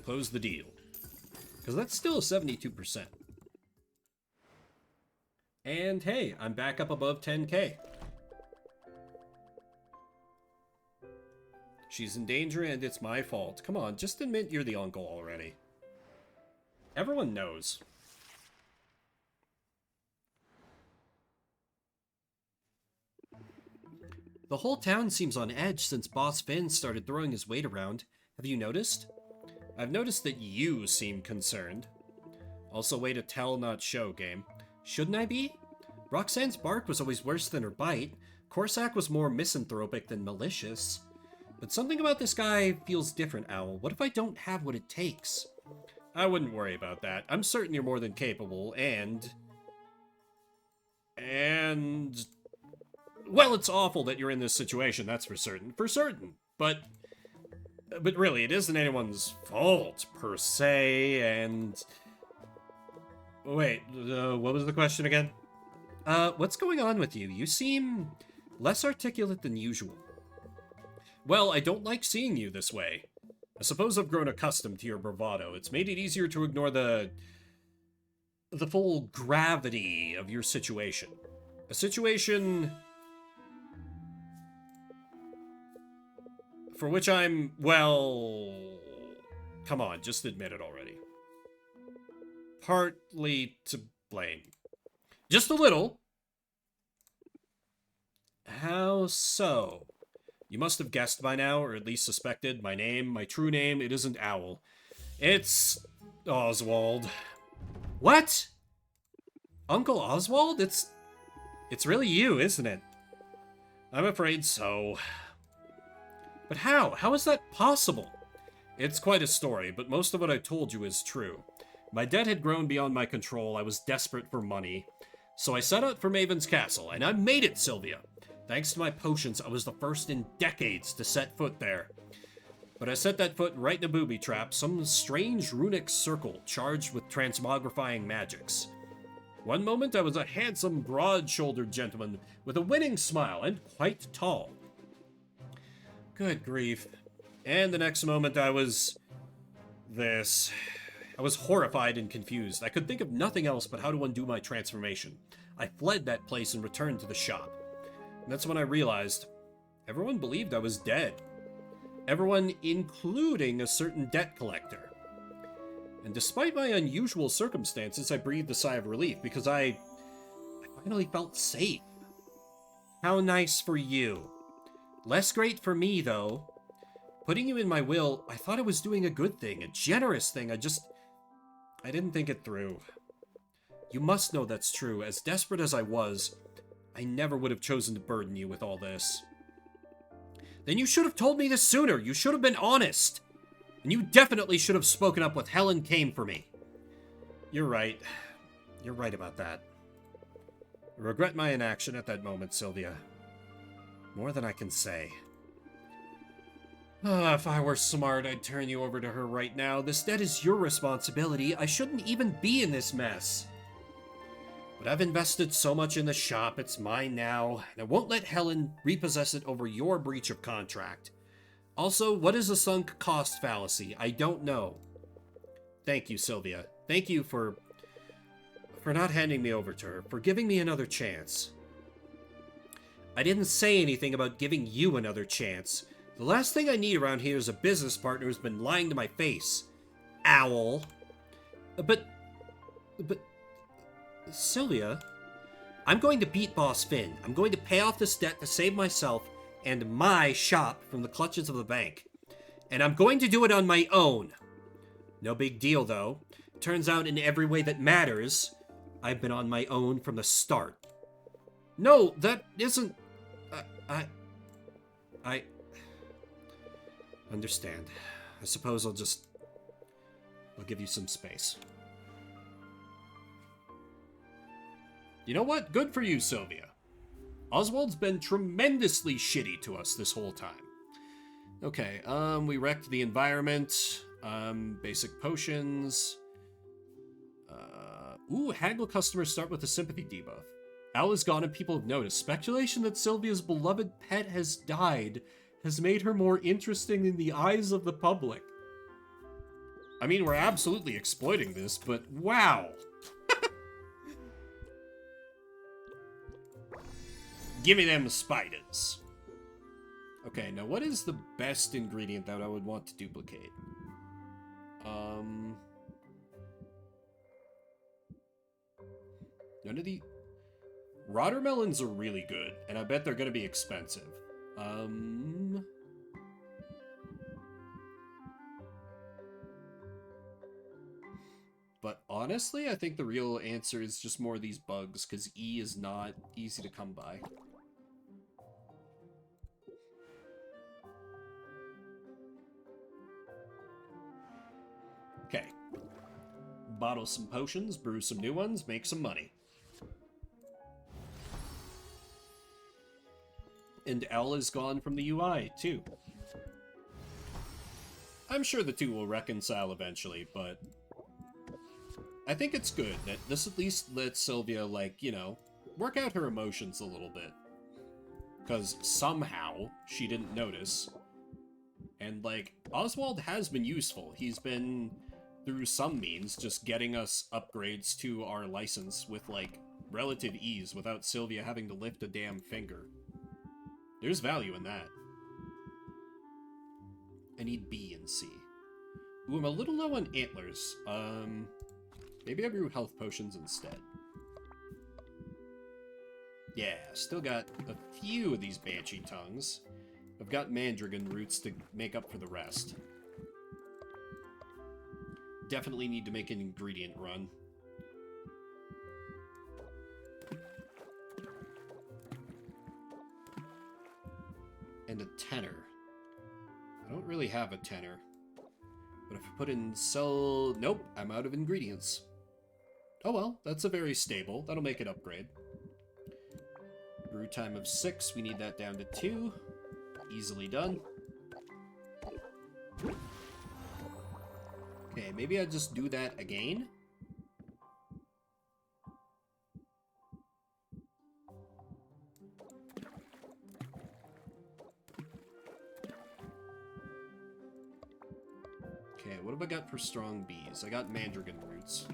Close the deal. Because that's still a 72%. And hey, I'm back up above 10k. She's in danger and it's my fault. Come on, just admit you're the uncle already. Everyone knows. The whole town seems on edge since Boss Finn started throwing his weight around. Have you noticed? I've noticed that you seem concerned. Also, way to tell, not show, game. Shouldn't I be? Roxanne's bark was always worse than her bite. Corsac was more misanthropic than malicious. But something about this guy feels different, Owl. What if I don't have what it takes? I wouldn't worry about that. I'm certain you're more than capable, and... Well, it's awful that you're in this situation, that's for certain. For certain. But really, it isn't anyone's fault, per se, and... Wait, what was the question again? What's going on with you? You seem less articulate than usual. Well, I don't like seeing you this way. I suppose I've grown accustomed to your bravado. It's made it easier to ignore the full gravity of your situation. A situation for which I'm, well... Come on, just admit it already. Partly to blame. Just a little. How so? You must have guessed by now, or at least suspected. My name, my true name, it isn't Owl. It's Oswald. What? Uncle Oswald? It's really you, isn't it? I'm afraid so. But how? How is that possible? It's quite a story, but most of what I told you is true. My debt had grown beyond my control. I was desperate for money. So I set out for Maven's Castle, and I made it, Sylvia. Thanks to my potions, I was the first in decades to set foot there. But I set that foot right in a booby trap, some strange runic circle charged with transmogrifying magics. One moment I was a handsome, broad-shouldered gentleman with a winning smile and quite tall. Good grief. And the next moment I was... this. I was horrified and confused. I could think of nothing else but how to undo my transformation. I fled that place and returned to the shop. And that's when I realized everyone believed I was dead. Everyone, including a certain debt collector. And despite my unusual circumstances, I breathed a sigh of relief because I finally felt safe. How nice for you. Less great for me, though. Putting you in my will, I thought I was doing a good thing, a generous thing. I didn't think it through. You must know that's true. As desperate as I was, I never would have chosen to burden you with all this. Then you should have told me this sooner. You should have been honest. And you definitely should have spoken up with Helen came for me. You're right. You're right about that. I regret my inaction at that moment, Sylvia. More than I can say. If I were smart, I'd turn you over to her right now. This debt is your responsibility. I shouldn't even be in this mess. But I've invested so much in the shop, it's mine now, and I won't let Helen repossess it over your breach of contract. Also, what is a sunk cost fallacy? I don't know. Thank you, Sylvia. Thank you for not handing me over to her, for giving me another chance. I didn't say anything about giving you another chance. The last thing I need around here is a business partner who's been lying to my face. Owl. But... Sylvia, I'm going to beat Boss Finn. I'm going to pay off this debt to save myself and my shop from the clutches of the bank. And I'm going to do it on my own. No big deal, though. Turns out in every way that matters, I've been on my own from the start. No, that isn't... I understand. I suppose I'll give you some space. You know what? Good for you, Sylvia. Oswald's been tremendously shitty to us this whole time. Okay, we wrecked the environment. Basic potions. Haggle customers start with a sympathy debuff. Al is gone and people have noticed. Speculation that Sylvia's beloved pet has died has made her more interesting in the eyes of the public. I mean, we're absolutely exploiting this, but wow. Give me them spiders. Okay, now what is the best ingredient that I would want to duplicate? None of the... Watermelons are really good, and I bet they're going to be expensive. But honestly, I think the real answer is just more of these bugs, because E is not easy to come by. Okay. Bottle some potions, brew some new ones, make some money. And L is gone from the UI, too. I'm sure the two will reconcile eventually, but... I think it's good that this at least lets Sylvia, like, you know, work out her emotions a little bit. Because somehow she didn't notice. And, like, Oswald has been useful. He's been, through some means, just getting us upgrades to our license with, like, relative ease without Sylvia having to lift a damn finger. There's value in that. I need B and C. Ooh, I'm a little low on antlers. Maybe I brew health potions instead. Yeah, still got a few of these banshee tongues. I've got mandragon roots to make up for the rest. Definitely need to make an ingredient run. And a tenor. I don't really have a tenor. But if I put in cell... Nope, I'm out of ingredients. Oh well, that's a very stable. That'll make it upgrade. Brew time of 6. We need that down to 2. Easily done. Okay, maybe I'll just do that again. Okay, what have I got for strong bees? I got mandragon roots.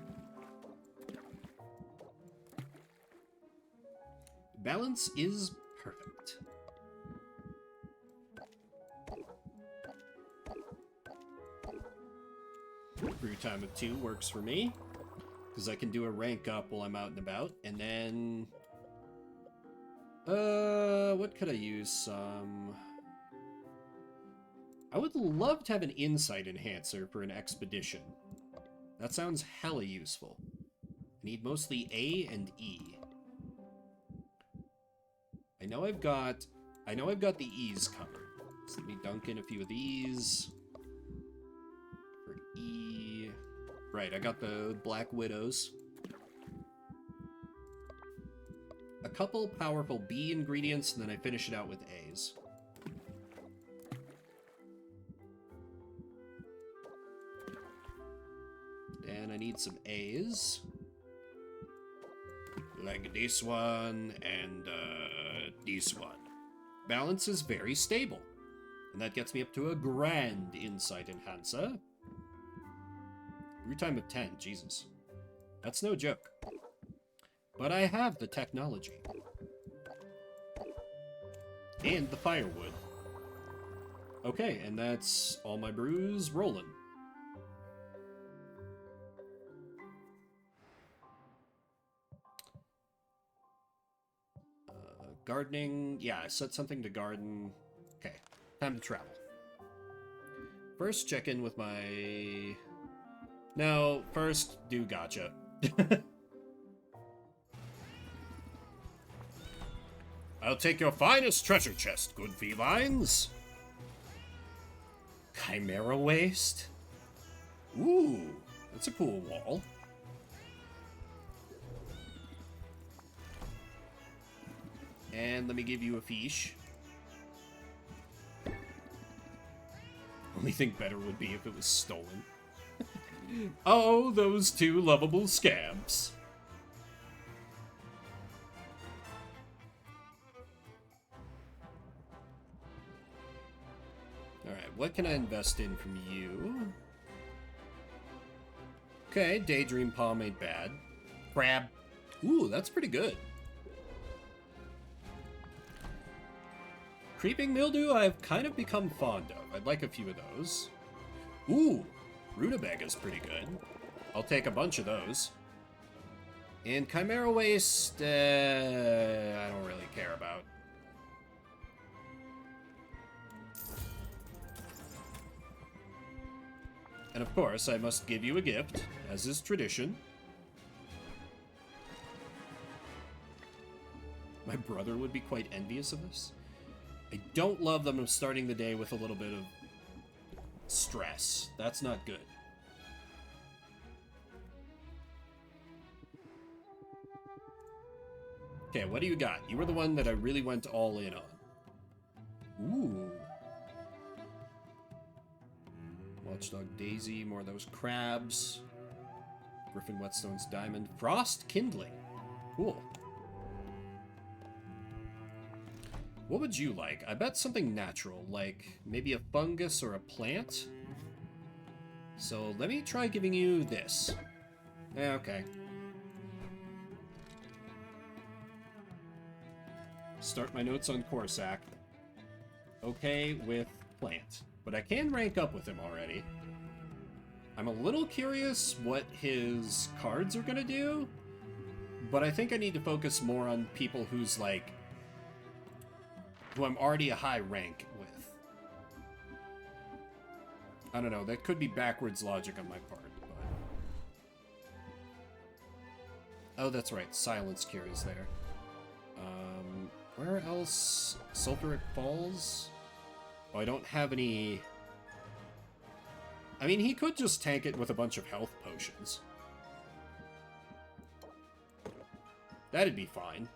Balance is perfect. Brew time of 2 works for me, because I can do a rank up while I'm out and about, and then... what could I use? I would love to have an insight enhancer for an expedition. That sounds hella useful. I need mostly A and E. I know I've got the E's covered. So let me dunk in a few of these. For E. Right, I got the Black Widows. A couple powerful B ingredients, and then I finish it out with A's. And I need some A's. Like this one and this one. Balance is very stable. And that gets me up to a grand insight enhancer. Brew time of 10, Jesus. That's no joke. But I have the technology. And the firewood. Okay, and that's all my brews rolling. Gardening. Yeah, I set something to garden. Okay, time to travel. First, check in with my... No, first, do gotcha. I'll take your finest treasure chest, good felines. Chimera waste? Ooh, that's a cool wall. And let me give you a fish. Only thing better would be if it was stolen. Oh, those two lovable scamps. Alright, what can I invest in from you? Okay, Daydream Palm ain't bad. Crab. Ooh, that's pretty good. Creeping Mildew I've kind of become fond of. I'd like a few of those. Ooh, Rutabaga pretty good. I'll take a bunch of those. And Chimera Waste, I don't really care about. And of course, I must give you a gift, as is tradition. My brother would be quite envious of this. I don't love them starting the day with a little bit of stress. That's not good. Okay, what do you got? You were the one that I really went all in on. Ooh. Watchdog Daisy, more of those crabs. Griffin Whetstone's Diamond. Frost Kindling. Cool. What would you like? I bet something natural, like maybe a fungus or a plant. So let me try giving you this. Yeah, okay. Start my notes on Corsac. Okay with plant. But I can rank up with him already. I'm a little curious what his cards are gonna do. But I think I need to focus more on people who's like... who I'm already a high rank with. I don't know, that could be backwards logic on my part, but... Oh, that's right, Silence Cure is there. Where else? Sulphuric Falls? Oh, I don't have any... I mean, he could just tank it with a bunch of health potions. That'd be fine.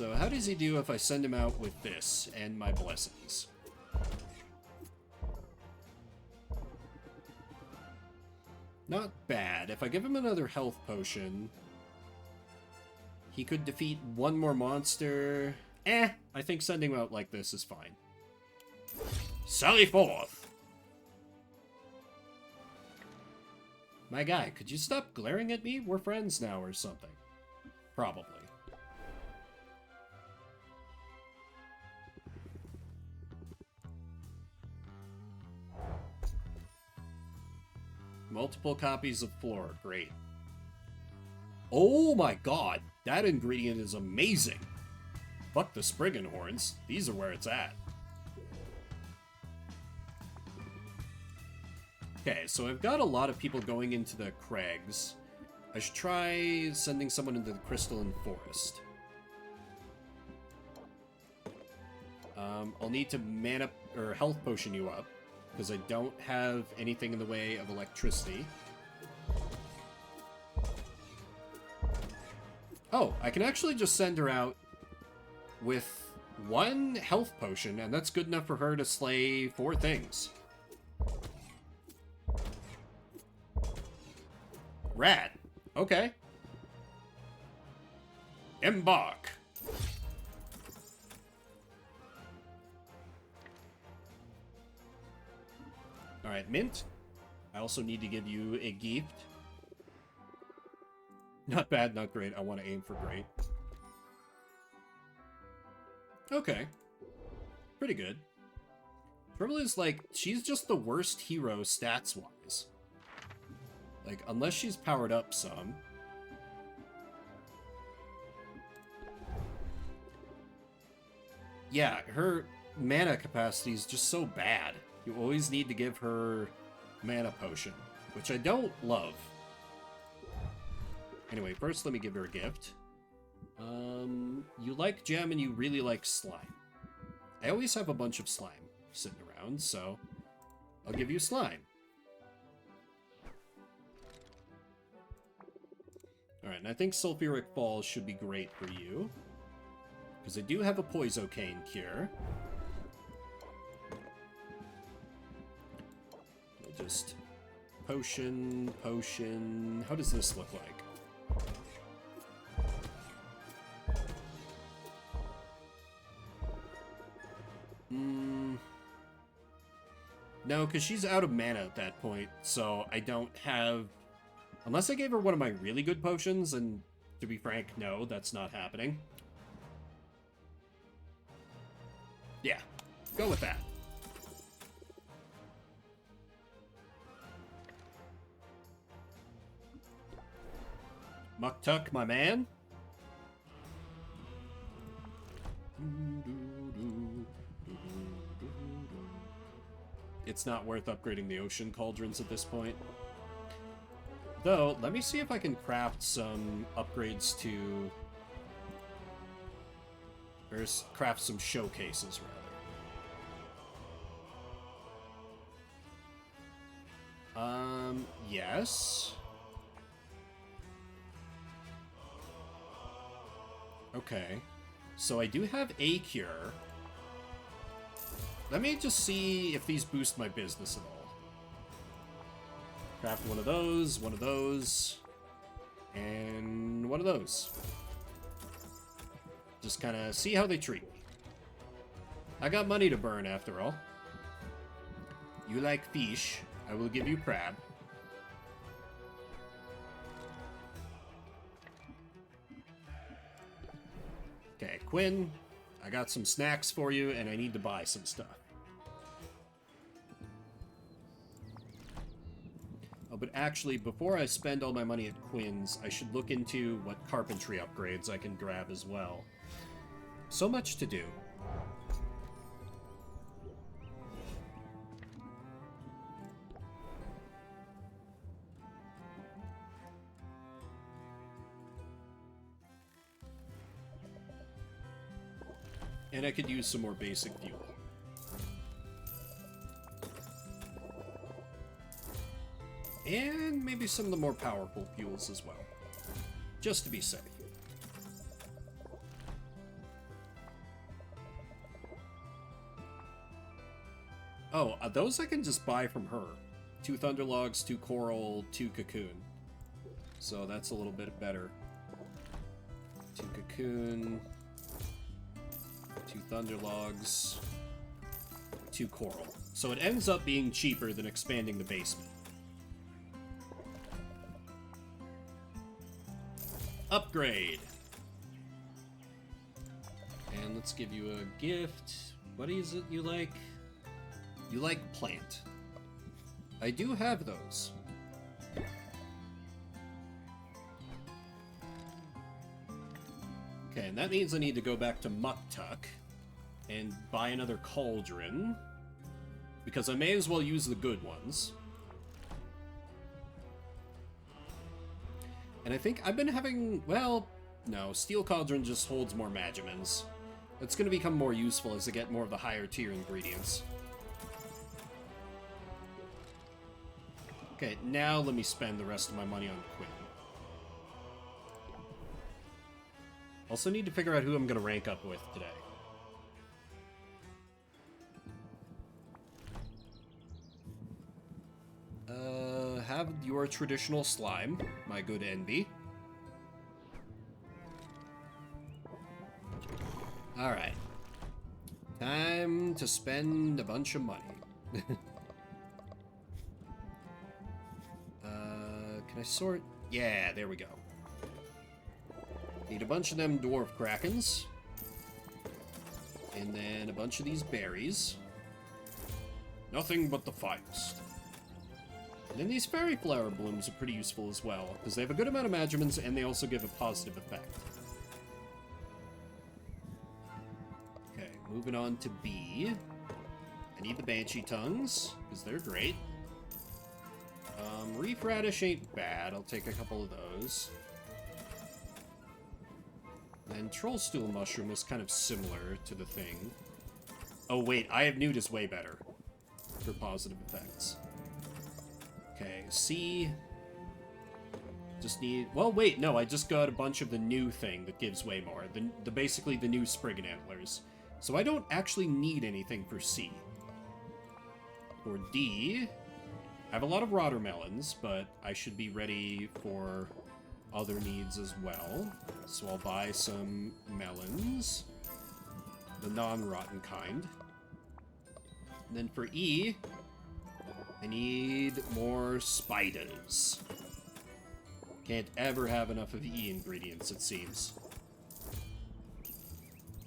So how does he do if I send him out with this and my blessings? Not bad. If I give him another health potion, he could defeat one more monster. I think sending him out like this is fine. Sally forth! My guy, could you stop glaring at me? We're friends now or something. Probably. Multiple copies of floor. Great. Oh my god, that ingredient is amazing. Fuck the Spriggan horns. These are where it's at. Okay, so I've got a lot of people going into the Crags. I should try sending someone into the Crystalline Forest. I'll need to mana or health potion you up, because I don't have anything in the way of electricity. Oh, I can actually just send her out with one health potion, and that's good enough for her to slay 4 things. Rad. Okay. Embark. Alright, Mint. I also need to give you a gift. Not bad, not great. I want to aim for great. Okay. Pretty good. Trouble is, like, she's just the worst hero stats-wise. Like, unless she's powered up some. Yeah, her mana capacity is just so bad. You always need to give her mana potion, which I don't love. Anyway, first let me give her a gift. You like gem and you really like slime. I always have a bunch of slime sitting around, so I'll give you slime. Alright, and I think Sulfuric Falls should be great for you. Because I do have a Poisocane cure. We'll just... Potion, potion... How does this look like? No, because she's out of mana at that point, so I don't have... Unless I gave her one of my really good potions, and to be frank, no, that's not happening. Yeah, go with that. Muktuk, my man. It's not worth upgrading the ocean cauldrons at this point. Though, let me see if I can craft some upgrades to... Or craft some showcases, rather. Yes. Okay. So I do have a cure. Let me just see if these boost my business at all. Craft one of those, and one of those. Just kind of see how they treat me. I got money to burn, after all. You like fish, I will give you crab. Okay, Quinn, I got some snacks for you, and I need to buy some stuff. Oh, but actually, before I spend all my money at Quinn's, I should look into what carpentry upgrades I can grab as well. So much to do. And I could use some more basic fuel. And maybe some of the more powerful fuels as well. Just to be safe. Oh, those I can just buy from her. 2 Thunderlogs, 2 Coral, 2 Cocoon. So that's a little bit better. 2 Cocoon, 2 Thunderlogs, 2 Coral. So it ends up being cheaper than expanding the basement. Upgrade. And let's give you a gift. What is it you like? You like plant. I do have those. Okay, and that means I need to go back to Muktuk and buy another cauldron, because I may as well use the good ones. And I think I've been having, well, no, Steel Cauldron just holds more Magimans. It's going to become more useful as I get more of the higher tier ingredients. Okay, now let me spend the rest of my money on Quinn. Also need to figure out who I'm going to rank up with today. Have your traditional slime, my good Envy. Alright. Time to spend a bunch of money. Can I sort? Yeah, there we go. Need a bunch of them dwarf krakens. And then a bunch of these berries. Nothing but the finest. And then these fairy flower blooms are pretty useful as well, because they have a good amount of Magimans and they also give a positive effect. Okay, moving on to B. I need the Banshee Tongues, because they're great. Reef Radish ain't bad, I'll take a couple of those. And Trollstool Mushroom is kind of similar to the thing. Oh wait, I have Newt is way better for positive effects. Okay, C. Just need... Well, wait, no, I just got a bunch of the new thing that gives way more. The basically the new Spriggan Antlers. So I don't actually need anything for C. For D, I have a lot of watermelons, but I should be ready for other needs as well. So I'll buy some melons. The non-rotten kind. And then for E, I need more spiders. Can't ever have enough of E ingredients, it seems.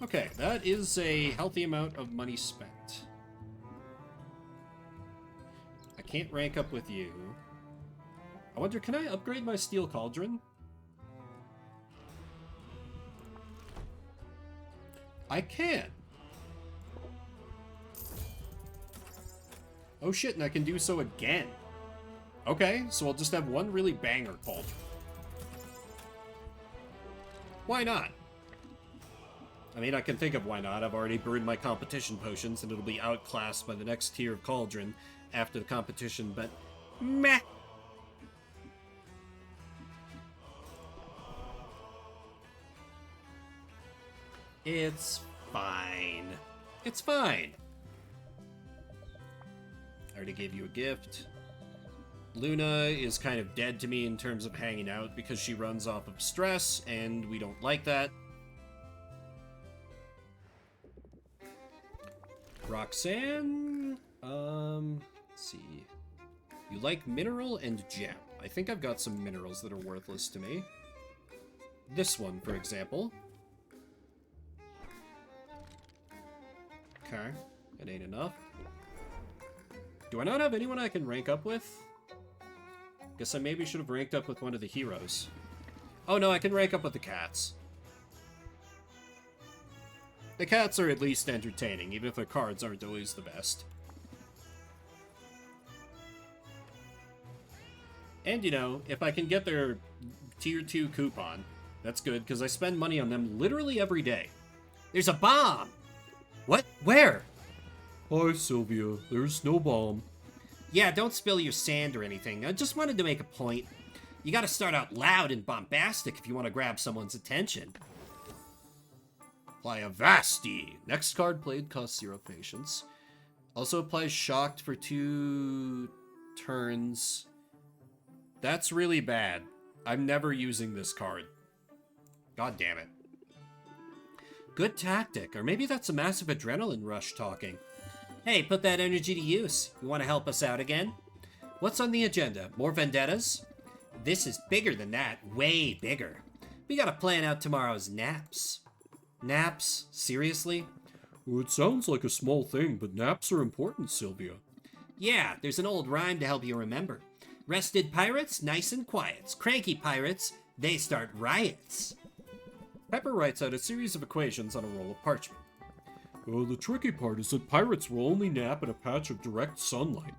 Okay, that is a healthy amount of money spent. I can't rank up with you. I wonder, can I upgrade my Steel Cauldron? I can. Oh shit, and I can do so again. Okay, so I'll just have one really banger cauldron. Why not? I mean, I can think of why not. I've already brewed my competition potions, and it'll be outclassed by the next tier of cauldron after the competition, but meh. It's fine. It's fine. I already gave you a gift. Luna is kind of dead to me in terms of hanging out because she runs off of stress, and we don't like that. Roxanne? Let's see. You like mineral and gem. I think I've got some minerals that are worthless to me. This one, for example. Okay, that ain't enough. Do I not have anyone I can rank up with? Guess I maybe should have ranked up with one of the heroes. Oh no, I can rank up with the cats. The cats are at least entertaining, even if their cards aren't always the best. And you know, if I can get their tier 2 coupon, that's good, because I spend money on them literally every day. There's a bomb! What? Where? Hi, Sylvia. There's no bomb. Yeah, don't spill your sand or anything. I just wanted to make a point. You gotta start out loud and bombastic if you want to grab someone's attention. Play a Vasti. Next card played costs 0 patience. Also applies shocked for 2 turns. That's really bad. I'm never using this card. God damn it. Good tactic, or maybe that's a massive adrenaline rush talking. Hey, put that energy to use. You want to help us out again? What's on the agenda? More vendettas? This is bigger than that. Way bigger. We gotta plan out tomorrow's naps. Naps? Seriously? Well, it sounds like a small thing, but naps are important, Sylvia. Yeah, there's an old rhyme to help you remember. Rested pirates, nice and quiet. Cranky pirates, they start riots. Pepper writes out a series of equations on a roll of parchment. Well, the tricky part is that pirates will only nap in a patch of direct sunlight,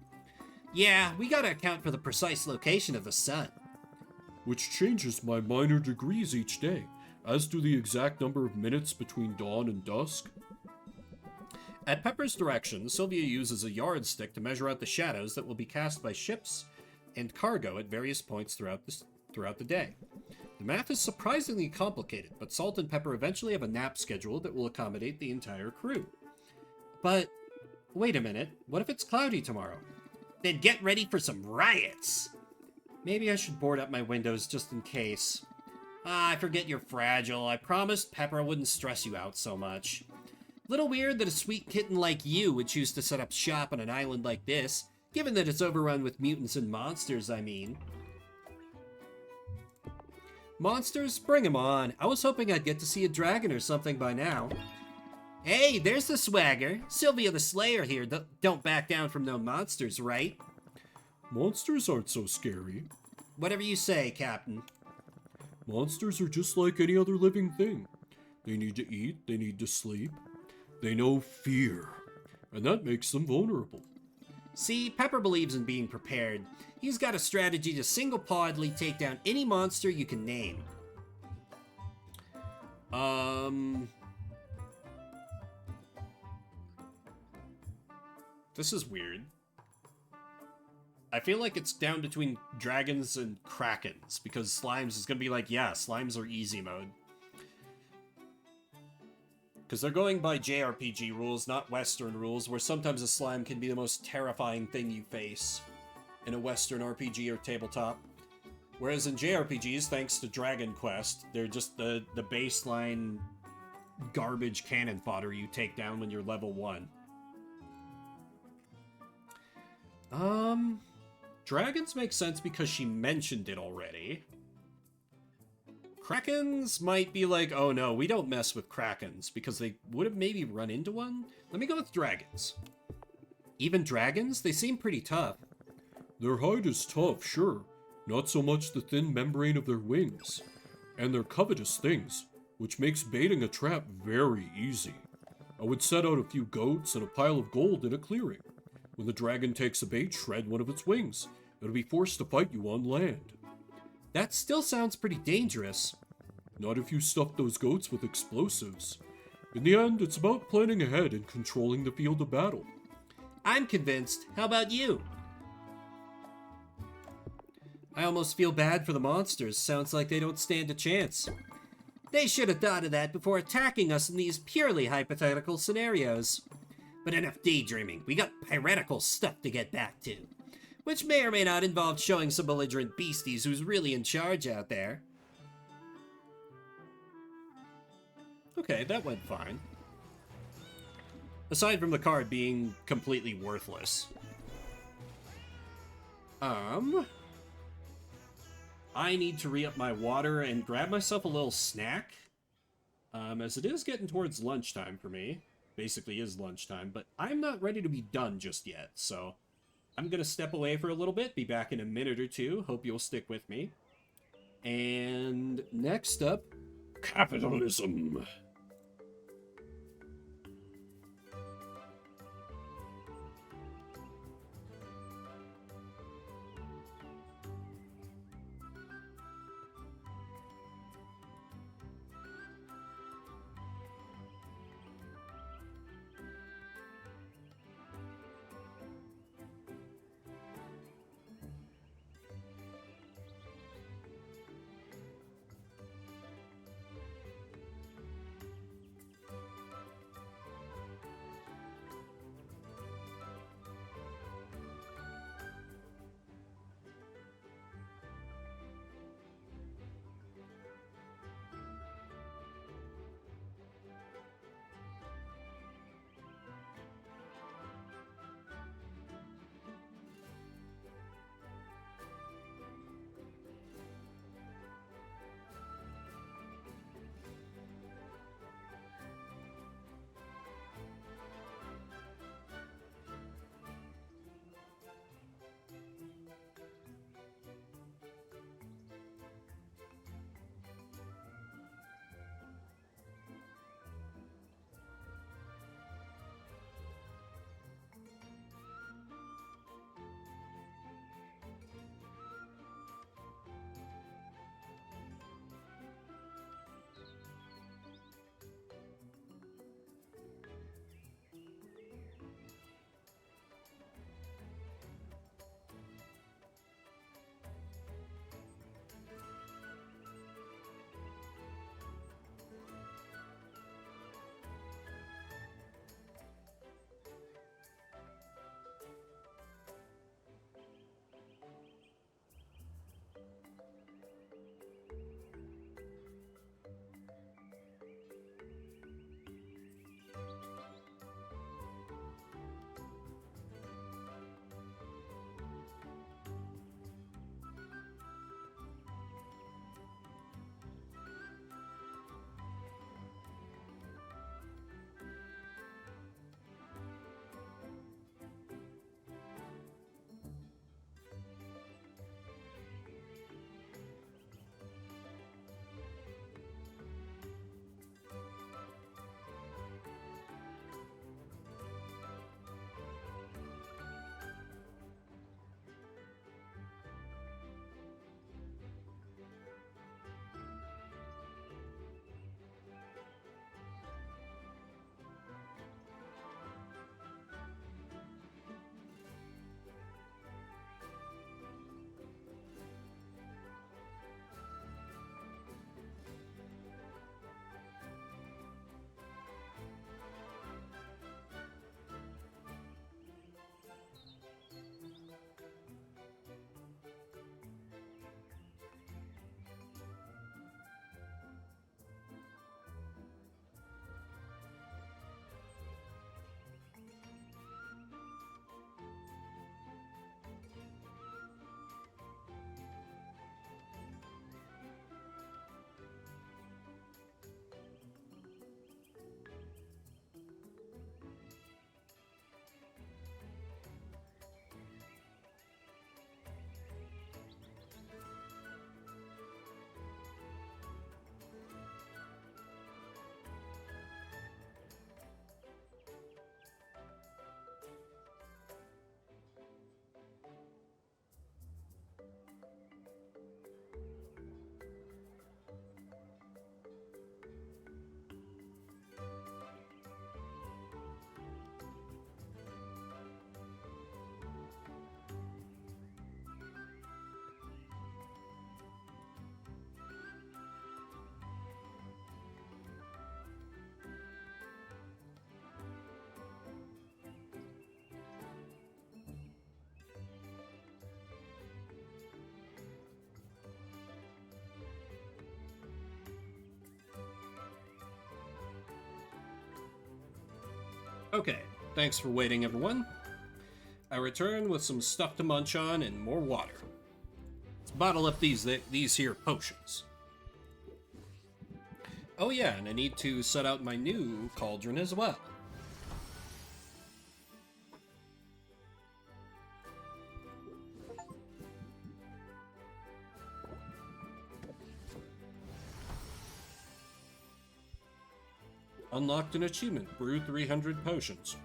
Yeah, we gotta account for the precise location of the sun. which changes by minor degrees each day, as do the exact number of minutes between dawn and dusk. At Pepper's direction, Sylvia uses a yardstick to measure out the shadows that will be cast by ships and cargo at various points throughout the day. The math is surprisingly complicated, but Salt and Pepper eventually have a nap schedule that will accommodate the entire crew. But, wait a minute, what if it's cloudy tomorrow? Then get ready for some riots! Maybe I should board up my windows just in case. I forget you're fragile. I promised Pepper wouldn't stress you out so much. Little weird that a sweet kitten like you would choose to set up shop on an island like this, given that it's overrun with mutants and monsters, I mean. Monsters? Bring 'em on. I was hoping I'd get to see a dragon or something by now. Hey, there's the swagger. Sylvia the Slayer here. Don't back down from no monsters, right? Monsters aren't so scary. Whatever you say, Captain. Monsters are just like any other living thing. They need to eat, they need to sleep. They know fear, and that makes them vulnerable. See, Pepper believes in being prepared. He's got a strategy to single-pawedly take down any monster you can name. This is weird. I feel like it's down between dragons and krakens, because slimes is gonna be like, yeah, slimes are easy mode. Because they're going by JRPG rules, not Western rules, where sometimes a slime can be the most terrifying thing you face in a Western RPG or tabletop. Whereas in JRPGs, thanks to Dragon Quest, they're just the baseline garbage cannon fodder you take down when you're level 1. Dragons make sense because she mentioned it already. Krakens might be like, oh no, we don't mess with Krakens, because they would have maybe run into one? Let me go with dragons. Even dragons? They seem pretty tough. Their hide is tough, sure, not so much the thin membrane of their wings. And they're covetous things, which makes baiting a trap very easy. I would set out a few goats and a pile of gold in a clearing. When the dragon takes a bait, shred one of its wings. It'll be forced to fight you on land. That still sounds pretty dangerous. Not if you stuff those goats with explosives. In the end, it's about planning ahead and controlling the field of battle. I'm convinced. How about you? I almost feel bad for the monsters. Sounds like they don't stand a chance. They should have thought of that before attacking us in these purely hypothetical scenarios. But enough daydreaming. We got piratical stuff to get back to. Which may or may not involve showing some belligerent beasties who's really in charge out there. Okay, that went fine. Aside from the card being completely worthless. I need to re-up my water and grab myself a little snack. As it is getting towards lunchtime for me. Basically is lunchtime, but I'm not ready to be done just yet, so I'm gonna step away for a little bit, be back in a minute or two. Hope you'll stick with me. And next up, Capitalism. Okay, thanks for waiting, everyone. I return with some stuff to munch on and more water. Let's bottle up these here potions. Oh yeah, and I need to set out my new cauldron as well. Unlocked an achievement. Brew 300 potions.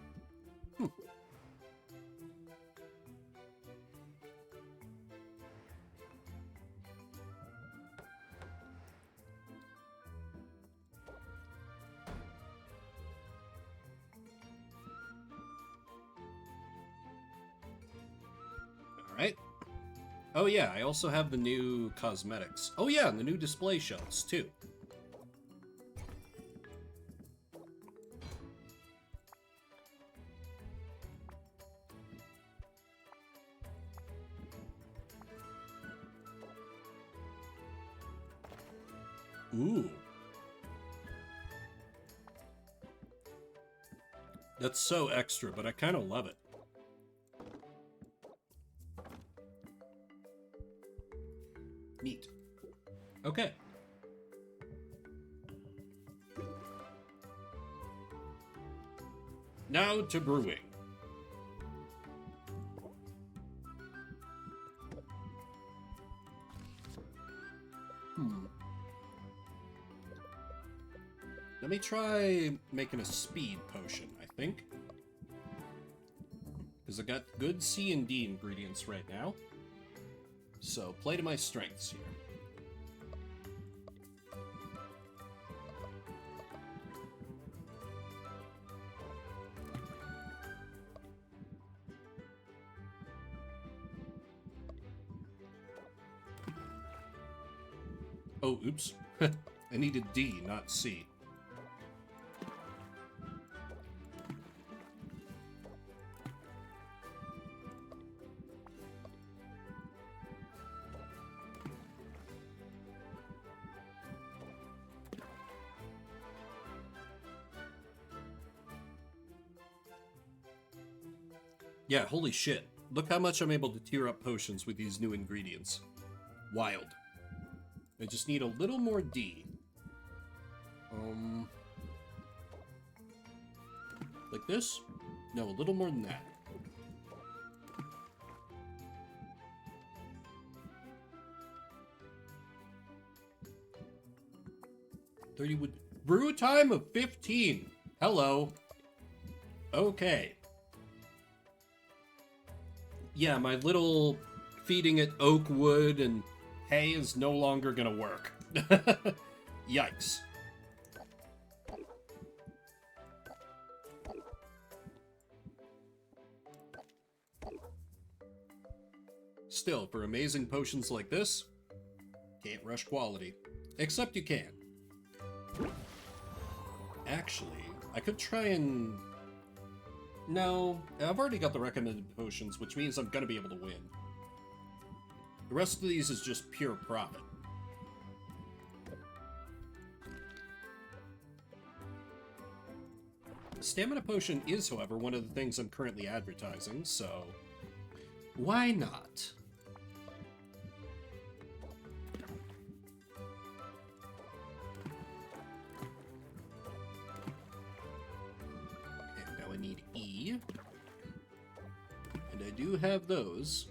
Alright. Oh yeah, I also have the new cosmetics. Oh yeah, and the new display shelves, too. Ooh. That's so extra, but I kind of love it. Neat. Okay. Now to brewing. Let me try making a speed potion, I think. Because I got good C and D ingredients right now. So, play to my strengths here. Oh, oops. I needed D, not C. Yeah, holy shit. Look how much I'm able to tier up potions with these new ingredients. Wild. I just need a little more D. Like this? No, a little more than that. Would brew time of 15. Hello. Okay. Yeah, my little feeding it oak wood and hay is no longer gonna work. Yikes. Still, for amazing potions like this, can't rush quality. Except you can. Actually, I could try and... No, I've already got the recommended potions, which means I'm gonna be able to win. The rest of these is just pure profit. The stamina potion is, however, one of the things I'm currently advertising, so... why not? And now I need E. And I do have those.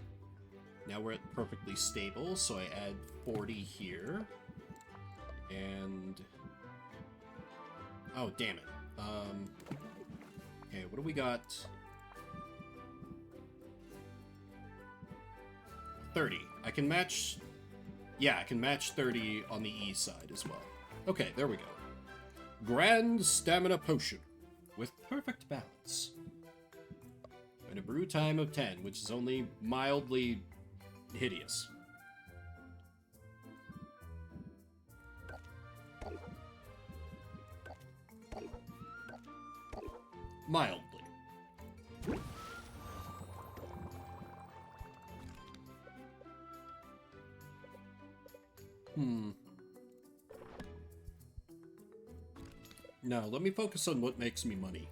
Now we're at perfectly stable, so I add 40 here. And... oh, damn it. Okay, what do we got? 30. I can match... yeah, I can match 30 on the E side as well. Okay, there we go. Grand Stamina Potion. With perfect balance. And a brew time of 10, which is only mildly hideous. Mildly. No, let me focus on what makes me money.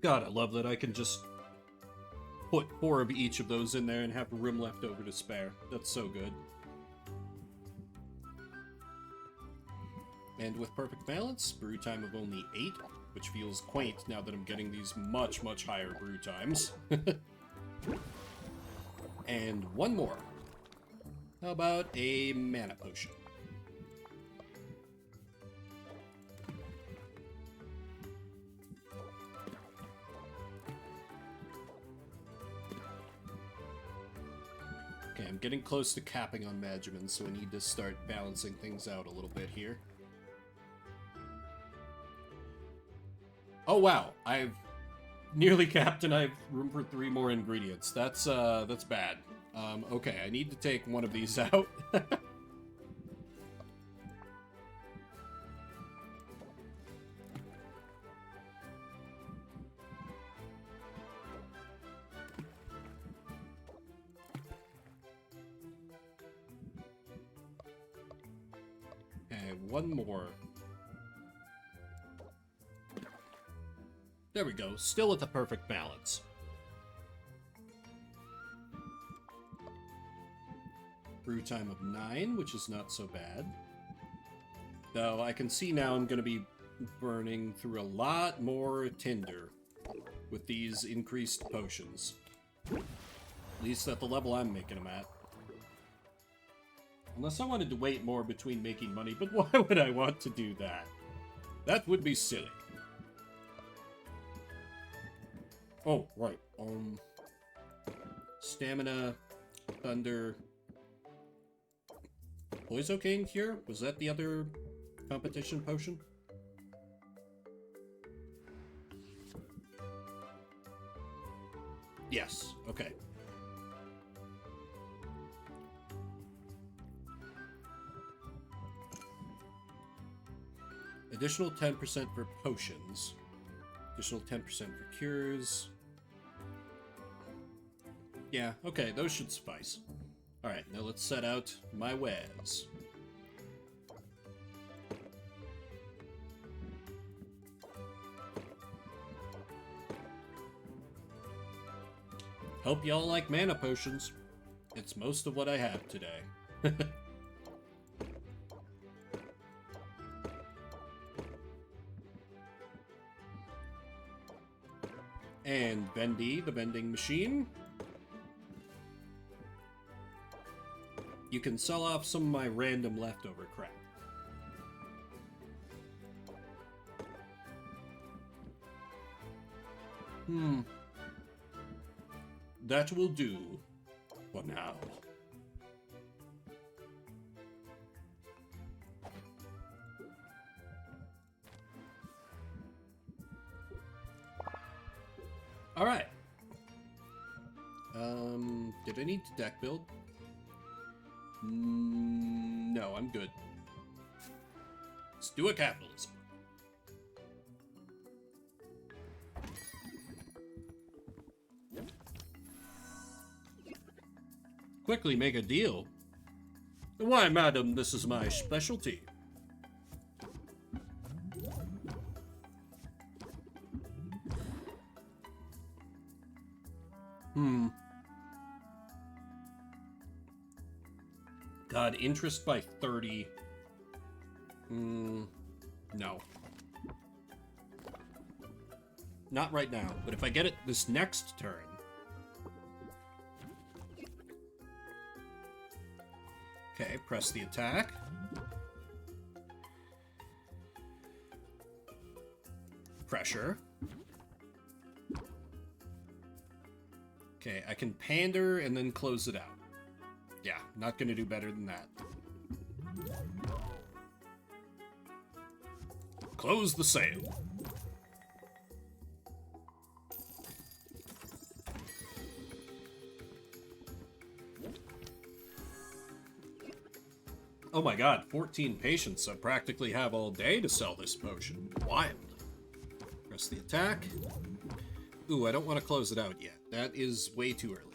God, I love that I can just put 4 of each of those in there and have room left over to spare. That's so good. And with perfect balance, brew time of only 8, which feels quaint now that I'm getting these much, much higher brew times. And 1 more. How about a mana potion? Okay, I'm getting close to capping on Magimon, so I need to start balancing things out a little bit here. Oh wow, I've nearly capped and I have room for 3 more ingredients. That's bad. Okay, I need to take one of these out. Okay, 1 more. There we go, still at the perfect balance. Brew time of 9, which is not so bad. Though I can see now I'm going to be burning through a lot more tinder with these increased potions. At least at the level I'm making them at. Unless I wanted to wait more between making money, but why would I want to do that? That would be silly. Oh, right. Stamina, Thunder, Poisocaine Cure? Was that the other competition potion? Yes, okay. Additional 10% for potions. Additional 10% for cures. Yeah, okay, those should suffice. Alright, now let's set out my wares. Hope y'all like mana potions. It's most of what I have today. And Bendy, the vending machine. You can sell off some of my random leftover crap. That will do for now. Alright. Did I need to deck build? No, I'm good. Let's do a capitalism. Quickly make a deal. Why, madam, this is my specialty. God, interest by 30. No. Not right now, but if I get it this next turn. Okay, press the attack. Pressure. Okay, I can pander and then close it out. Yeah, not gonna do better than that. Close the sale. Oh my god, 14 patients. I practically have all day to sell this potion. Wild. Press the attack. Ooh, I don't want to close it out yet. That is way too early.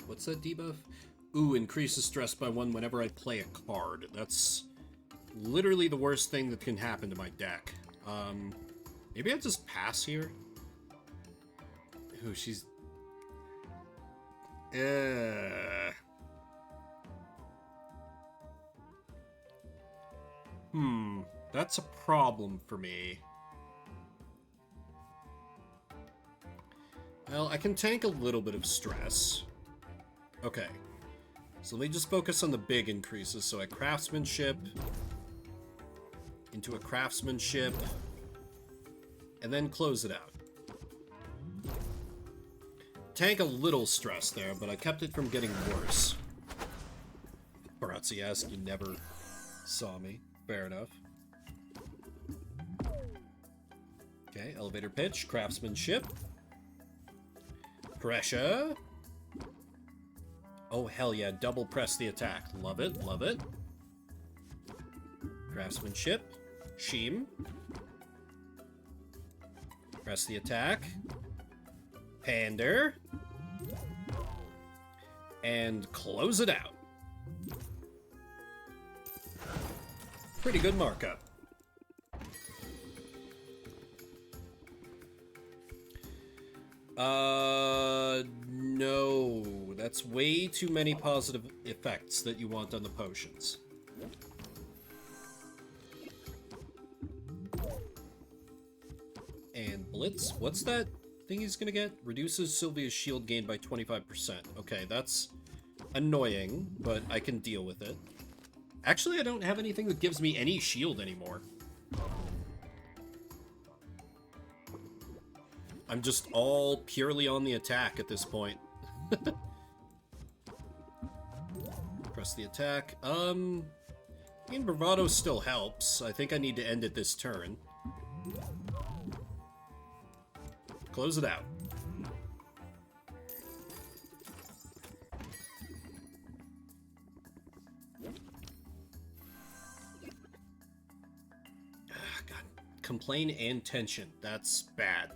What's that debuff? Ooh, increases stress by 1 whenever I play a card. That's literally the worst thing that can happen to my deck. Maybe I'll just pass here? Ooh, she's... That's a problem for me. Well, I can tank a little bit of stress. Okay. So let me just focus on the big increases. So a craftsmanship, into a craftsmanship, and then close it out. Tank a little stress there, but I kept it from getting worse. Barazzi-esque, you never saw me. Fair enough. Okay, elevator pitch, craftsmanship. Pressure. Oh, hell yeah, double press the attack. Love it, love it. Craftsmanship. Sheem. Press the attack. Pander. And close it out. Pretty good markup. No. That's way too many positive effects that you want on the potions. And Blitz, what's that thing he's gonna get? Reduces Sylvia's shield gain by 25%. Okay, that's annoying, but I can deal with it. Actually, I don't have anything that gives me any shield anymore. I'm just all purely on the attack at this point. Press the attack. I mean, Bravado still helps. I think I need to end it this turn. Close it out. God. Complain and tension. That's bad.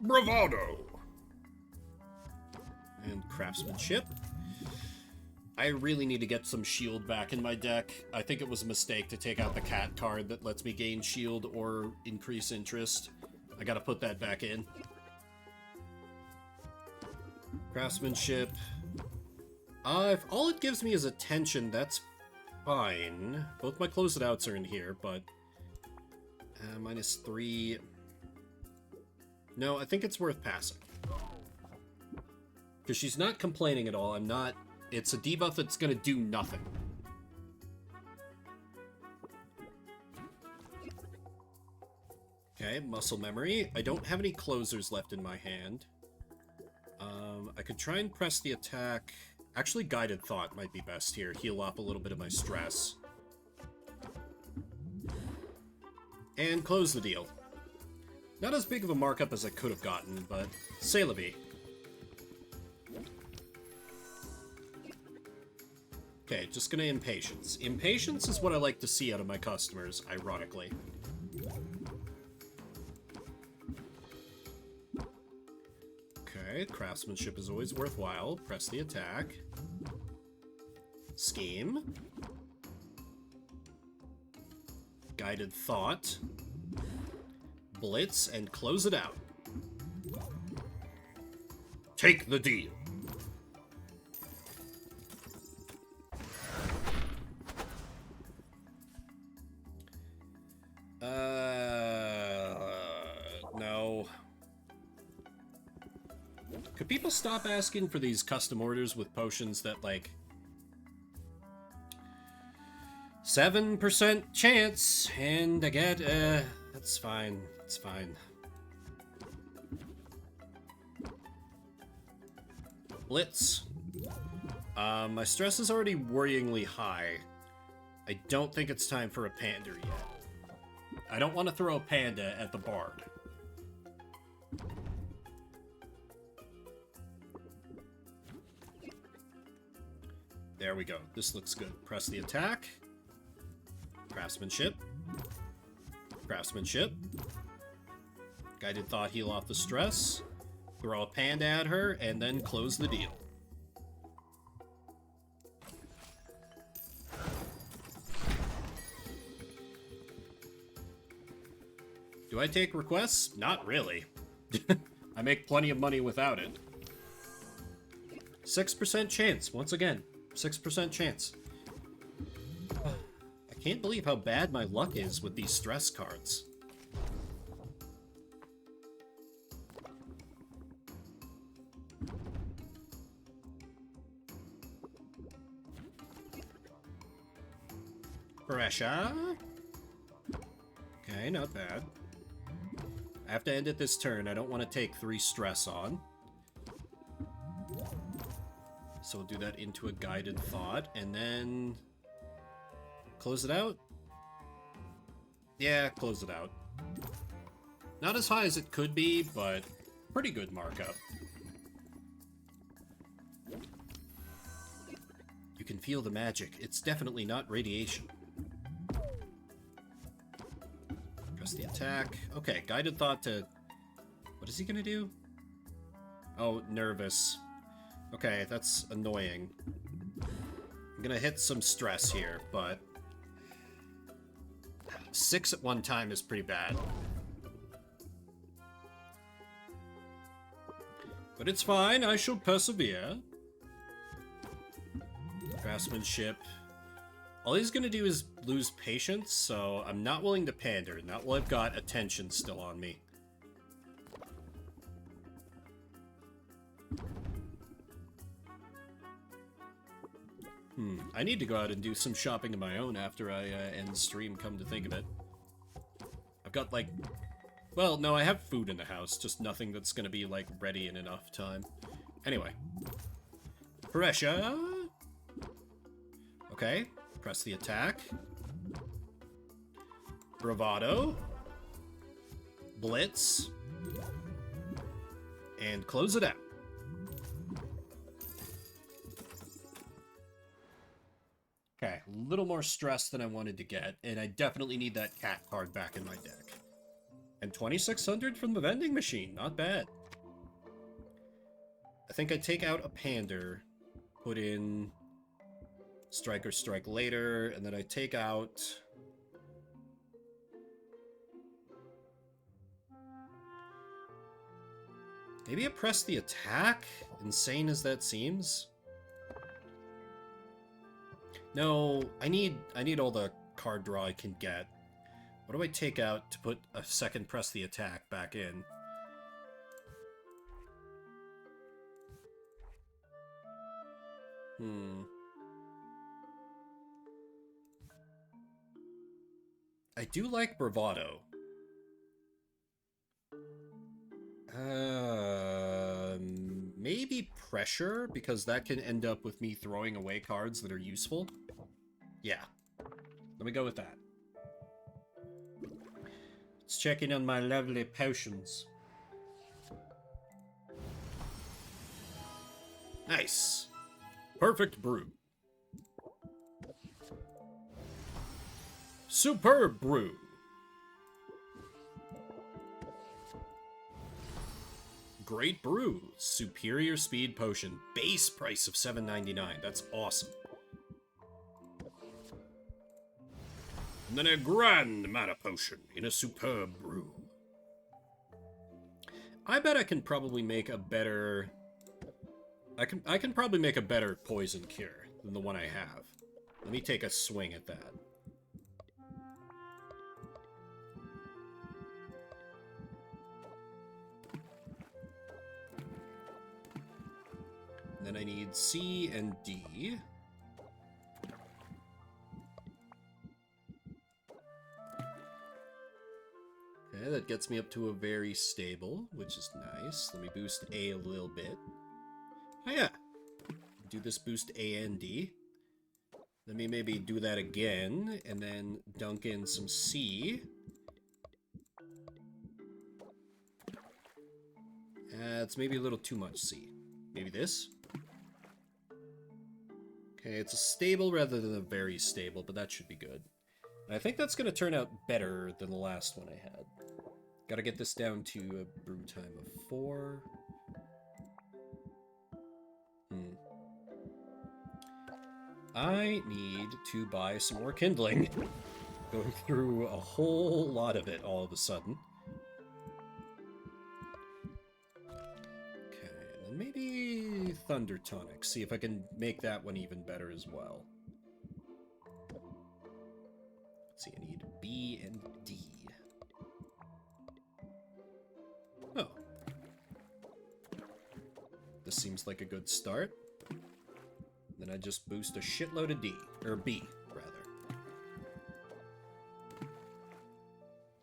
Bravado! And craftsmanship. I really need to get some shield back in my deck. I think it was a mistake to take out the cat card that lets me gain shield or increase interest. I gotta put that back in. Craftsmanship. If all it gives me is attention, that's fine. Both my close it outs are in here, but... -3... No, I think it's worth passing. Because she's not complaining at all. I'm not... It's a debuff that's going to do nothing. Okay, muscle memory. I don't have any closers left in my hand. I could try and press the attack. Actually, Guided Thought might be best here. Heal up a little bit of my stress. And close the deal. Not as big of a markup as I could have gotten, but c'est la vie. Okay, just gonna Impatience. Impatience is what I like to see out of my customers, ironically. Okay, craftsmanship is always worthwhile. Press the attack. Scheme. Guided Thought. Blitz, and close it out. Take the deal. No. Could people stop asking for these custom orders with potions that, like... 7% chance, and I get, that's fine. It's fine. Blitz. My stress is already worryingly high. I don't think it's time for a pander yet. I don't want to throw a panda at the bard. There we go. This looks good. Press the attack. Craftsmanship. Craftsmanship. Guided thought, heal off the stress. Throw a panda at her, and then close the deal. Do I take requests? Not really. I make plenty of money without it. 6% chance, once again. 6% chance. I can't believe how bad my luck is with these stress cards. Pressure. Okay, not bad. I have to end it this turn. I don't want to take 3 stress on. So we'll do that into a guided thought, and then close it out? Yeah, close it out. Not as high as it could be, but pretty good markup. You can feel the magic. It's definitely not radiation. Press the attack. Okay, guided thought to... What is he gonna do? Oh, nervous. Okay, that's annoying. I'm gonna hit some stress here, but... 6 at one time is pretty bad. But it's fine, I shall persevere. Craftsmanship. All he's gonna do is lose patience, so I'm not willing to pander, not while I've got attention still on me. I need to go out and do some shopping of my own after I end stream, come to think of it. I've got, like... Well, no, I have food in the house, just nothing that's gonna be, like, ready in enough time. Anyway. Pressure! Okay, press the attack. Bravado. Blitz. And close it out. Okay, a little more stress than I wanted to get, and I definitely need that cat card back in my deck. And 2,600 from the vending machine, not bad. I think I take out a Pander, put in Strike or Strike Later, and then I take out... Maybe I press the attack? Insane as that seems. No, I need all the card draw I can get. What do I take out to put a second press the attack back in? I do like Bravado. Maybe Pressure, because that can end up with me throwing away cards that are useful. Yeah. Let me go with that. Let's check in on my lovely potions. Nice. Perfect brew. Superb brew. Great brew. Superior speed potion. Base price of $7.99. That's awesome. And then a grand mana potion in a superb brew. I bet I can probably make a better... I can probably make a better poison cure than the one I have. Let me take a swing at that. Then I need C and D. Okay, that gets me up to a very stable, which is nice. Let me boost A little bit. Oh yeah, do this boost A and D. Let me maybe do that again, and then dunk in some C. It's maybe a little too much C. Maybe this? Okay, it's a stable rather than a very stable, but that should be good. And I think that's going to turn out better than the last one I had. Gotta get this down to a brew time of 4. I need to buy some more kindling. Going through a whole lot of it all of a sudden. Okay, and then maybe Thunder Tonic. See if I can make that one even better as well. Let's see, I need B and D. Oh. This seems like a good start. Then I just boost a shitload of D, or B, rather.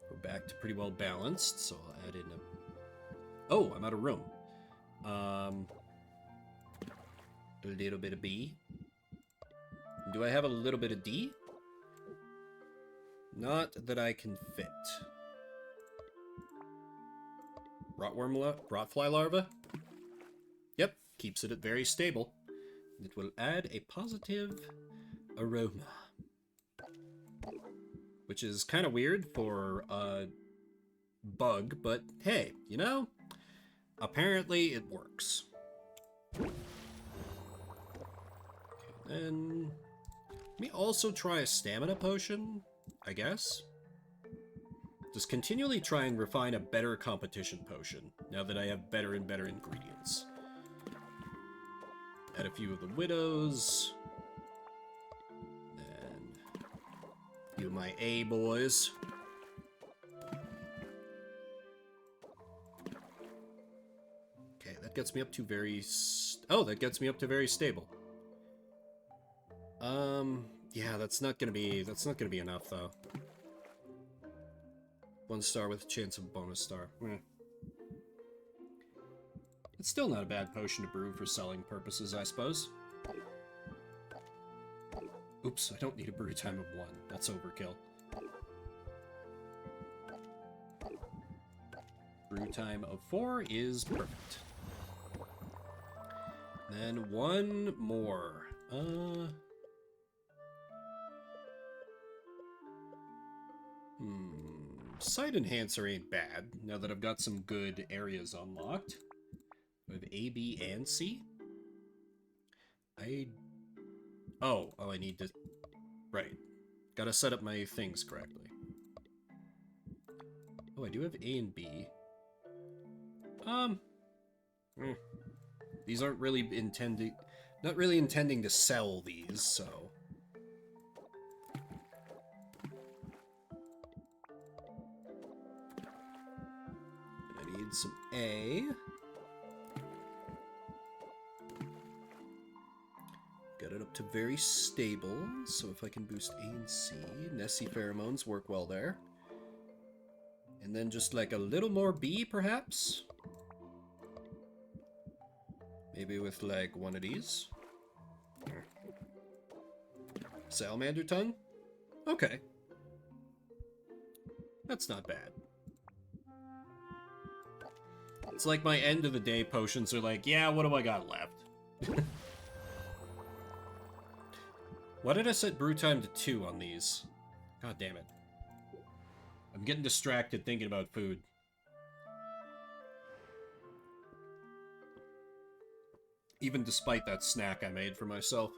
We're back to pretty well balanced, so I'll add in a... Oh, I'm out of room. A little bit of B. Do I have a little bit of D? Not that I can fit. Rotfly larva? Yep, keeps it at very stable. It will add a positive aroma. Which is kind of weird for a bug, but hey, you know, apparently it works. Okay, then let me also try a stamina potion, I guess. Just continually try and refine a better competition potion, now that I have better and better ingredients. Add a few of the widows. Then a few of my A boys. Okay, that gets me up to very... Oh, that gets me up to very stable. Yeah, that's not gonna be enough, though. 1 star with a chance of bonus star. It's still not a bad potion to brew for selling purposes, I suppose. Oops, I don't need a brew time of 1. That's overkill. Brew time of 4 is perfect. Then 1 more. Sight Enhancer ain't bad, now that I've got some good areas unlocked. I have A, B, and C. Oh, I need to... Right. Gotta set up my things correctly. Oh, I do have A and B. These aren't really intending... Not really intending to sell these, so... I need some A. Got it up to very stable, so if I can boost A and C, Nessie pheromones work well there. And then just like a little more B, perhaps? Maybe with like one of these? Salamander tongue? Okay. That's not bad. It's like my end of the day potions are like, yeah, what do I got left? Why did I set brew time to 2 on these? God damn it. I'm getting distracted thinking about food. Even despite that snack I made for myself.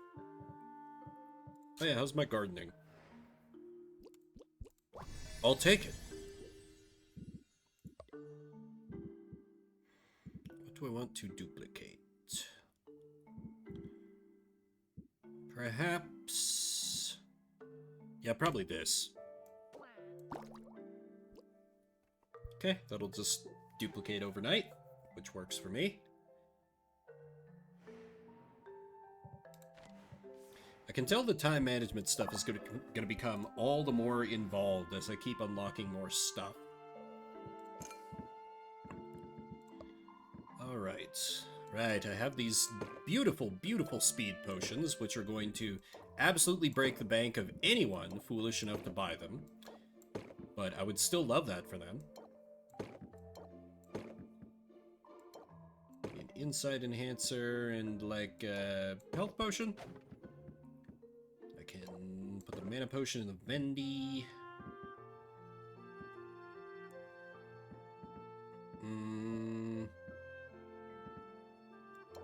Oh yeah, how's my gardening? I'll take it. What do I want to duplicate? Perhaps... Yeah, probably this. Okay, that'll just duplicate overnight, which works for me. I can tell the time management stuff is gonna become all the more involved as I keep unlocking more stuff. Alright. Right, I have these beautiful, beautiful speed potions, which are going to absolutely break the bank of anyone foolish enough to buy them. But I would still love that for them. An insight enhancer and, like, health potion? Mana potion in the Vendy.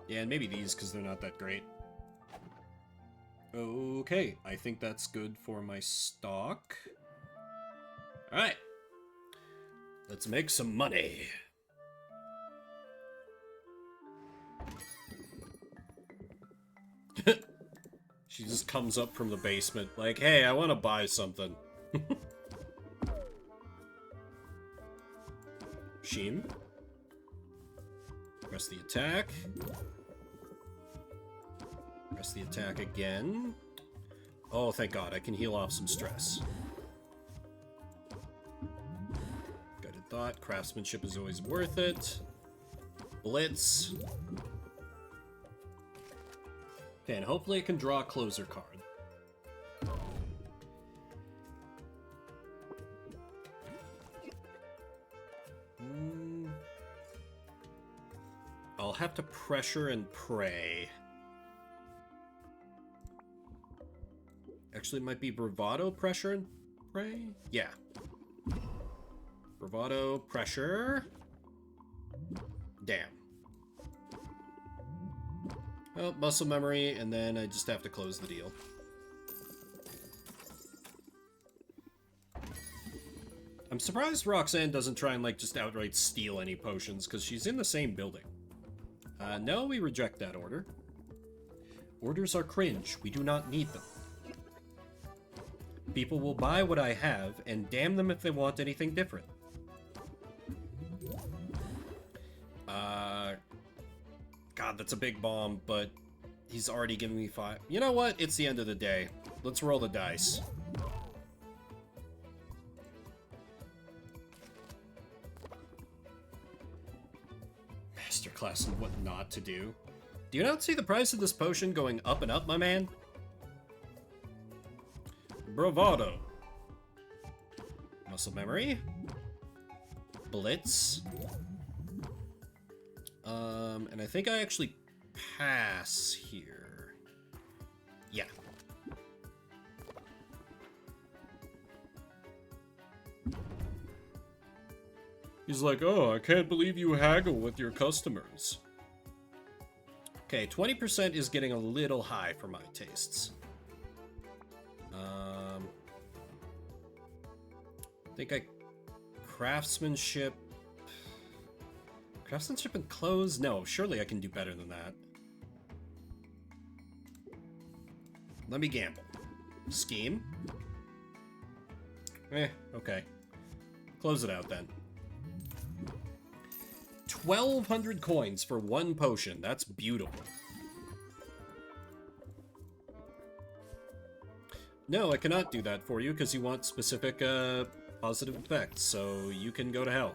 Yeah, and maybe these, because they're not that great. Okay, I think that's good for my stock. Alright. Let's make some money. She just comes up from the basement like, hey, I want to buy something. Sheen. Press the attack. Press the attack again. Oh, thank God, I can heal off some stress. Guided thought. Craftsmanship is always worth it. Blitz. Okay, and hopefully I can draw a closer card. I'll have to pressure and pray. Actually, it might be bravado, pressure, and pray? Yeah. Bravado, pressure. Damn. Well, muscle memory, and then I just have to close the deal. I'm surprised Roxanne doesn't try and, like, just outright steal any potions, because she's in the same building. No, we reject that order. Orders are cringe. We do not need them. People will buy what I have, and damn them if they want anything different. God, that's a big bomb, but he's already giving me 5. You know what? It's the end of the day. Let's roll the dice. Masterclass on what not to do. Do you not see the price of this potion going up and up, my man? Bravado. Muscle memory. Blitz. And I think I actually pass here. Yeah. He's like, oh, I can't believe you haggle with your customers. Okay, 20% is getting a little high for my tastes. I think craftsmanship and clothes? No, surely I can do better than that. Let me gamble. Scheme? Okay. Close it out then. 1,200 coins for one potion. That's beautiful. No, I cannot do that for you because you want specific positive effects, so you can go to hell.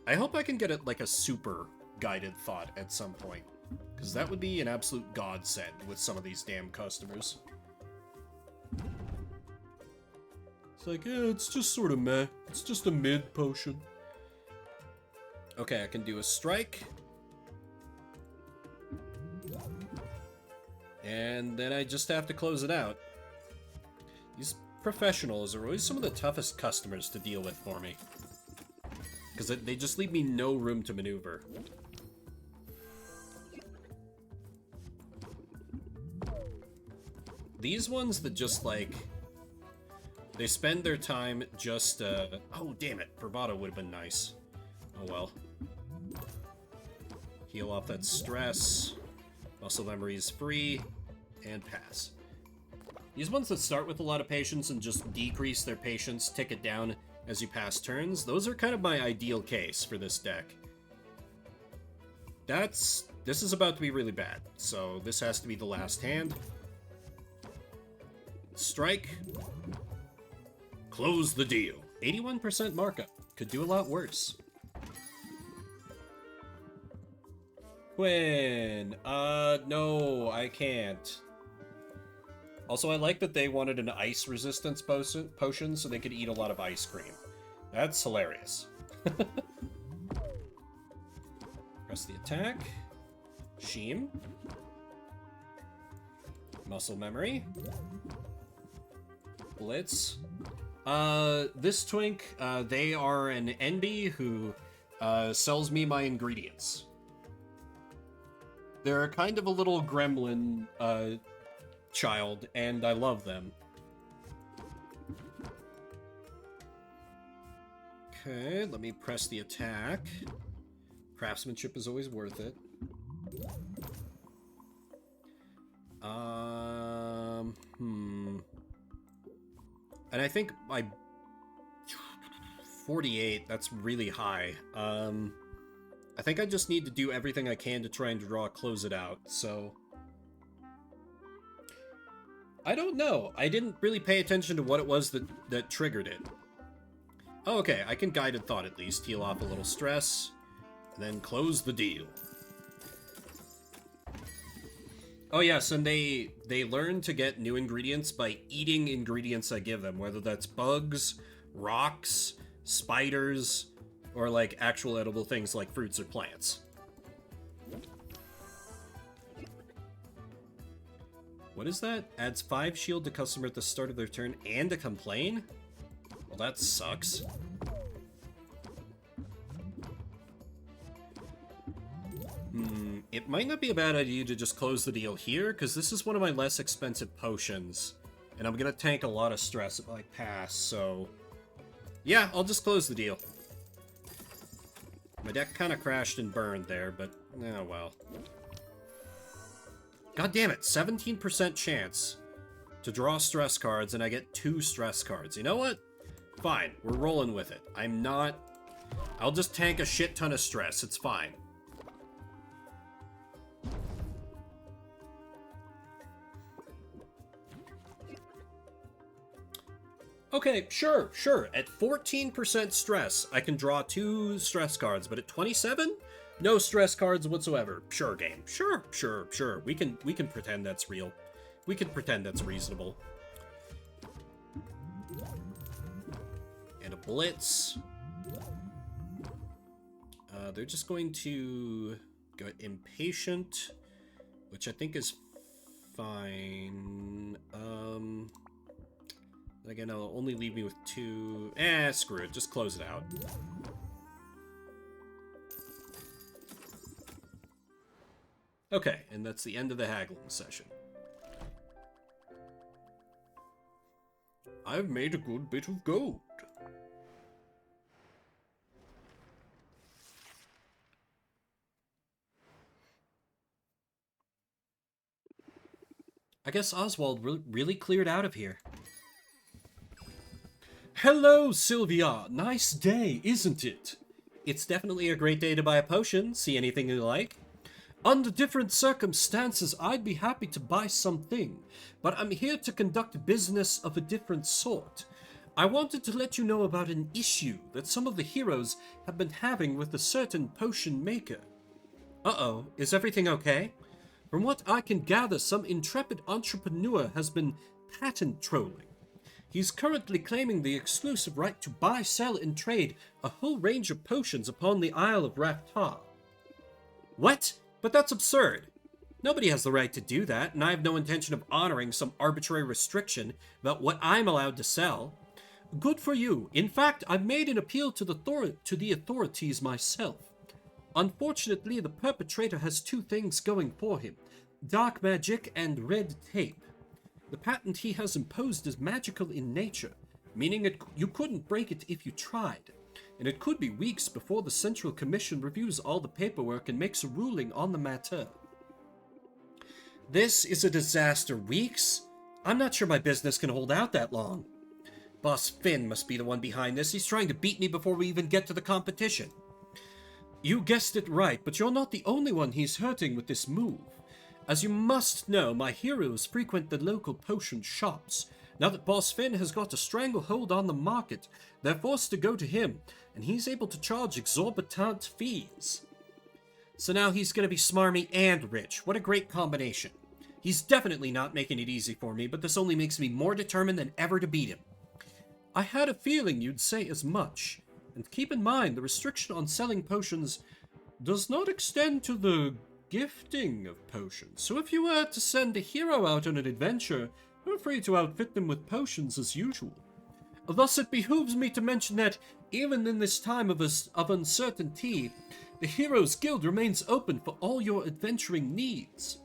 I hope I can get it like a super guided thought at some point, because that would be an absolute godsend with some of these damn customers. It's like, it's just sort of meh. It's just a mid potion. Okay, I can do a strike. And then I just have to close it out. These professionals are always some of the toughest customers to deal with for me. Because they just leave me no room to maneuver. These ones that just, like... They spend their time just, oh, damn it. Bravado would have been nice. Oh, well. Heal off that stress. Muscle memory is free. And pass. These ones that start with a lot of patience and just decrease their patience, tick it down as you pass turns, those are kind of my ideal case for this deck. This is about to be really bad, so this has to be the last hand. Strike. Close the deal. 81% markup. Could do a lot worse. Quinn. No, I can't. Also, I like that they wanted an ice resistance potion so they could eat a lot of ice cream. That's hilarious. Press the attack. Sheem. Muscle memory. Blitz. This twink, they are an NB who sells me my ingredients. They're kind of a little gremlin child, and I love them. Okay, let me press the attack. Craftsmanship is always worth it. And I think my 48, that's really high. I think I just need to do everything I can to try and close it out, so... I don't know. I didn't really pay attention to what it was that triggered it. Oh, okay, I can Guided Thought at least, heal off a little stress, and then close the deal. Oh yes, and they learn to get new ingredients by eating ingredients I give them, whether that's bugs, rocks, spiders, or like actual edible things like fruits or plants. What is that? Adds 5 shield to customer at the start of their turn and a complain? Well, that sucks. It might not be a bad idea to just close the deal here, because this is one of my less expensive potions. And I'm gonna tank a lot of stress if I pass, so... yeah, I'll just close the deal. My deck kind of crashed and burned there, but... oh well. God damn it, 17% chance to draw stress cards, and I get 2 stress cards. You know what? Fine, we're rolling with it. I'm not... I'll just tank a shit ton of stress, it's fine. Okay, sure. At 14% stress, I can draw 2 stress cards, but at 27? No stress cards whatsoever. Sure, game. Sure. We can pretend that's real. We can pretend that's reasonable. And a blitz. They're just going to go impatient, which I think is fine. Again, it'll only leave me with 2... screw it. Just close it out. Okay, and that's the end of the haggling session. I've made a good bit of gold. I guess Oswald really cleared out of here. Hello, Sylvia. Nice day, isn't it? It's definitely a great day to buy a potion. See anything you like? Under different circumstances, I'd be happy to buy something, but I'm here to conduct business of a different sort. I wanted to let you know about an issue that some of the heroes have been having with a certain potion maker. Uh-oh, is everything okay? From what I can gather, some intrepid entrepreneur has been patent trolling. He's currently claiming the exclusive right to buy, sell, and trade a whole range of potions upon the Isle of Raftar. What? But that's absurd. Nobody has the right to do that, and I have no intention of honoring some arbitrary restriction about what I'm allowed to sell. Good for you. In fact, I've made an appeal to the authorities myself. Unfortunately, the perpetrator has 2 things going for him: dark magic and red tape. The patent he has imposed is magical in nature, meaning you couldn't break it if you tried, and it could be weeks before the Central Commission reviews all the paperwork and makes a ruling on the matter. This is a disaster. Weeks? I'm not sure my business can hold out that long. Boss Finn must be the one behind this. He's trying to beat me before we even get to the competition. You guessed it right, but you're not the only one he's hurting with this move. As you must know, my heroes frequent the local potion shops. Now that Boss Finn has got a stranglehold on the market, they're forced to go to him, and he's able to charge exorbitant fees. So now he's going to be smarmy and rich. What a great combination. He's definitely not making it easy for me, but this only makes me more determined than ever to beat him. I had a feeling you'd say as much. And keep in mind, the restriction on selling potions does not extend to the gifting of potions. So if you were to send a hero out on an adventure, feel free to outfit them with potions as usual. Thus it behooves me to mention that, even in this time of uncertainty, the Heroes Guild remains open for all your adventuring needs.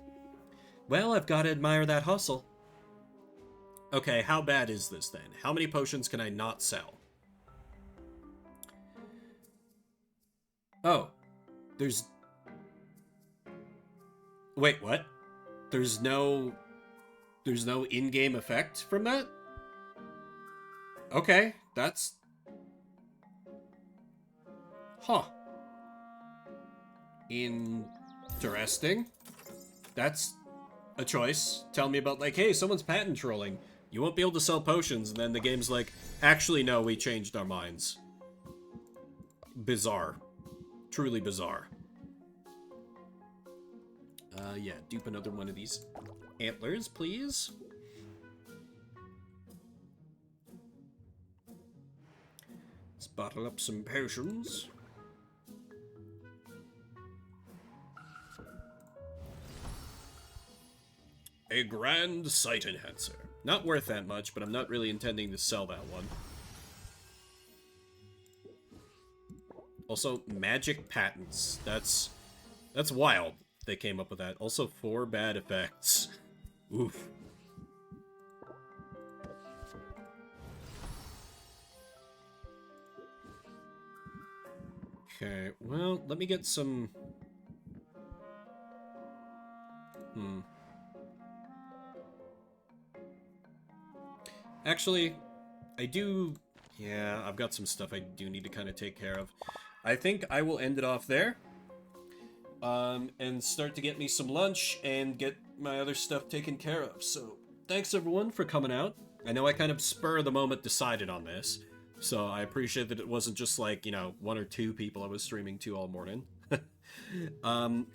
Well, I've got to admire that hustle. Okay, how bad is this then? How many potions can I not sell? Oh, there's... Wait, what? There's no in-game effect from that? Okay, that's... Huh. Interesting. That's a choice. Tell me about, like, hey, someone's patent trolling. You won't be able to sell potions, and then the game's like, actually, no, we changed our minds. Bizarre. Truly bizarre. Yeah, dupe another one of these antlers, please. Let's bottle up some potions. A grand sight enhancer. Not worth that much, but I'm not really intending to sell that one. Also, magic patents. That's wild. They came up with that. Also, 4 bad effects. Oof. Okay, well, let me get some... Actually, I do... Yeah, I've got some stuff I do need to kind of take care of. I think I will end it off there. And start to get me some lunch and get my other stuff taken care of. So, thanks everyone for coming out. I know I kind of spur of the moment decided on this. So I appreciate that it wasn't just like, 1 or 2 people I was streaming to all morning.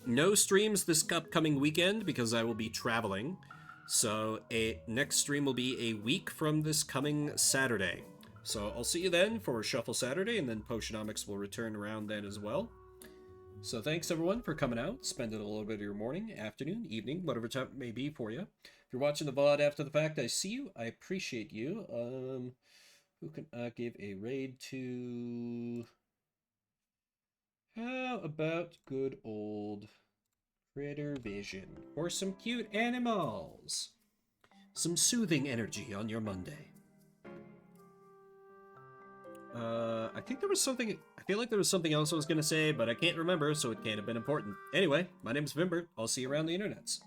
No streams this upcoming weekend because I will be traveling. So next stream will be a week from this coming Saturday. So I'll see you then for Shuffle Saturday, and then Potionomics will return around then as well. So thanks everyone for coming out, spending a little bit of your morning, afternoon, evening, whatever time it may be for you. If you're watching the VOD after the fact, I see you. I appreciate you. Who can I give a raid to? How about good old Critter Vision for some cute animals? Some soothing energy on your Monday. I think there was something... I feel like there was something else I was going to say, but I can't remember, so it can't have been important. Anyway, my name's Vimber. I'll see you around the internets.